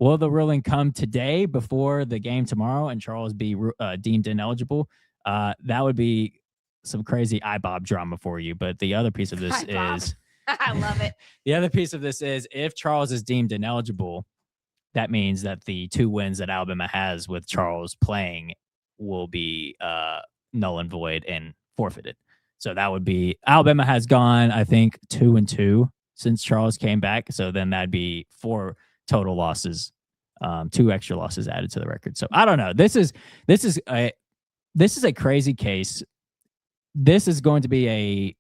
Will the ruling come today before the game tomorrow and Charles be deemed ineligible? That would be some crazy iBob drama for you. But the other piece of this is I love it. the other piece of this is if Charles is deemed ineligible, that means that the 2 wins that Alabama has with Charles playing will be null and void and forfeited. So that would be Alabama has gone, I think, 2-2 since Charles came back. So then that'd be 4 total losses, 2 extra losses added to the record. So I don't know. This is a crazy case. This is going to be a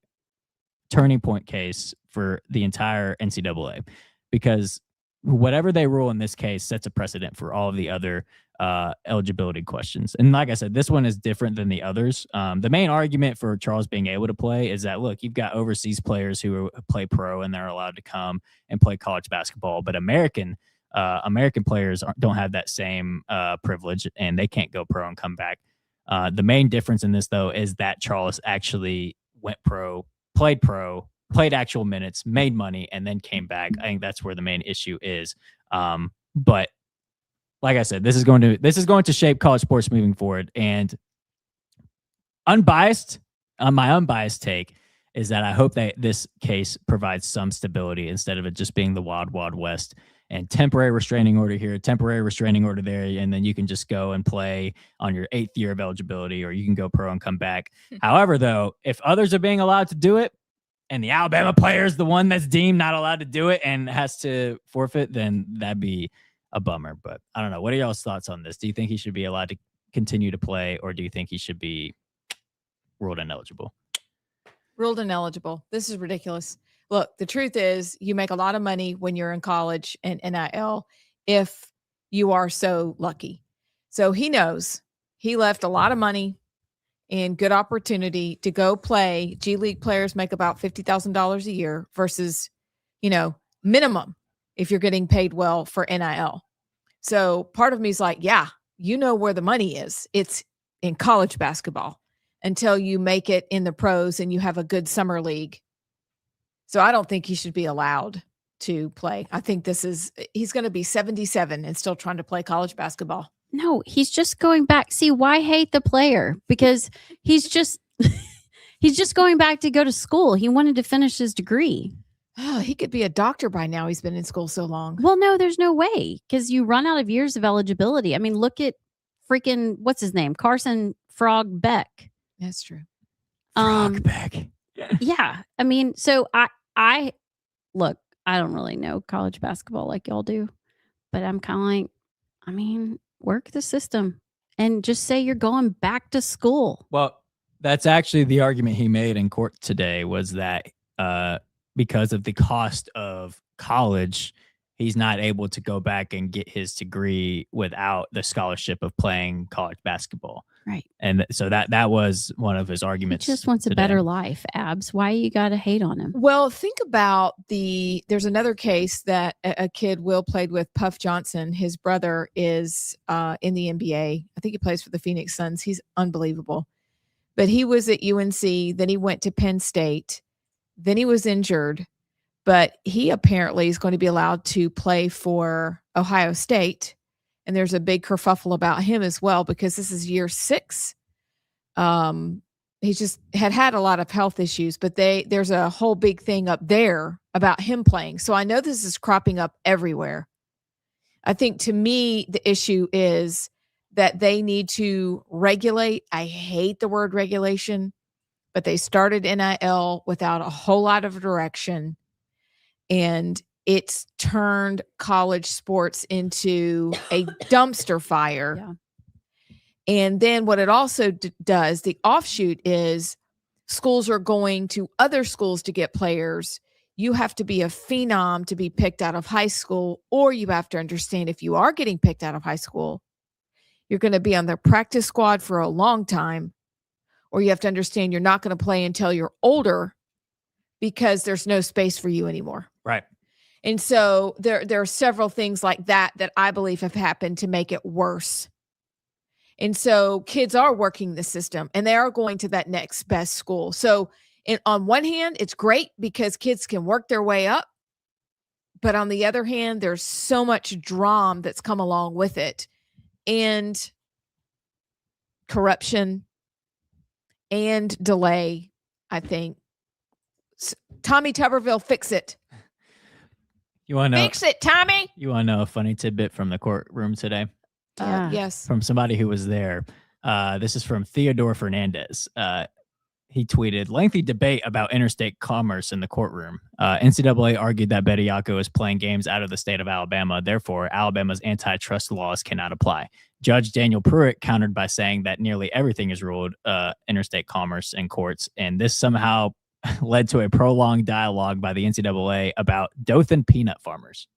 turning point case for the entire NCAA because whatever they rule in this case sets a precedent for all of the other eligibility questions. And like I said, this one is different than the others. The main argument for Charles being able to play is that, look, you've got overseas players who play pro and they're allowed to come and play college basketball, but American players don't have that same privilege and they can't go pro and come back. The main difference in this, though, is that Charles actually went pro, played actual minutes, made money, and then came back. I think that's where the main issue is. But like I said, this is going to shape college sports moving forward. And my unbiased take is that I hope that this case provides some stability instead of it just being the wild, wild west and temporary restraining order here, temporary restraining order there, and then you can just go and play on your 8th year of eligibility, or you can go pro and come back. However, though, if others are being allowed to do it, and the Alabama player is the one that's deemed not allowed to do it and has to forfeit, then that'd be a bummer. But I don't know. What are y'all's thoughts on this? Do you think he should be allowed to continue to play, or do you think he should be ruled ineligible? Ruled ineligible. This is ridiculous. Look, the truth is you make a lot of money when you're in college and NIL if you are so lucky. So he knows he left a lot of money and good opportunity to go play. G League players make about $50,000 a year versus, minimum if you're getting paid well for NIL. So part of me is like, yeah, you know where the money is. It's in college basketball until you make it in the pros and you have a good summer league. So I don't think he should be allowed to play. I think he's going to be 77 and still trying to play college basketball. No, he's just going back. See, why hate the player? Because he's just going back to go to school. He wanted to finish his degree. Oh, he could be a doctor by now. He's been in school so long. Well, no, there's no way because you run out of years of eligibility. I mean, look at freaking, what's his name? Carson Frog Beck. That's true. Frog Beck. Yeah. I mean, so I look, I don't really know college basketball like y'all do, but I'm kind of like, I mean, work the system and just say you're going back to school. Well, that's actually the argument he made in court today was that because of the cost of college, he's not able to go back and get his degree without the scholarship of playing college basketball. Right. And so that was one of his arguments. He just wants a better life, Abs. Why you got to hate on him? Well, think about there's another case that a kid Will played with, Puff Johnson. His brother is in the NBA. I think he plays for the Phoenix Suns. He's unbelievable. But he was at UNC. Then he went to Penn State. Then he was injured. But he apparently is going to be allowed to play for Ohio State. And there's a big kerfuffle about him as well because this is year 6. He just had a lot of health issues, but there's a whole big thing up there about him playing. So I know this is cropping up everywhere. I think to me, the issue is that they need to regulate. I hate the word regulation, but they started NIL without a whole lot of direction. And it's turned college sports into a dumpster fire. Yeah. And then what it also does, the offshoot is schools are going to other schools to get players. You have to be a phenom to be picked out of high school, or you have to understand if you are getting picked out of high school, you're going to be on their practice squad for a long time, or you have to understand you're not going to play until you're older because there's no space for you anymore. Right. And so there are several things like that I believe have happened to make it worse. And so kids are working the system and they are going to that next best school. So on one hand, it's great because kids can work their way up. But on the other hand, there's so much drama that's come along with it, and corruption and delay, I think. Tommy Tuberville, fix it. You want to know? Fix it, Tommy. You want to know a funny tidbit from the courtroom today? Yes. From somebody who was there. This is from Theodore Fernandez. He tweeted, lengthy debate about interstate commerce in the courtroom. NCAA argued that Bediako is playing games out of the state of Alabama. Therefore, Alabama's antitrust laws cannot apply. Judge Daniel Pruitt countered by saying that nearly everything is ruled interstate commerce in courts. And this somehow led to a prolonged dialogue by the NCAA about Dothan peanut farmers.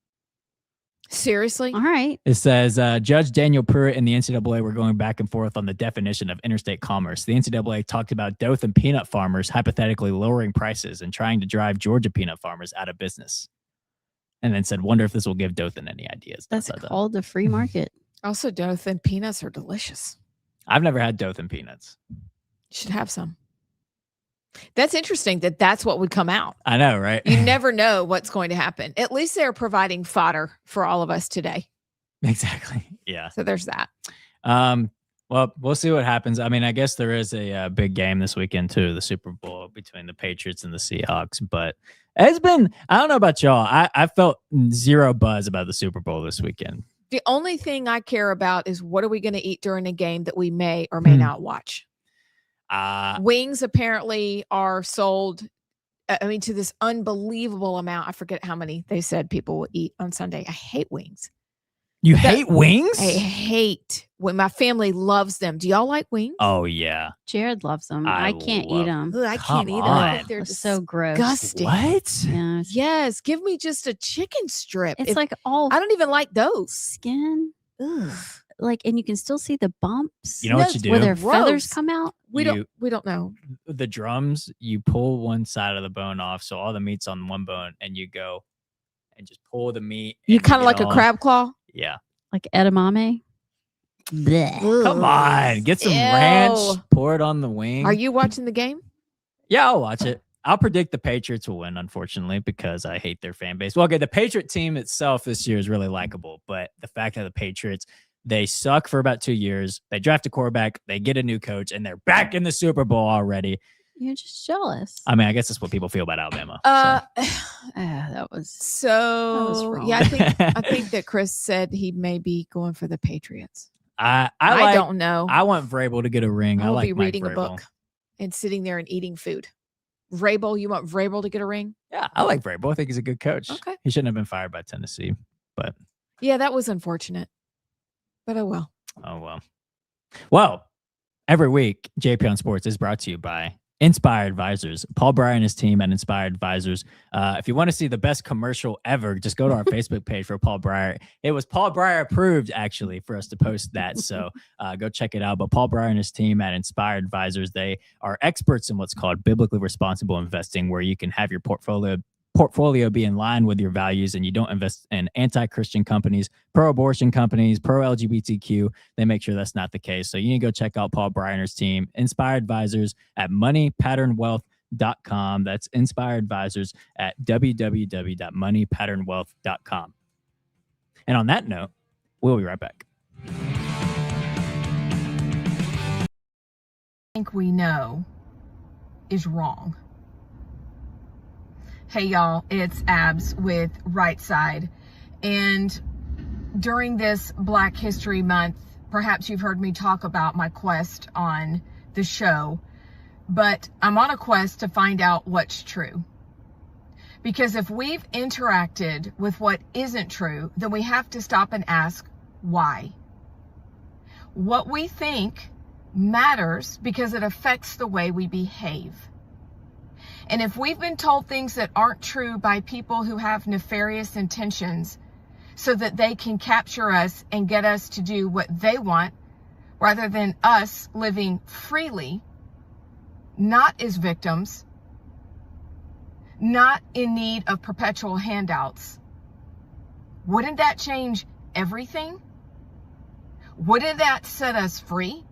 Seriously? All right. It says Judge Daniel Pruitt and the NCAA were going back and forth on the definition of interstate commerce. The NCAA talked about Dothan peanut farmers hypothetically lowering prices and trying to drive Georgia peanut farmers out of business. And then said, wonder if this will give Dothan any ideas. That's called the free market. Also, Dothan peanuts are delicious. I've never had Dothan peanuts. You should have some. That's interesting that that's what would come out. I know, right? You never know what's going to happen. At least they're providing fodder for all of us today. Exactly. Yeah. So there's that. Well, we'll see what happens. I mean, I guess there is a big game this weekend too, the Super Bowl between the Patriots and the Seahawks. But it's been, I don't know about y'all. I felt zero buzz about the Super Bowl this weekend. The only thing I care about is what are we going to eat during a game that we may or may not watch. Wings apparently are sold, to this unbelievable amount. I forget how many they said people will eat on Sunday. I hate wings. You hate wings? I hate when my family loves them. Do y'all like wings? Oh, yeah. Jared loves them. I can't eat them. I can't eat them. They're so gross. Disgusting. What? Yes. Give me just a chicken strip. It's like all I don't even like those. Skin. Ugh. Like, and you can still see the bumps. You know what you do? Where their feathers come out. We don't know. The drums, you pull one side of the bone off, so all the meat's on one bone, and you go and just pull the meat. You kind of like a crab claw? Yeah. Like edamame. Blech. Come on, get some ranch, pour it on the wing. Are you watching the game? Yeah, I'll watch it. I'll predict the Patriots will win, unfortunately, because I hate their fan base. Well, okay, the Patriot team itself this year is really likable, but the fact that the Patriots, they suck for about 2 years. They draft a quarterback, they get a new coach, and they're back in the Super Bowl already. You're just jealous. I mean, I guess that's what people feel about Alabama. That was wrong. Yeah, I think that Chris said he may be going for the Patriots. I don't know. I want Vrabel to get a ring. I will like be Mike reading Vrabel. a book and sitting there and eating food. Vrabel, you want Vrabel to get a ring? Yeah, I like Vrabel. I think he's a good coach. Okay. He shouldn't have been fired by Tennessee, but yeah, that was unfortunate. But oh well. Oh well. Well, every week, JP on Sports is brought to you by Inspired Advisors. Paul Breyer and his team at Inspired Advisors. If you want to see the best commercial ever, just go to our Facebook page for Paul Breyer. It was Paul Breyer approved, actually, for us to post that. So go check it out. But Paul Breyer and his team at Inspired Advisors, they are experts in what's called biblically responsible investing, where you can have your portfolio be in line with your values and you don't invest in anti-Christian companies, pro-abortion companies, pro-LGBTQ. They make sure that's not the case. So you need to go check out Paul Breyer and his team, Inspired Advisors at moneypatternwealth.com. That's Inspired Advisors at www.moneypatternwealth.com. And on that note, we'll be right back. I think we know is wrong. Hey y'all, it's Abs with Rightside, and during this Black History Month, perhaps you've heard me talk about my quest on the show, but I'm on a quest to find out what's true. Because if we've interacted with what isn't true, then we have to stop and ask why. What we think matters because it affects the way we behave. And if we've been told things that aren't true by people who have nefarious intentions so that they can capture us and get us to do what they want, rather than us living freely, not as victims, not in need of perpetual handouts, wouldn't that change everything? Wouldn't that set us free?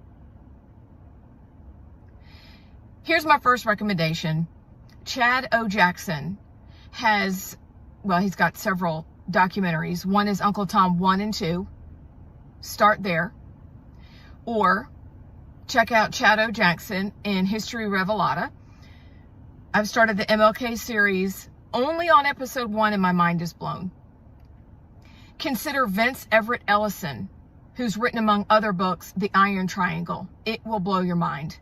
Here's my first recommendation. Chad O. Jackson has well, he's got several documentaries. One is Uncle Tom 1 and 2. Start there. Or check out Chad O. Jackson in History Revelata. I've started the MLK series only on episode 1 and my mind is blown. Consider Vince Everett Ellison, who's written, among other books, The Iron Triangle. It will blow your mind.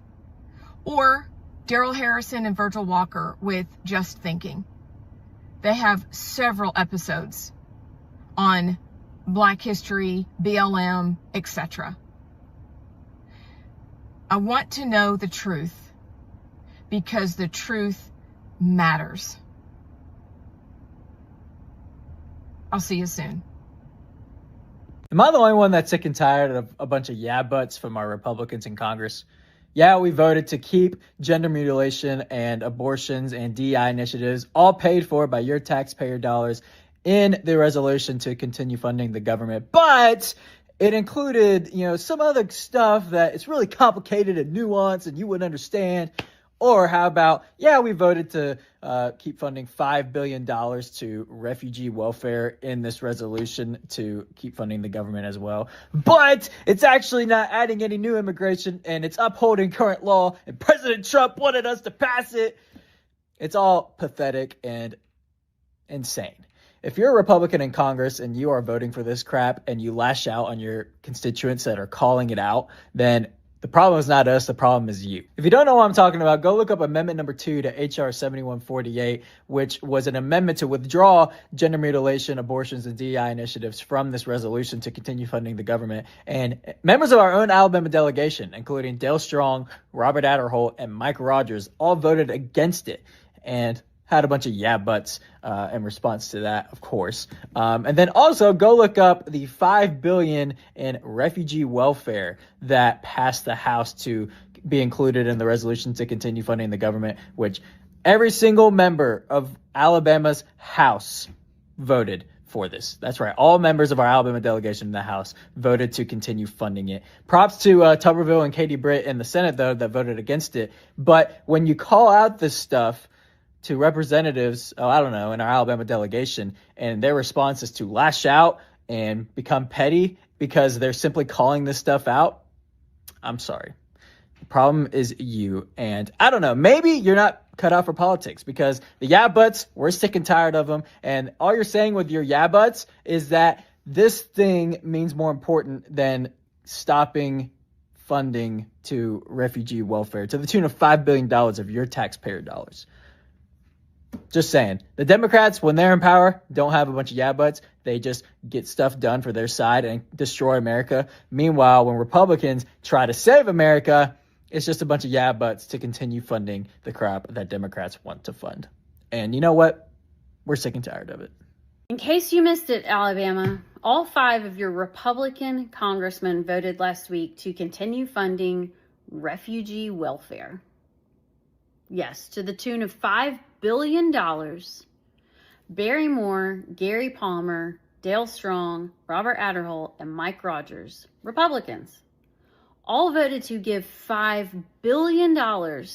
Or Daryl Harrison and Virgil Walker with Just Thinking. They have several episodes on Black history, BLM, etc. I want to know the truth because the truth matters. I'll see you soon. Am I the only one that's sick and tired of a bunch of yeah buts from our Republicans in Congress? Yeah, we voted to keep gender mutilation and abortions and DI initiatives all paid for by your taxpayer dollars in the resolution to continue funding the government. But it included, some other stuff that it's really complicated and nuanced and you wouldn't understand. Or how about, we voted to keep funding $5 billion to refugee welfare in this resolution to keep funding the government as well. But it's actually not adding any new immigration and it's upholding current law and President Trump wanted us to pass it. It's all pathetic and insane. If you're a Republican in Congress and you are voting for this crap and you lash out on your constituents that are calling it out, then the problem is not us, the problem is you. If you don't know what I'm talking about, go look up Amendment number 2 to H.R. 7148, which was an amendment to withdraw gender mutilation, abortions, and DEI initiatives from this resolution to continue funding the government. And members of our own Alabama delegation, including Dale Strong, Robert Adderholt, and Mike Rogers, all voted against it and had a bunch of yeah buts in response to that, of course. And then also go look up the $5 billion in refugee welfare that passed the House to be included in the resolution to continue funding the government, which every single member of Alabama's House voted for this. That's right. All members of our Alabama delegation in the House voted to continue funding it. Props to Tuberville and Katie Britt in the Senate, though, that voted against it. But when you call out this stuff to representatives, in our Alabama delegation, and their response is to lash out and become petty because they're simply calling this stuff out, I'm sorry. The problem is you. And I don't know, maybe you're not cut out for politics because the yeah buts, we're sick and tired of them. And all you're saying with your yeah buts is that this thing means more important than stopping funding to refugee welfare to the tune of $5 billion of your taxpayer dollars. Just saying. The Democrats, when they're in power, don't have a bunch of yeah buts. They just get stuff done for their side and destroy America. Meanwhile, when Republicans try to save America, it's just a bunch of yeah buts to continue funding the crap that Democrats want to fund. And you know what? We're sick and tired of it. In case you missed it, Alabama, all 5 of your Republican congressmen voted last week to continue funding refugee welfare. Yes, to the tune of $5 billion. Barry Moore, Gary Palmer, Dale Strong, Robert Adderholt, and Mike Rogers, Republicans, all voted to give $5 billion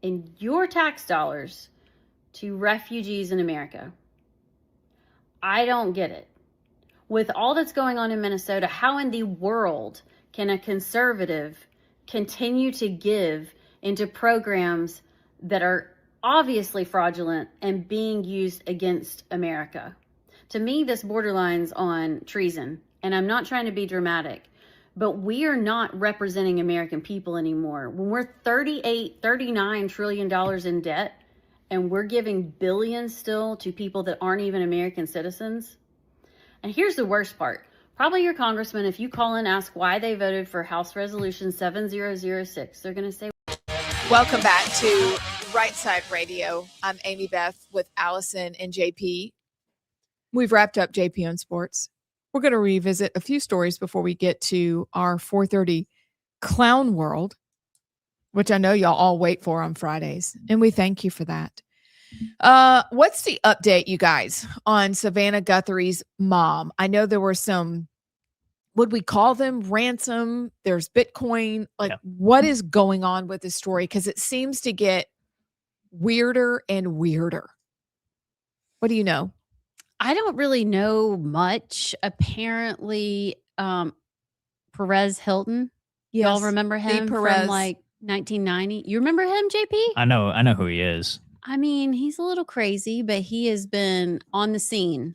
in your tax dollars to refugees in America. I don't get it. With all that's going on in Minnesota, how in the world can a conservative continue to give into programs that are obviously fraudulent and being used against America? To me, this borderlines on treason, and I'm not trying to be dramatic, but we are not representing American people anymore. When we're $39 trillion in debt and we're giving billions still to people that aren't even American citizens. And here's the worst part. Probably your congressman, if you call and ask why they voted for House Resolution 7006, they're going to say, Welcome back to Rightside Radio. I'm Amy Beth with Allison and JP. We've wrapped up JP on sports. We're going to revisit a few stories before we get to our 4:30 Clown World, which I know y'all all wait for on Fridays, and we thank you for that. What's the update, you guys, on Savannah Guthrie's mom? I know there were some, would we call them ransom? There's Bitcoin. What is going on with this story? Because it seems to get weirder and weirder. What do you know? I don't really know much. Apparently, Perez Hilton. Y'all Yes, remember Steve him Perez. from like 1990? You remember him, JP? I know who he is. I mean, he's a little crazy, but he has been on the scene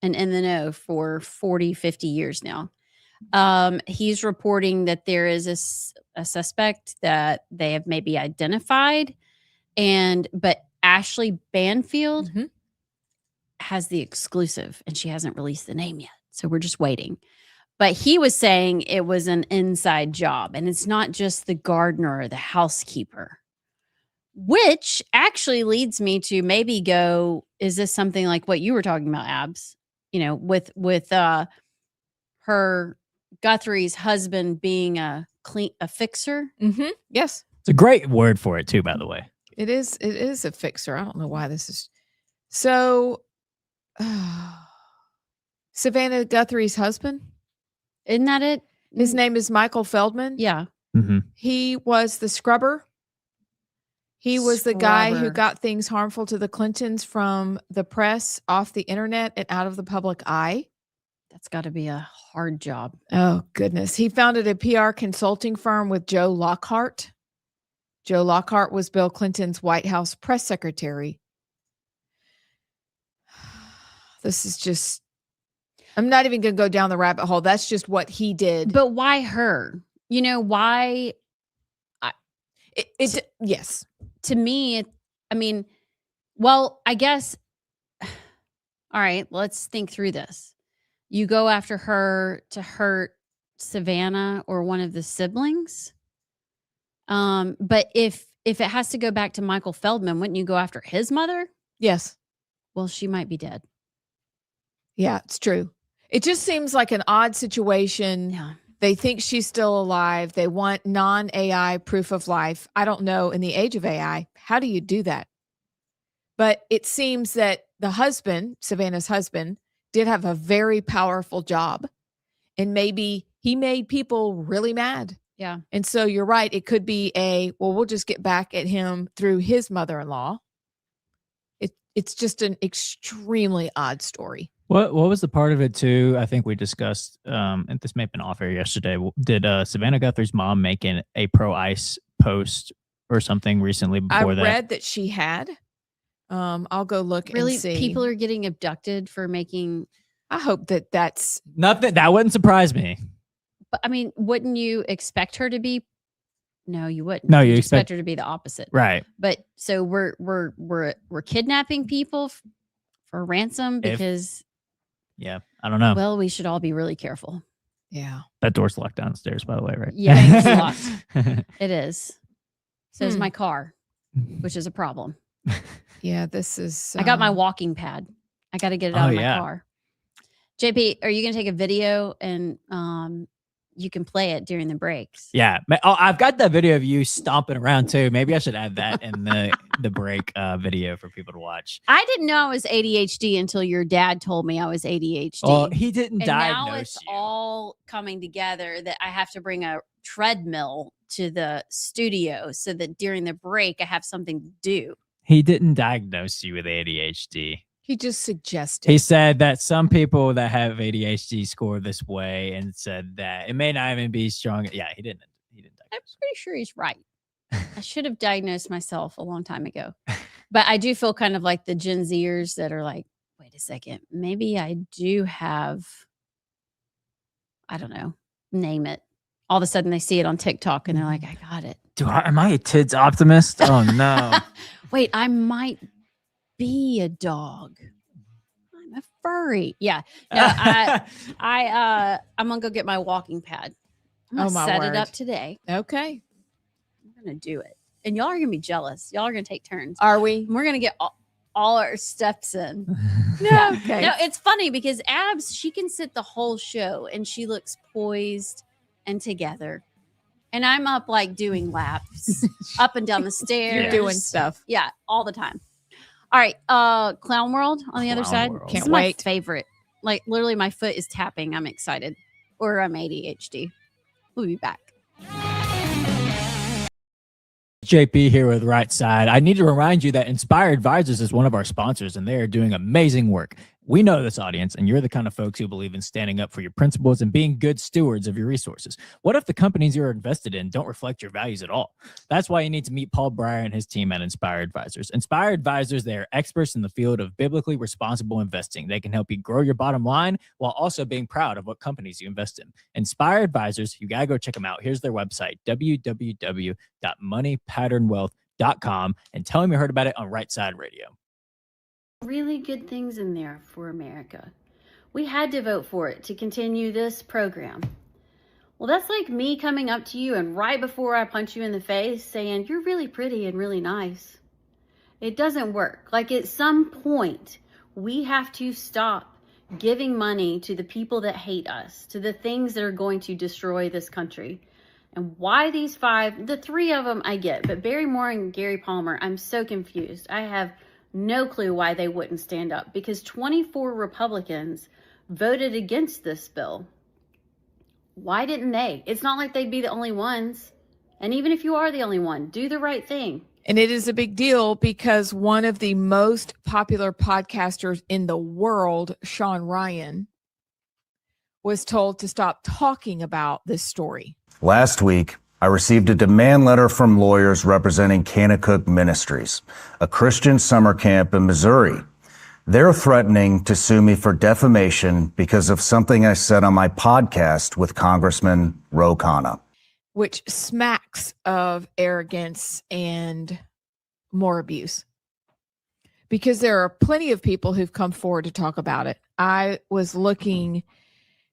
and in the know for 40, 50 years now. He's reporting that there is a suspect that they have maybe identified, but Ashley Banfield has the exclusive, and she hasn't released the name yet. So we're just waiting. But he was saying it was an inside job, and it's not just the gardener or the housekeeper, which actually leads me to maybe go, is this something like what you were talking about, Abs? You know, with her Guthrie's husband being a fixer. Yes. It's a great word for it too, by the way. It is a fixer. I don't know why this is so. Savannah Guthrie's husband. Isn't that it? His name is Michael Feldman. Yeah. He was the scrubber. He was the guy who Scrubber. got things harmful to the Clintons from the press, off the internet, and out of the public eye. That's got to be a hard job. Oh, goodness. He founded a PR consulting firm with Joe Lockhart. Joe Lockhart was Bill Clinton's White House press secretary. This is just, I'm not even going to go down the rabbit hole. That's just what he did. But why her? You know, why? Yes. To me, I mean, well, I guess, all right, let's think through this. You go after her to hurt Savannah or one of the siblings. But if it has to go back to Michael Feldman, wouldn't you go after his mother? Yes. Well, she might be dead. Yeah, it's true. It just seems like an odd situation. Yeah. They think she's still alive. They want non-AI proof of life. I don't know, in the age of AI, how do you do that? But it seems that the husband, Savannah's husband, did have a very powerful job. And maybe he made people really mad. Yeah. And so you're right. It could be we'll just get back at him through his mother-in-law. It's just an extremely odd story. What was the part of it too? I think we discussed, and this may have been off air yesterday. Did Savannah Guthrie's mom make a pro-ICE post or something recently before that? I read that she had. I'll go look Really, and see. people are getting abducted for making. I hope that's nothing. That wouldn't surprise me. But I mean, wouldn't you expect her to be? No, you wouldn't. No, you You'd expect her to be the opposite, right? But so we're kidnapping people for ransom because. Yeah, I don't know. Well, we should all be really careful. Yeah. That door's locked downstairs, by the way, right? Yeah, it's locked. It is. So is my car, which is a problem. Yeah, this is. I got my walking pad. I got to get it out of my yeah. car. JP, are you going to take a video and you can play it during the breaks? Yeah. Oh, I've got that video of you stomping around too. Maybe I should add that in the break video for people to watch. I didn't know I was ADHD until your dad told me I was ADHD. Oh, he didn't and diagnose now it's you. all coming together that I have to bring a treadmill to the studio so that during the break I have something to do. He didn't diagnose you with ADHD. He just suggested. He said that some people that have ADHD score this way and said that it may not even be strong. Yeah, he didn't. I'm pretty sure he's right. I should have diagnosed myself a long time ago. But I do feel kind of like the Gen Zers that are like, wait a second, maybe I do have, I don't know, name it. All of a sudden they see it on TikTok and they're like, I got it. Am I a kid's optimist? Oh, no. Wait, I might be a dog. I'm a furry. Yeah. No, I'm gonna go get my walking pad. I'm gonna set it up today. Okay. I'm gonna do it. And y'all are gonna be jealous. Y'all are gonna take turns. Are we? And we're gonna get all our steps in. No, okay. No, it's funny because Abs, she can sit the whole show and she looks poised and together. And I'm up like doing laps up and down the stairs. You're doing stuff. Yeah, all the time. All right, Clown World on the other side. World. This Can't is my wait. favorite. Like literally, my foot is tapping. I'm excited, or I'm ADHD. We'll be back. JP here with Rightside. I need to remind you that Inspire Advisors is one of our sponsors, and they are doing amazing work. We know this audience, and you're the kind of folks who believe in standing up for your principles and being good stewards of your resources. What if the companies you're invested in don't reflect your values at all? That's why you need to meet Paul Breyer and his team at Inspire Advisors. Inspire Advisors, they are experts in the field of biblically responsible investing. They can help you grow your bottom line while also being proud of what companies you invest in. Inspire Advisors, you got to go check them out. Here's their website, www.moneypatternwealth.com, and tell them you heard about it on Rightside Radio. Really good things in there for America. We had to vote for it to continue this program. Well, that's like me coming up to you and right before I punch you in the face saying, you're really pretty and really nice. It doesn't work. Like at some point, we have to stop giving money to the people that hate us, to the things that are going to destroy this country. And why these five, the three of them I get, but Barry Moore and Gary Palmer, I'm so confused. I have no clue why they wouldn't stand up, because 24 Republicans voted against this bill. Why didn't they? It's not like they'd be the only ones. And even if you are the only one, do the right thing. And it is a big deal because one of the most popular podcasters in the world, Sean Ryan, was told to stop talking about this story. Last week, I received a demand letter from lawyers representing Kanakuk Ministries, a Christian summer camp in Missouri. They're threatening to sue me for defamation because of something I said on my podcast with Congressman Ro Khanna, which smacks of arrogance and more abuse. Because there are plenty of people who've come forward to talk about it. I was looking,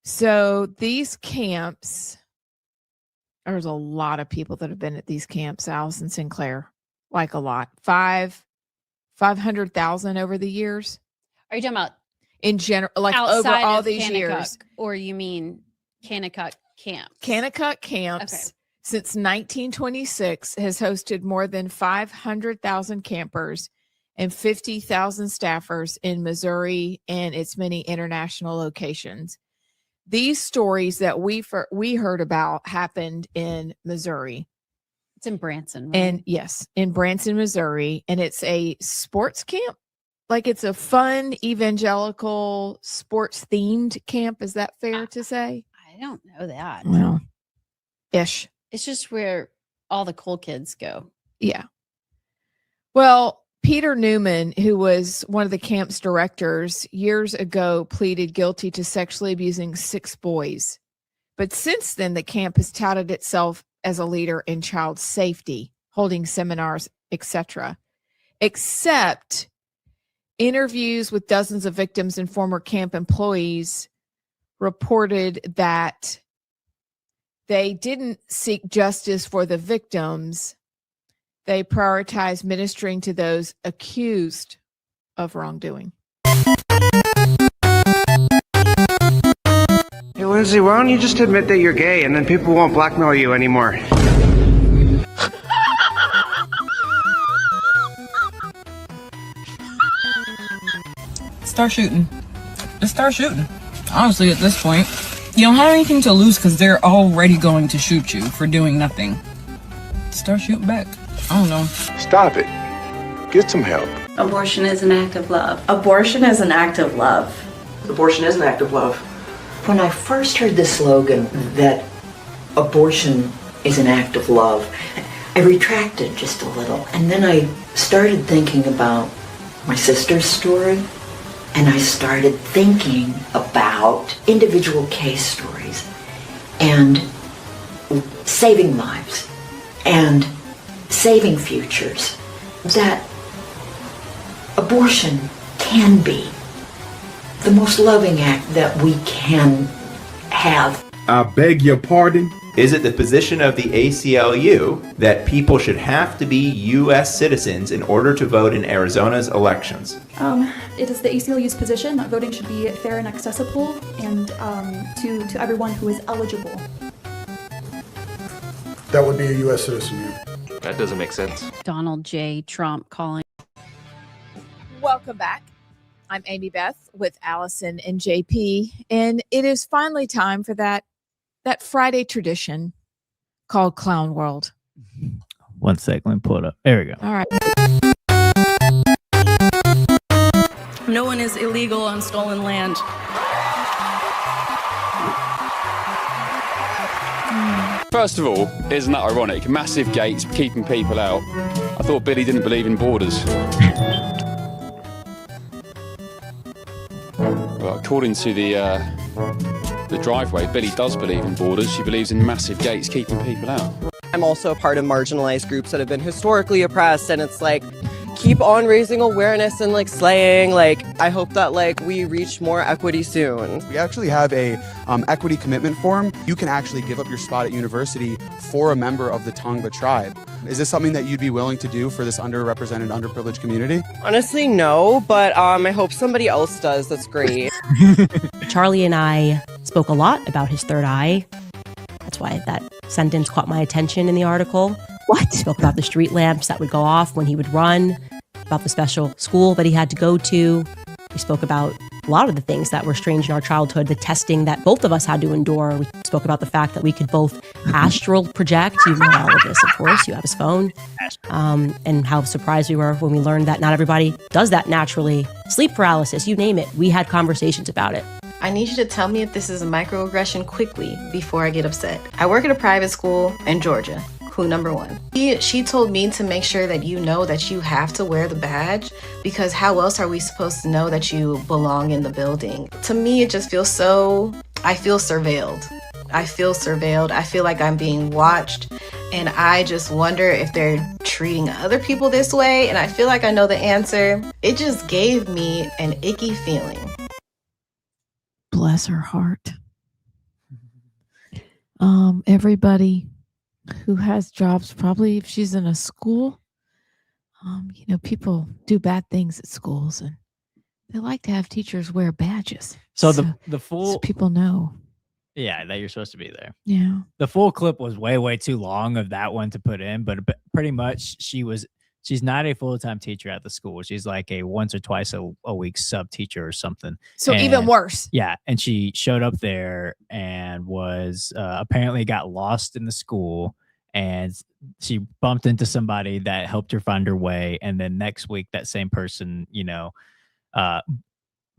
so these camps, there's a lot of people that have been at these camps, Allison Sinclair, like a lot. 500,000 over the years. Are you talking about in general, like over all these years? Or you mean Kanakuk camps? Kanakuk camps, okay, since 1926 has hosted more than 500,000 campers and 50,000 staffers in Missouri and its many international locations. These stories that we heard about happened in Missouri. It's in Branson, right? And yes, in Branson, Missouri. And it's a sports camp. Like it's a fun evangelical sports themed camp. Is that fair to say? I don't know that. Well, ish. It's just where all the cool kids go. Yeah. Well, Peter Newman, who was one of the camp's directors, years ago pleaded guilty to sexually abusing 6 boys. But since then, the camp has touted itself as a leader in child safety, holding seminars, etc. Except interviews with dozens of victims and former camp employees reported that they didn't seek justice for the victims. They prioritize ministering to those accused of wrongdoing. Hey, Lindsay, why don't you just admit that you're gay and then people won't blackmail you anymore? Start shooting. Just start shooting. Honestly, at this point, you don't have anything to lose because they're already going to shoot you for doing nothing. Start shooting back. I don't know. Stop it. Get some help. Abortion is an act of love. Abortion is an act of love. Abortion is an act of love. When I first heard the slogan that abortion is an act of love, I retracted just a little. And then I started thinking about my sister's story, and I started thinking about individual case stories and saving lives and saving futures, that abortion can be the most loving act that we can have. I beg your pardon? Is it the position of the ACLU that people should have to be U.S. citizens in order to vote in Arizona's elections? It is the ACLU's position that voting should be fair and accessible and to everyone who is eligible. That would be a U.S. citizen, yeah. That doesn't make sense. Donald J. Trump calling. Welcome back. I'm Amy Beth with Allison and JP, and it is finally time for that Friday tradition called Clown World. 1 sec, let me pull it up. There we go. All right. No one is illegal on stolen land. First of all, isn't that ironic? Massive gates keeping people out. I thought Billy didn't believe in borders. Well, according to the driveway, Billy does believe in borders. She believes in massive gates keeping people out. I'm also a part of marginalized groups that have been historically oppressed, and it's like, keep on raising awareness and like slaying. Like, I hope that like we reach more equity soon. We actually have a equity commitment form. You can actually give up your spot at university for a member of the Tongva tribe. Is this something that you'd be willing to do for this underrepresented, underprivileged community? Honestly, no, but I hope somebody else does. That's great. Charlie and I spoke a lot about his third eye. That's why that sentence caught my attention in the article. What? We spoke about the street lamps that would go off when he would run, about the special school that he had to go to. We spoke about a lot of the things that were strange in our childhood, the testing that both of us had to endure. We spoke about the fact that we could both astral project. You know all of this, of course. You have his phone. And how surprised we were when we learned that not everybody does that naturally. Sleep paralysis, you name it. We had conversations about it. I need you to tell me if this is a microaggression quickly before I get upset. I work at a private school in Georgia. Clue number 1. She told me to make sure that you know that you have to wear the badge, because how else are we supposed to know that you belong in the building? To me, it just feels I feel surveilled. I feel like I'm being watched, and I just wonder if they're treating other people this way, and I feel like I know the answer. It just gave me an icky feeling. Bless her heart. Everybody who has jobs, probably if she's in a school, people do bad things at schools, and they like to have teachers wear badges. So the full so people know. Yeah, that you're supposed to be there. Yeah. The full clip was way too long of that one to put in, but pretty much she's not a full-time teacher at the school. She's like a once or twice a week sub teacher or something. So even worse. Yeah. And she showed up there and was apparently got lost in the school, and she bumped into somebody that helped her find her way. And then next week, that same person,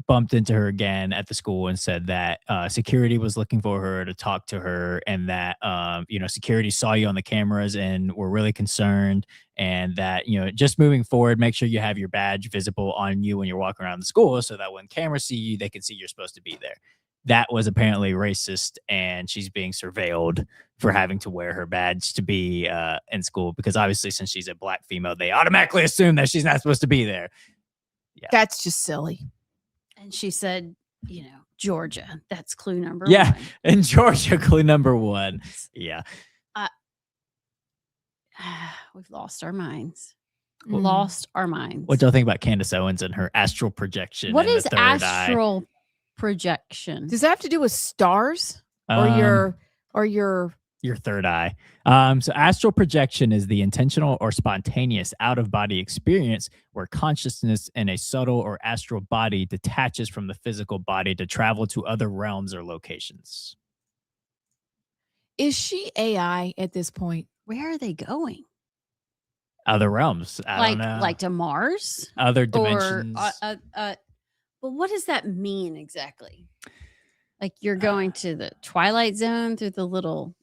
bumped into her again at the school and said that security was looking for her to talk to her, and that security saw you on the cameras and were really concerned, and that just moving forward, make sure you have your badge visible on you when you're walking around the school, so that when cameras see you, they can see you're supposed to be there. That was apparently racist, and she's being surveilled for having to wear her badge to be in school, because obviously since she's a Black female, they automatically assume that she's not supposed to be there. Yeah. That's just silly. And she said, Georgia. That's clue number one. Yeah, in Georgia, clue number 1. Yeah. We've lost our minds. Lost our minds. What do y'all think about Candace Owens and her astral projection? What is the third astral projection? Does that have to do with stars or your third eye? So astral projection is the intentional or spontaneous out-of-body experience where consciousness in a subtle or astral body detaches from the physical body to travel to other realms or locations. Is she AI at this point? Where are they going? Other realms. I don't know. Like to Mars? Other dimensions. But what does that mean exactly? Like you're going to the Twilight Zone through the little...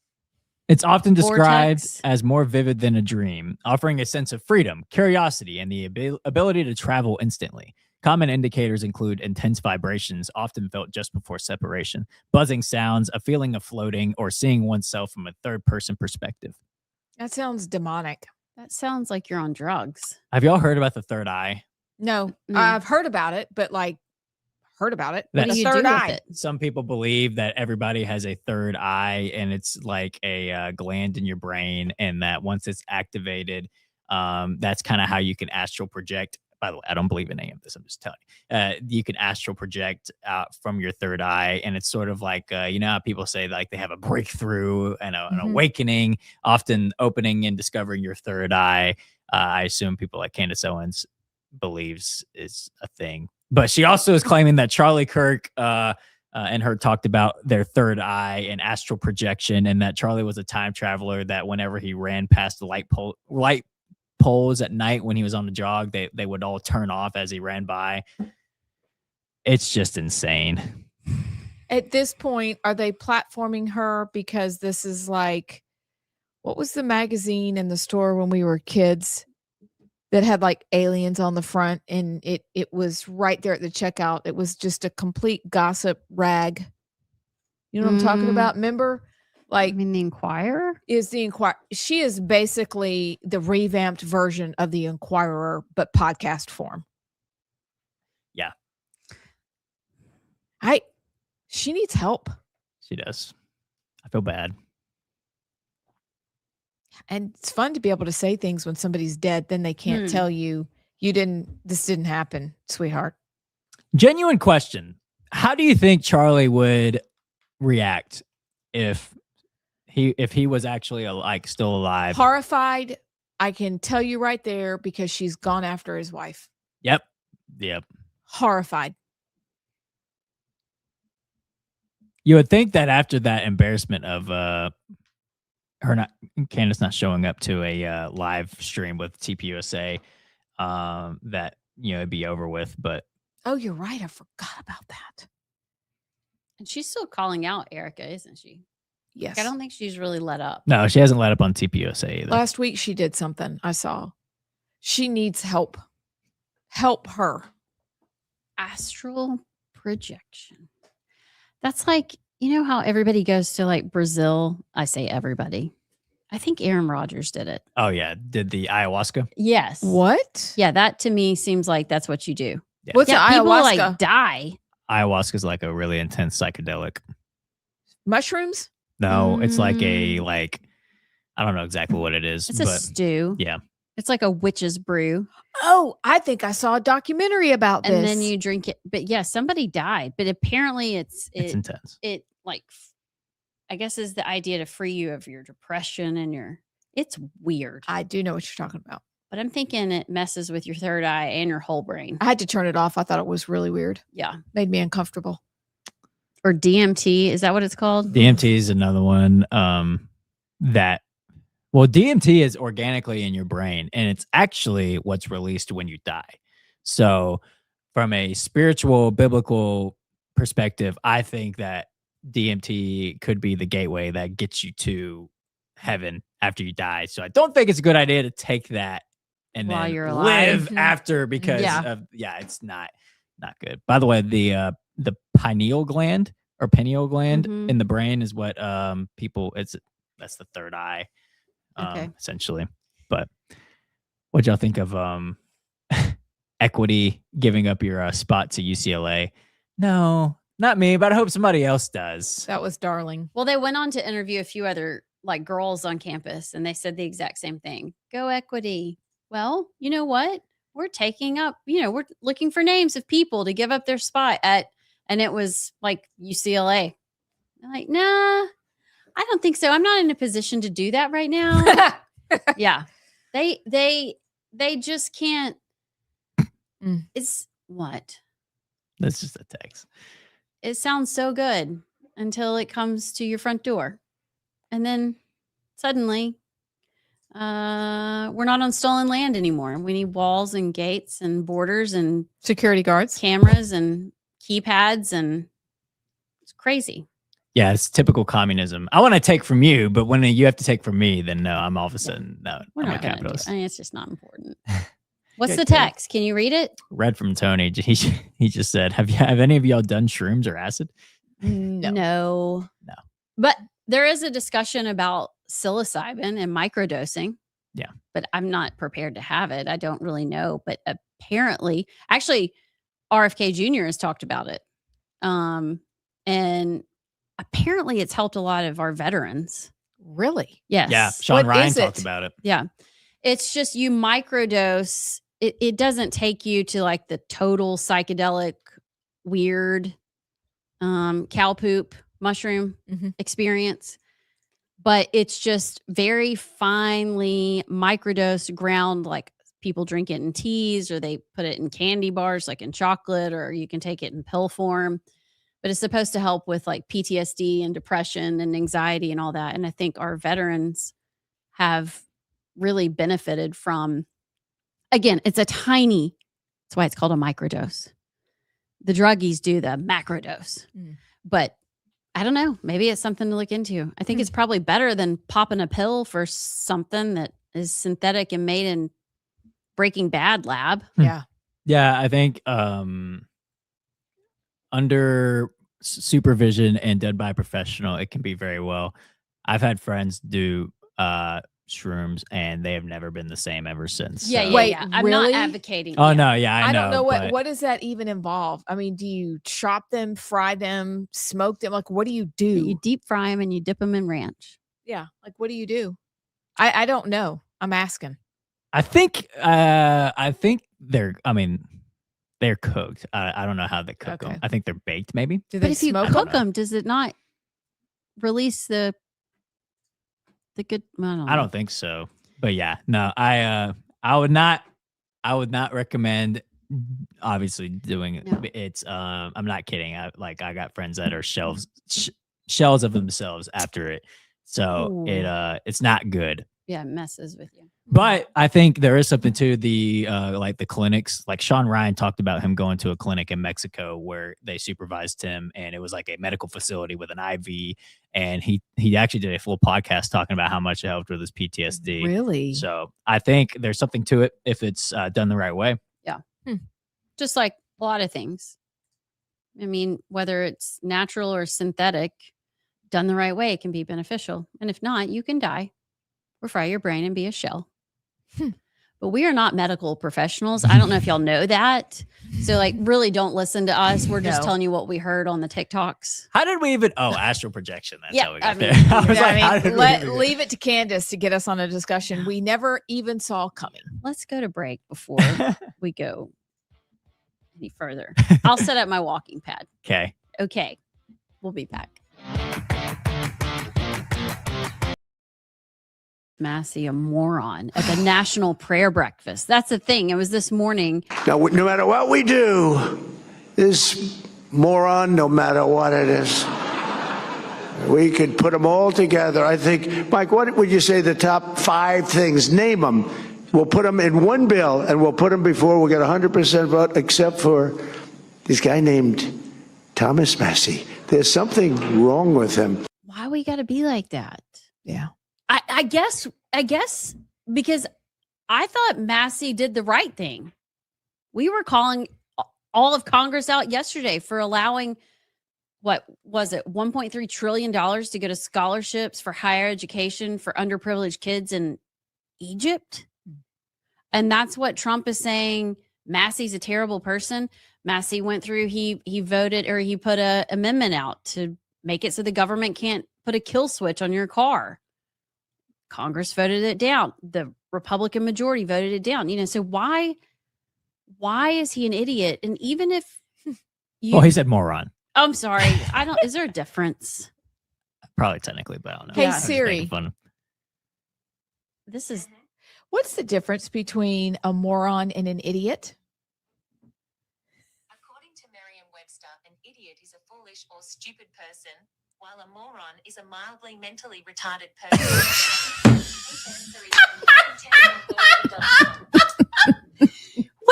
It's often described vortex? as more vivid than a dream, offering a sense of freedom, curiosity, and the ability to travel instantly. Common indicators include intense vibrations, often felt just before separation, buzzing sounds, a feeling of floating, or seeing oneself from a third-person perspective. That sounds demonic. That sounds like you're on drugs. Have y'all heard about the third eye? No, I've heard about it, but heard about it. What do you do with it? Some people believe that everybody has a third eye, and it's like a gland in your brain, and that once it's activated, that's kind of how you can astral project. By the way, I don't believe in any of this. I'm just telling you. You can astral project out from your third eye, and it's sort of like how people say like they have a breakthrough and an awakening, often opening and discovering your third eye. I assume people like Candace Owens believes is a thing. But she also is claiming that Charlie Kirk and her talked about their third eye and astral projection, and that Charlie was a time traveler, that whenever he ran past the light poles at night when he was on the jog, they would all turn off as he ran by. It's just insane. At this point, are they platforming her because this is like, what was the magazine in the store when we were kids that had like aliens on the front, and it was right there at the checkout. It was just a complete gossip rag. You know what I'm talking about? Remember? Like, I mean, the Inquirer? She is basically the revamped version of the Inquirer, but podcast form. Yeah. She needs help. She does. I feel bad. And it's fun to be able to say things when somebody's dead, then they can't tell you this didn't happen, sweetheart. Genuine question. How do you think Charlie would react if he was actually still alive? Horrified. I can tell you right there, because she's gone after his wife. Yep. Horrified. You would think that after that embarrassment of Candace not showing up to a live stream with TPUSA, that it'd be over with. But oh, you're right. I forgot about that. And she's still calling out Erica, isn't she? Yes. Like, I don't think she's really let up. no, she hasn't let up on TPUSA either. Last week she did something I saw. She needs help. Help her. Astral projection. That's like, you know how everybody goes to like Brazil? I say everybody. I think Aaron Rodgers did it. Oh yeah, did the ayahuasca? Yes. What? Yeah, that to me seems like that's what you do. Yeah. What's Yeah, an people ayahuasca? like die. Ayahuasca is like a really intense psychedelic. Mushrooms? No, it's like I don't know exactly what it is. It's a but stew. yeah. It's like a witch's brew. Oh, I think I saw a documentary about this. And then you drink it. But yeah, somebody died. But apparently it's intense. It like, I guess is the idea to free you of your depression and it's weird. I do know what you're talking about. But I'm thinking it messes with your third eye and your whole brain. I had to turn it off. I thought it was really weird. Yeah. Made me uncomfortable. Or DMT. Is that what it's called? DMT is another one DMT is organically in your brain, and it's actually what's released when you die. So from a spiritual, biblical perspective, I think that DMT could be the gateway that gets you to heaven after you die. So I don't think it's a good idea to take that and While then you're alive. live after, because it's not good. By the way, the pineal gland or pineal gland in the brain is what that's the third eye. Essentially. But what y'all think of Equity giving up your spot to UCLA? No, not me, but I hope somebody else does. That was darling. Well, they went on to interview a few other like girls on campus, and they said the exact same thing. Go Equity. Well, you know what? We're taking up, we're looking for names of people to give up their spot at, and it was like UCLA. I'm like, nah. I don't think so. I'm not in a position to do that right now. Yeah. They just can't. It's what? That's just a text. It sounds so good until it comes to your front door. And then suddenly we're not on stolen land anymore. We need walls and gates and borders and security guards, cameras and keypads, and it's crazy. Yeah, it's typical communism. I want to take from you, but when you have to take from me, then no, I'm all of a sudden, no, We're I'm a not gonna capitalist. it's just not important. What's the text? Can you read it? Read from Tony. He just said, have any of y'all done shrooms or acid? No. But there is a discussion about psilocybin and microdosing. Yeah. But I'm not prepared to have it. I don't really know. But apparently, actually, RFK Jr. has talked about it. And apparently it's helped a lot of our veterans. Really? Yes. Yeah. Sean Ryan talked about it. Yeah. It's just you microdose. It doesn't take you to like the total psychedelic, weird cow poop mushroom experience. But it's just very finely microdose ground, like people drink it in teas, or they put it in candy bars, like in chocolate, or you can take it in pill form. But it's supposed to help with like PTSD and depression and anxiety and all that. And I think our veterans have really benefited from, again, that's why it's called a microdose. The druggies do the macrodose. But I don't know. Maybe it's something to look into. I think it's probably better than popping a pill for something that is synthetic and made in Breaking Bad lab. Yeah. Yeah, I think under supervision and done by a professional, it can be very well. I've had friends do shrooms and they have never been the same ever since. Yeah, so. yeah, yeah. I'm really? not advocating. Oh no, yeah, I know. don't know but what does that even involve. I mean, do you chop them, fry them, smoke them? Like, what do you do? You deep fry them and you dip them in ranch. Yeah, like what do you do? I don't know. I'm asking. I think they're. I mean, they're cooked. I don't know how they cook them. I think they're baked, maybe. Do But they if you smoke cook them? them, does it not release the good? I don't think so. But yeah, no, I would not recommend obviously doing it. No. It's I'm not kidding. I got friends that are shells of themselves after it. So Ooh. it's not good. Yeah, it messes with you. But I think there is something to the like the clinics. Like Sean Ryan talked about him going to a clinic in Mexico where they supervised him, and it was like a medical facility with an IV. And he actually did a full podcast talking about how much it helped with his PTSD. Really? So I think there's something to it if it's done the right way. Yeah. Just like a lot of things. I mean, whether it's natural or synthetic, done the right way, it can be beneficial. And if not, you can die or fry your brain and be a shell. But we are not medical professionals. I don't know if y'all know that. So like really don't listen to us. We're just No. telling you what we heard on the TikToks. How did we even? Oh, astral projection. That's Yeah, how we got I mean, there. I was Yeah, like, how I did mean, we even get- leave it to Candace to get us on a discussion we never even saw coming. Let's go to break before we go any further. I'll set up my walking pad. Okay. Okay. We'll be back. Massey, a moron at the National Prayer Breakfast. That's the thing. It was this morning. Now, no matter what we do, this moron, no matter what it is, we could put them all together. I think, Mike, what would you say the top 5 things? Name them. We'll put them in one bill, and we'll put them before we'll get 100% vote, except for this guy named Thomas Massey. There's something wrong with him. Why we got to be like that? Yeah. I guess because I thought Massey did the right thing. We were calling all of Congress out yesterday for allowing, what was it, $1.3 trillion to go to scholarships for higher education for underprivileged kids in Egypt. And that's what Trump is saying. Massey's a terrible person. Massey went through, he voted, or he put an amendment out to make it so the government can't put a kill switch on your car. Congress voted it down. The Republican majority voted it down. So why is he an idiot? And even if Well, he said moron. I'm sorry. Is there a difference? Probably technically, but I don't know. Hey, I'm just Siri. making fun. This is What's the difference between a moron and an idiot? According to Merriam-Webster, an idiot is a foolish or stupid person, while a moron is a mildly mentally retarded person.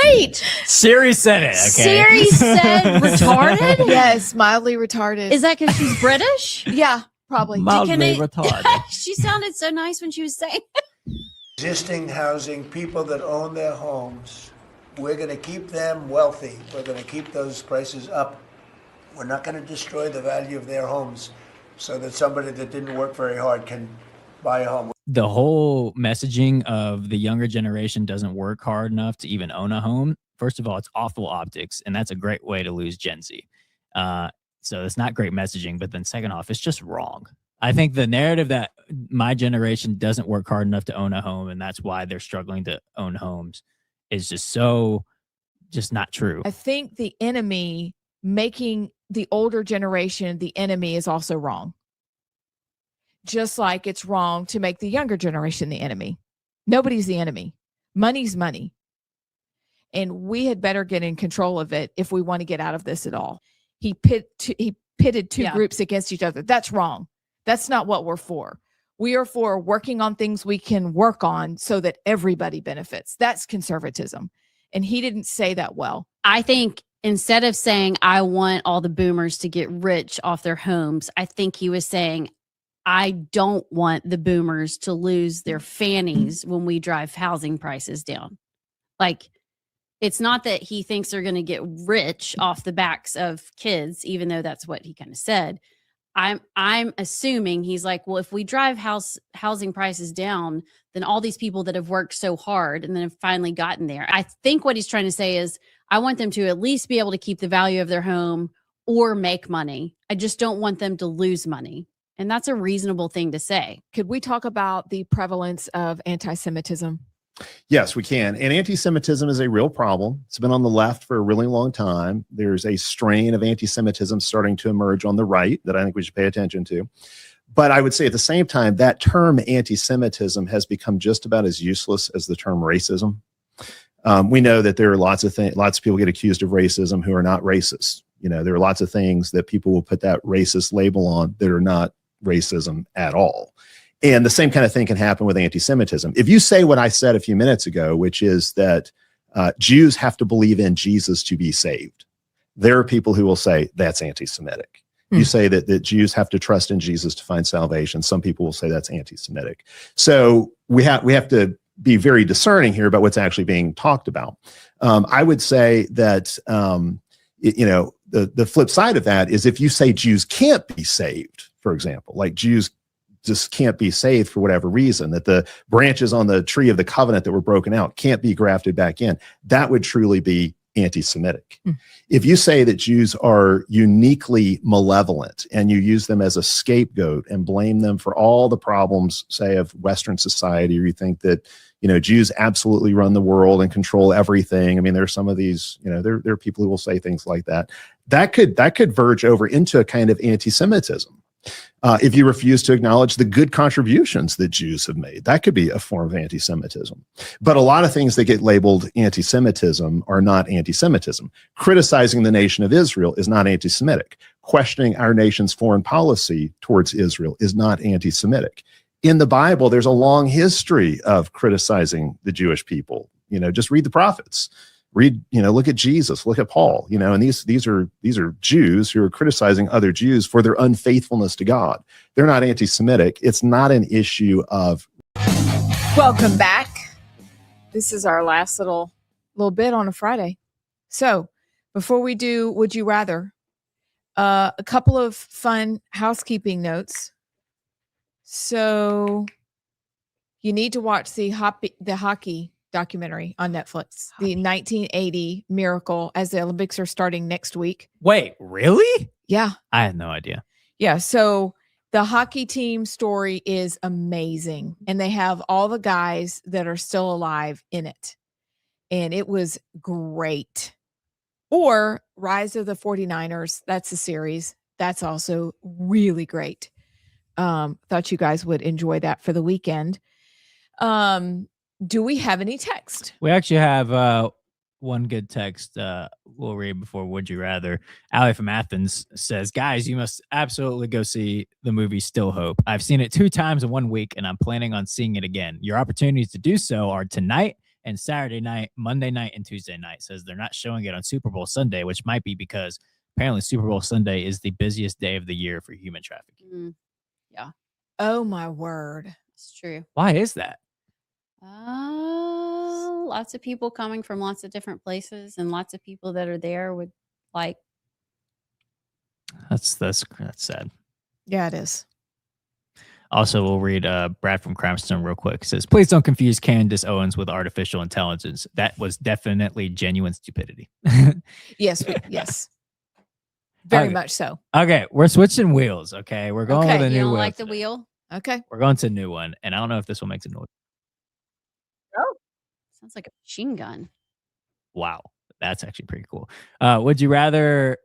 Wait. Siri said it. Okay. Siri said retarded? Yes, mildly retarded. Is that because she's British? Yeah, probably. Mildly retarded. She sounded so nice when she was saying Existing housing, people that own their homes, we're going to keep them wealthy. We're going to keep those prices up. We're not going to destroy the value of their homes so that somebody that didn't work very hard can buy a home. The whole messaging of the younger generation doesn't work hard enough to even own a home. First of all, it's awful optics, and that's a great way to lose Gen Z. So it's not great messaging. But then second off, it's just wrong. I think the narrative that my generation doesn't work hard enough to own a home, and that's why they're struggling to own homes, is just not true. I think the enemy making the older generation the enemy is also wrong. Just like it's wrong to make the younger generation the enemy. Nobody's the enemy. Money's money. And we had better get in control of it if we want to get out of this at all. He pitted two groups against each other. That's wrong. That's not what we're for. We are for working on things we can work on so that everybody benefits. That's conservatism. And he didn't say that well. I think instead of saying, I want all the boomers to get rich off their homes, I think he was saying, I don't want the boomers to lose their fannies when we drive housing prices down. Like, it's not that he thinks they're going to get rich off the backs of kids, even though that's what he kind of said. I'm assuming he's like, well, if we drive housing prices down, then all these people that have worked so hard and then have finally gotten there. I think what he's trying to say is, I want them to at least be able to keep the value of their home or make money. I just don't want them to lose money. And that's a reasonable thing to say. Could we talk about the prevalence of anti-Semitism? Yes, we can. And anti-Semitism is a real problem. It's been on the left for a really long time. There's a strain of anti-Semitism starting to emerge on the right that I think we should pay attention to. But I would say at the same time, that term anti-Semitism has become just about as useless as the term racism. We know that there are lots of people get accused of racism who are not racist. There are lots of things that people will put that racist label on that are not racism at all. And the same kind of thing can happen with anti-Semitism. If you say what I said a few minutes ago, which is that Jews have to believe in Jesus to be saved, there are people who will say that's anti-Semitic. You say that Jews have to trust in Jesus to find salvation. Some people will say that's anti-Semitic. So we have to be very discerning here about what's actually being talked about. I would say that the flip side of that is if you say Jews can't be saved, for example, like Jews just can't be saved for whatever reason, that the branches on the tree of the covenant that were broken out can't be grafted back in, that would truly be anti-Semitic. If you say that Jews are uniquely malevolent and you use them as a scapegoat and blame them for all the problems, say, of Western society, or you think that, Jews absolutely run the world and control everything. I mean, there are some of these, there are people who will say things like that. That could verge over into a kind of anti-Semitism. If you refuse to acknowledge the good contributions that Jews have made, that could be a form of anti-Semitism. But a lot of things that get labeled anti-Semitism are not anti-Semitism. Criticizing the nation of Israel is not anti-Semitic. Questioning our nation's foreign policy towards Israel is not anti-Semitic. In the Bible, there's a long history of criticizing the Jewish people. Just read the prophets. Look at Jesus, look at Paul, and these are Jews who are criticizing other Jews for their unfaithfulness to God. They're not anti-Semitic. It's not an issue of. Welcome back. This is our last little bit on a Friday. So before we do Would You Rather, a couple of fun housekeeping notes. So you need to watch the hockey documentary on Netflix, the 1980 Miracle, as the Olympics are starting next week. Wait, really? Yeah. I had no idea. Yeah. So the hockey team story is amazing. And they have all the guys that are still alive in it. And it was great. Or Rise of the 49ers. That's a series. That's also really great. Thought you guys would enjoy that for the weekend. Do we have any text? We actually have one good text we'll read before Would You Rather. Allie from Athens says, guys, you must absolutely go see the movie Still Hope. I've seen it 2 times in 1 week, and I'm planning on seeing it again. Your opportunities to do so are tonight and Saturday night, Monday night, and Tuesday night. Says they're not showing it on Super Bowl Sunday, which might be because apparently Super Bowl Sunday is the busiest day of the year for human trafficking. Yeah. Oh, my word. It's true. Why is that? Lots of people coming from lots of different places, and lots of people that are there would like. That's sad. Yeah, it is. Also, we'll read Brad from Cramstone real quick. It says, please don't confuse Candace Owens with artificial intelligence. That was definitely genuine stupidity. Yes. Very much so. Okay, we're switching wheels. Okay, we're going with a new You don't wheel. like the wheel? Okay. We're going to a new one, and I don't know if this one makes a noise. Oh, sounds like a machine gun. Wow, that's actually pretty cool. Would you rather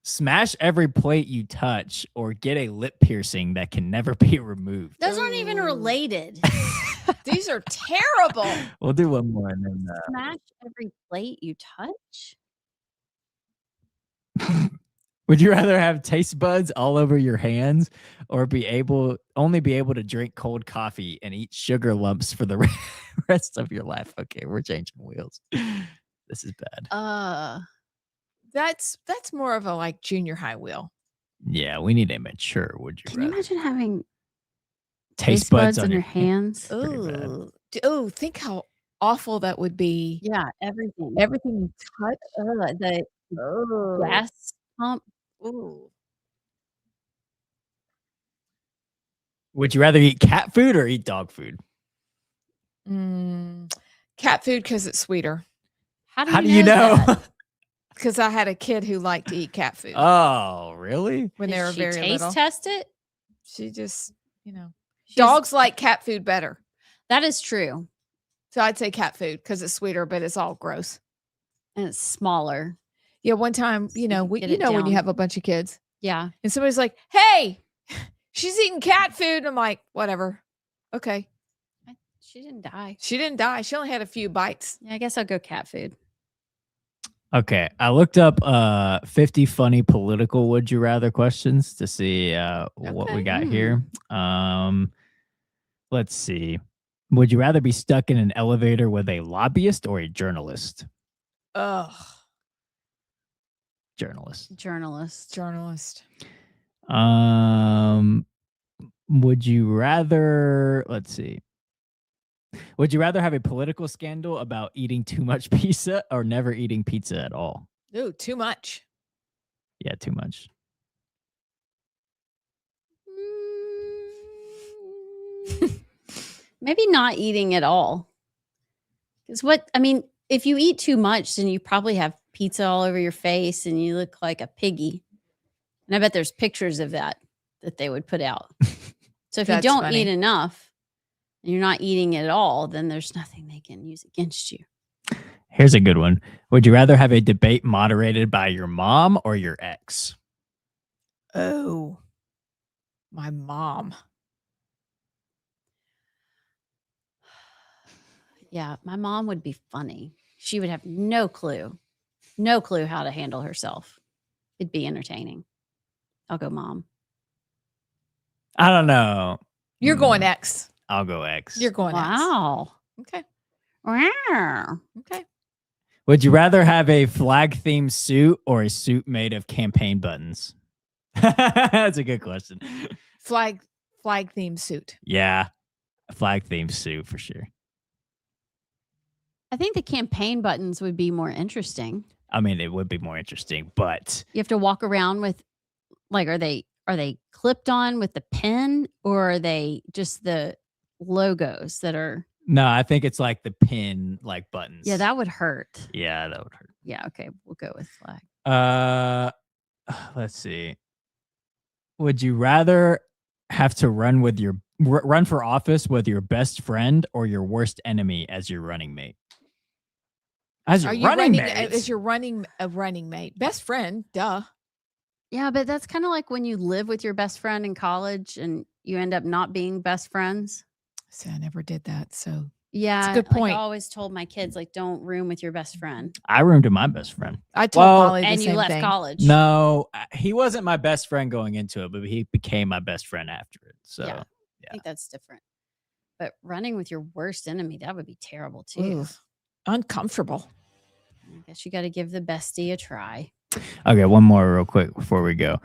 smash every plate you touch or get a lip piercing that can never be removed? Those aren't even related. These are terrible. We'll do one more and then Smash every plate you touch? would you rather have taste buds all over your hands or only be able to drink cold coffee and eat sugar lumps for the rest of your life? Okay, we're changing wheels. This is bad. That's more of a like junior high wheel. Yeah, we need a mature. Would you Can you rather? imagine having Taste buds in your hands? Oh, think how awful that would be. Yeah, everything. Everything you touch. The gas pump. Ooh. Would you rather eat cat food or eat dog food? Cat food because it's sweeter. How do you know? Because I had a kid who liked to eat cat food. Oh, really? When they Did were she very taste little. test it? She just, dogs like cat food better. That is true. So I'd say cat food because it's sweeter, but it's all gross. And it's smaller. Yeah, one time, when you down. have a bunch of kids. Yeah. And somebody's like, hey, she's eating cat food. And I'm like, whatever. Okay. She didn't die. She didn't die. She only had a few bites. Yeah, I guess I'll go cat food. Okay, I looked up 50 funny political would you rather questions to see what we got here. Let's see. Would you rather be stuck in an elevator with a lobbyist or a journalist? Ugh. Journalist. Would you rather, let's see. Would you rather have a political scandal about eating too much pizza or never eating pizza at all? Ooh, too much. Yeah, too much. Maybe not eating at all. Because if you eat too much, then you probably have pizza all over your face and you look like a piggy. And I bet there's pictures of that they would put out. So if you don't eat enough and you're not eating it at all, then there's nothing they can use against you. Here's a good one. Would you rather have a debate moderated by your mom or your ex? Oh, my mom. Yeah, my mom would be funny. She would have no clue how to handle herself. It'd be entertaining. I'll go mom. I don't know. You're going ex. I'll go ex. You're going wow. ex. Okay. Wow. Okay. Would you rather have a flag-themed suit or a suit made of campaign buttons? That's a good question. Flag themed suit. Yeah, a flag-themed suit for sure. I think the campaign buttons would be more interesting. I mean, it would be more interesting, but you have to walk around with, like, are they clipped on with the pen or are they just the logos that are? No, I think it's like the pin, like buttons. Yeah, that would hurt. Yeah, that would hurt. Yeah, okay, we'll go with flag. Let's see. Would you rather have to run for office with your best friend or your worst enemy as your running mate? As your running mate. As your running mate. Best friend, duh. Yeah, but that's kind of like when you live with your best friend in college and you end up not being best friends. See, I never did that. So yeah, it's a good point. I always told my kids, like, don't room with your best friend. I roomed with my best friend. I told Molly the and same you left thing. college. No, he wasn't my best friend going into it, but he became my best friend after it. So yeah. I think that's different. But running with your worst enemy, that would be terrible too. Ooh, uncomfortable. I guess you got to give the bestie a try. Okay, one more real quick before we go.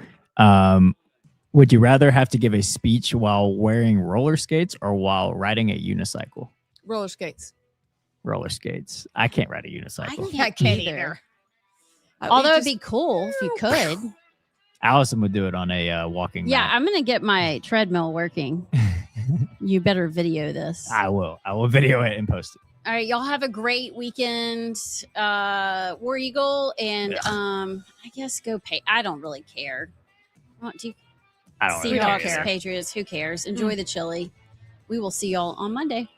Would you rather have to give a speech while wearing roller skates or while riding a unicycle? Roller skates. Roller skates. I can't ride a unicycle. I can't either. Although it'd be cool if you could. Allison would do it on a walking. Yeah, mat. I'm going to get my treadmill working. You better video this. I will. I will video it and post it. All right, y'all have a great weekend, War Eagle, and I guess go pay. I don't really care. I don't really Seahawks, care. Patriots, who cares? Enjoy the chili. We will see y'all on Monday.